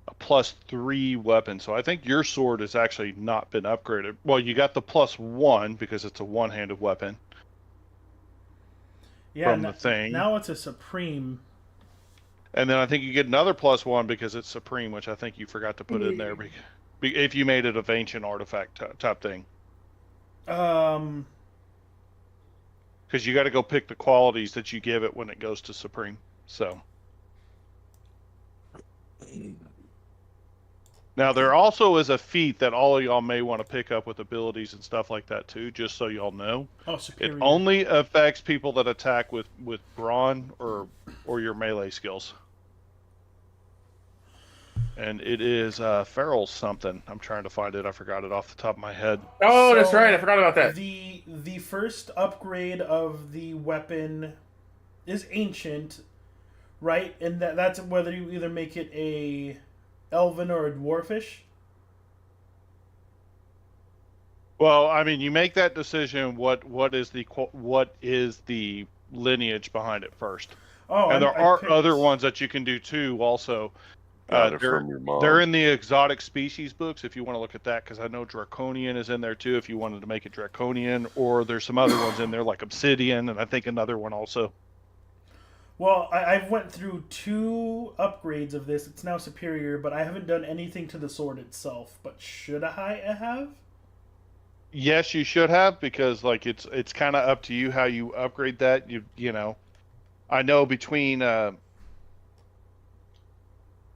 a +3 weapon. So I think your sword has actually not been upgraded. Well, you got the +1 because it's a one-handed weapon. Yeah, from the thing. Now it's a supreme. And then I think you get another +1 because it's supreme, which I think you forgot to put in there. If you made it of ancient artifact type thing. Because you got to go pick the qualities that you give it when it goes to supreme. So. Now, there also is a feat that all of y'all may want to pick up with abilities and stuff like that, too, just so y'all know. Oh, superior. It only affects people that attack with brawn or your melee skills. And it is feral something. I'm trying to find it. I forgot it off the top of my head. Oh, that's right. I forgot about that. The first upgrade of the weapon is ancient, right? And that's whether you either make it a elven or a dwarfish. Well, I mean, you make that decision. What is the lineage behind it first? Oh, and there are other ones that you can do too. Also, They're from your mom. They're in the exotic species books if you want to look at that, because I know draconian is in there too. If you wanted to make it draconian, or there's some other ones in there like obsidian, and I think another one also. Well, I've went through 2 upgrades of this. It's now superior, but I haven't done anything to the sword itself. But should I have? Yes, you should have, because it's kind of up to you how you upgrade that. You know, I know between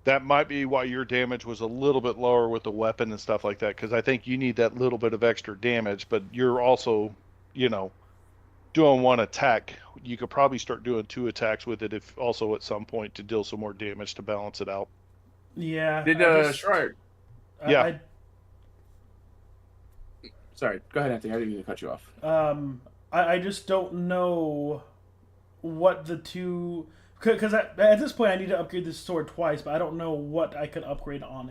that might be why your damage was a little bit lower with the weapon and stuff like that, because I think you need that little bit of extra damage, but you're also, doing 1 attack. You could probably start doing 2 attacks with it if also at some point to deal some more damage to balance it out. Yeah. Did Shrine? Yeah. Sorry, go ahead, Anthony. I didn't mean to cut you off. I just don't know what the 2... Because at this point I need to upgrade this sword twice, but I don't know what I could upgrade on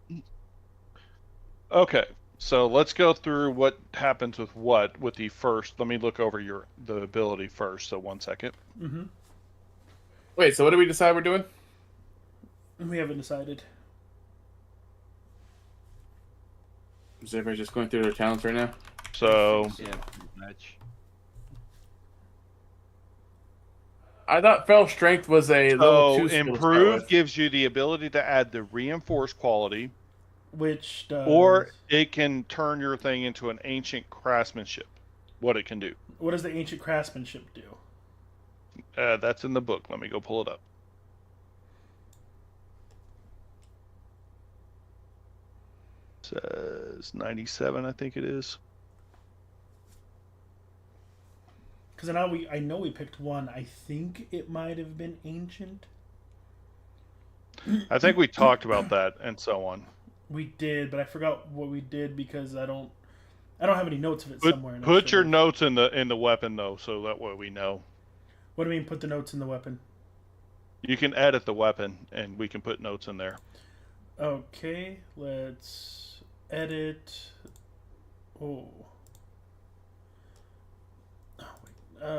it. Okay, so let's go through what happens with the first. Let me look over the ability first, so 1 second. Mm-hmm. Wait, so what did we decide we're doing? We haven't decided. Is everybody just going through their talents right now? So... Yeah, pretty much. I thought Feral Strength was a level 2 skill. Improve gives you the ability to add the reinforced quality, which does... or it can turn your thing into an ancient craftsmanship. What it can do. What does the ancient craftsmanship do? That's in the book. Let me go pull it up. Says 97, I think it is. Because I know we picked 1. I think it might have been ancient. I think we talked about that and so on. We did, but I forgot what we did because I don't have any notes of it somewhere. Put your notes in the weapon though, so that way we know. What do you mean put the notes in the weapon? You can edit the weapon, and we can put notes in there. Okay, let's edit. Oh. Oh wait.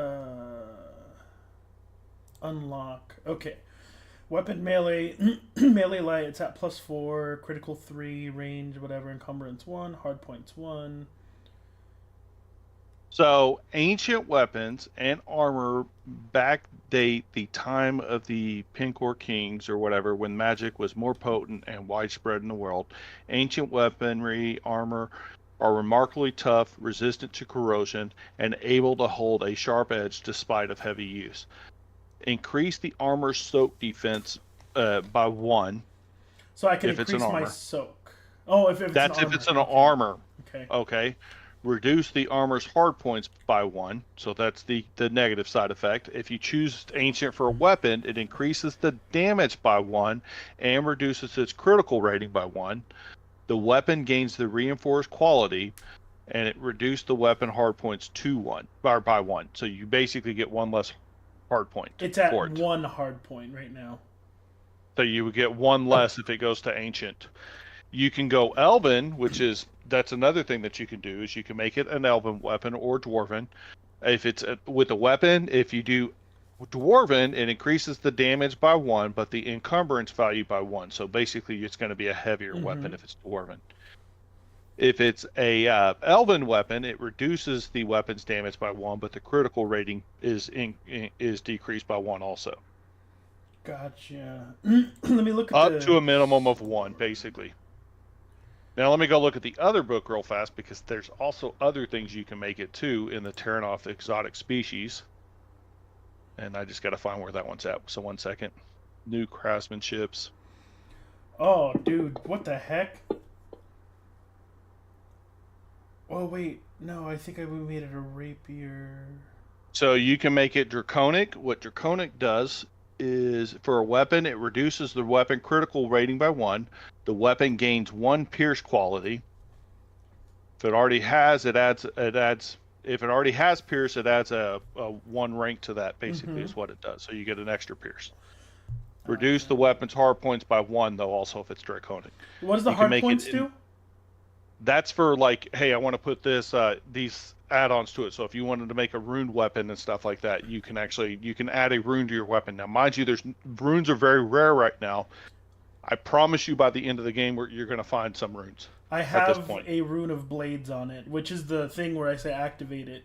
Unlock. Okay. Weapon melee. Melee light. It's at +4. Critical 3. Range, whatever. Encumbrance 1. Hard points 1. So, ancient weapons and armor backdate the time of the Pincor Kings or whatever, when magic was more potent and widespread in the world. Ancient weaponry, armor are remarkably tough, resistant to corrosion, and able to hold a sharp edge despite of heavy use. Increase the armor soak defense by 1 So I can if it's an increase my armor. soak. Oh, if it's That's an if armor. it's an Okay. armor. Okay. Okay. Reduce the armor's hard points by 1. So that's the negative side effect. If you choose ancient for a weapon, it increases the damage by 1 and reduces its critical rating by 1. The weapon gains the reinforced quality, and it reduced the weapon hard points to 1 or by 1. So you basically get 1 less hard point. It's at for it. 1 hard point right now. So you would get 1 less if it goes to ancient. You can go elven, that's another thing that you can do, is you can make it an elven weapon or dwarven. If it's with a weapon, if you do dwarven, it increases the damage by 1, but the encumbrance value by 1. So basically, it's going to be a heavier weapon if it's dwarven. If it's a elven weapon, it reduces the weapon's damage by 1, but the critical rating is decreased by 1 also. Gotcha. Let me look at Up to a minimum of 1, basically. Now let me go look at the other book real fast, because there's also other things you can make it too in the Terinoth exotic species. And I just got to find where that one's at. So 1 second. New craftsmanships. Oh, dude, what the heck? Oh, wait. No, I think we made it a rapier. So you can make it draconic. What draconic does is, for a weapon, it reduces the weapon critical rating by 1. The weapon gains 1 pierce quality. If it already has, it adds. If it already has pierce, it adds a 1 rank to that. Basically, is what it does. So you get an extra pierce. Reduce the weapon's hard points by 1, though. Also, if it's draconic. What does the hard points do? That's for like, hey, I want to put these add-ons to it. So if you wanted to make a runed weapon and stuff like that, you can add a rune to your weapon. Now, mind you, runes are very rare right now. I promise you, by the end of the game, you're going to find some runes. I have a rune of blades on it, which is the thing where I say activate it.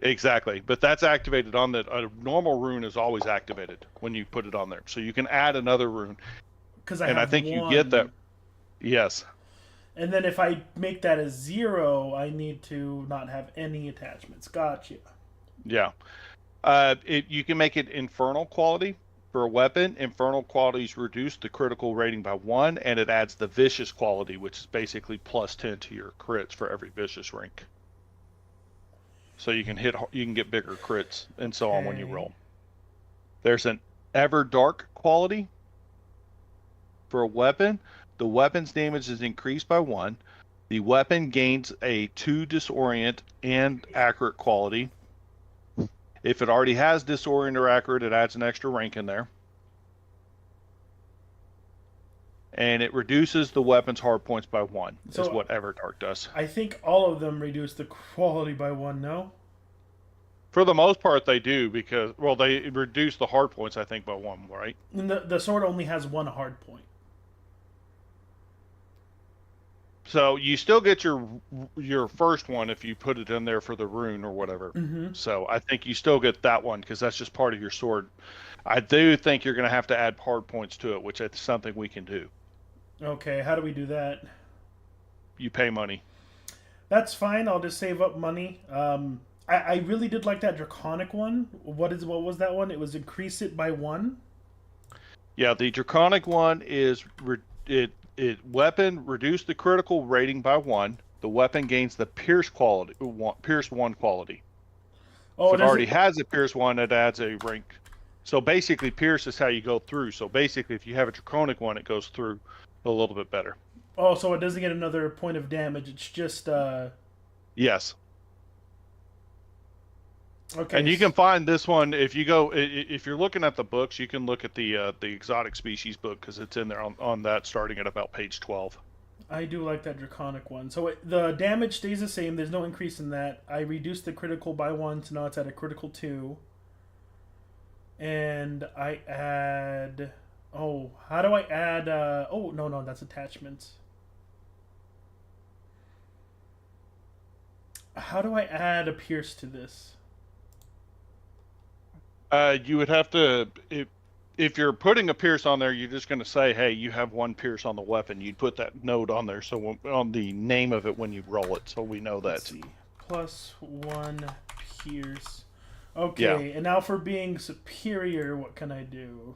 Exactly, but that's activated on a normal rune is always activated when you put it on there. So you can add another rune. Because I think you get that. Yes. And then if I make that a 0, I need to not have any attachments. Gotcha. Yeah. You can make it infernal quality for a weapon. Infernal qualities reduce the critical rating by 1, and it adds the vicious quality, which is basically +10 to your crits for every vicious rank. So you can get bigger crits and so on when you roll. There's an ever dark quality for a weapon. The weapon's damage is increased by 1. The weapon gains a 2 disorient and accurate quality. If it already has disorient or accurate, it adds an extra rank in there. And it reduces the weapon's hard points by 1, is what Everdark does. I think all of them reduce the quality by 1, no? For the most part, they do, because, well, they reduce the hard points, I think, by 1, right? And the sword only has 1 hard point. So you still get your first one if you put it in there for the rune or whatever. Mm-hmm. So I think you still get that one because that's just part of your sword. I do think you're going to have to add hard points to it, which is something we can do. Okay, how do we do that? You pay money. That's fine. I'll just save up money. I really did like that draconic one. What was that one? It was increase it by 1. Yeah, the draconic one is weapon reduce the critical rating by 1. The weapon gains the pierce 1 quality. Oh, if it already has a pierce 1, it adds a rank. So basically, pierce is how you go through. So basically, if you have a draconic one, it goes through a little bit better. Oh, so it doesn't get another point of damage. It's just Yes. Okay. And you can find this one if you go if you're looking at the books. You can look at the exotic species book because it's in there on that starting at about page 12. I do like that draconic one. So the damage stays the same. There's no increase in that. I reduced the critical by 1, so now it's at a critical 2. And I add. Oh, how do I add? Oh no, that's attachments. How do I add a pierce to this? You would have to if you're putting a pierce on there, you're just going to say, "Hey, you have 1 pierce on the weapon." You'd put that note on there, so on the name of it when you roll it, so we know Let's that. see. +1 pierce. Okay, Yeah. and now for being superior, what can I do?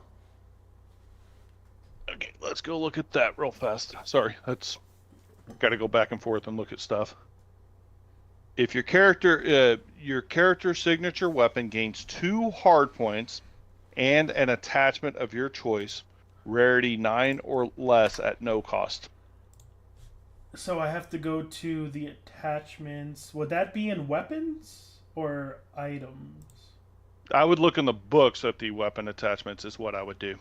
Okay, let's go look at that real fast. Sorry, that's got to go back and forth and look at stuff. If your character signature weapon gains 2 hard points and an attachment of your choice, rarity 9 or less at no cost. So I have to go to the attachments. Would that be in weapons or items? I would look in the books at the weapon attachments is what I would do.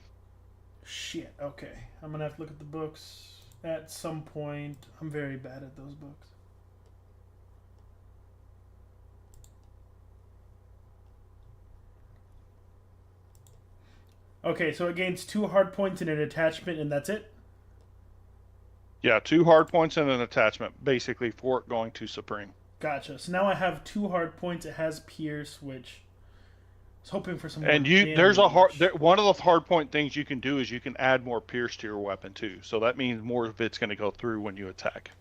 Shit, okay. I'm gonna have to look at the books at some point. I'm very bad at those books. Okay, so it gains 2 hard points and an attachment, and that's it? Yeah, 2 hard points and an attachment, basically for it going to Supreme. Gotcha. So now I have 2 hard points. It has Pierce, which I was hoping for some more And there's a one of the hard point things you can do is you can add more Pierce to your weapon too. So that means more of it's going to go through when you attack.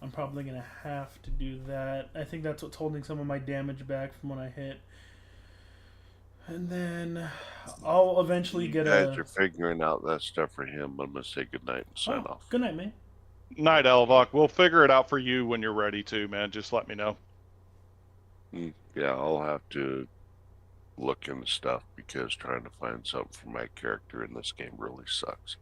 I'm probably going to have to do that. I think that's what's holding some of my damage back from when I hit. And then I'll eventually get guys are figuring out that stuff for him. I'm gonna say goodnight and sign off. Good night, man. Night, Elvok. We'll figure it out for you when you're ready to, man. Just let me know. Yeah, I'll have to look into stuff because trying to find something for my character in this game really sucks.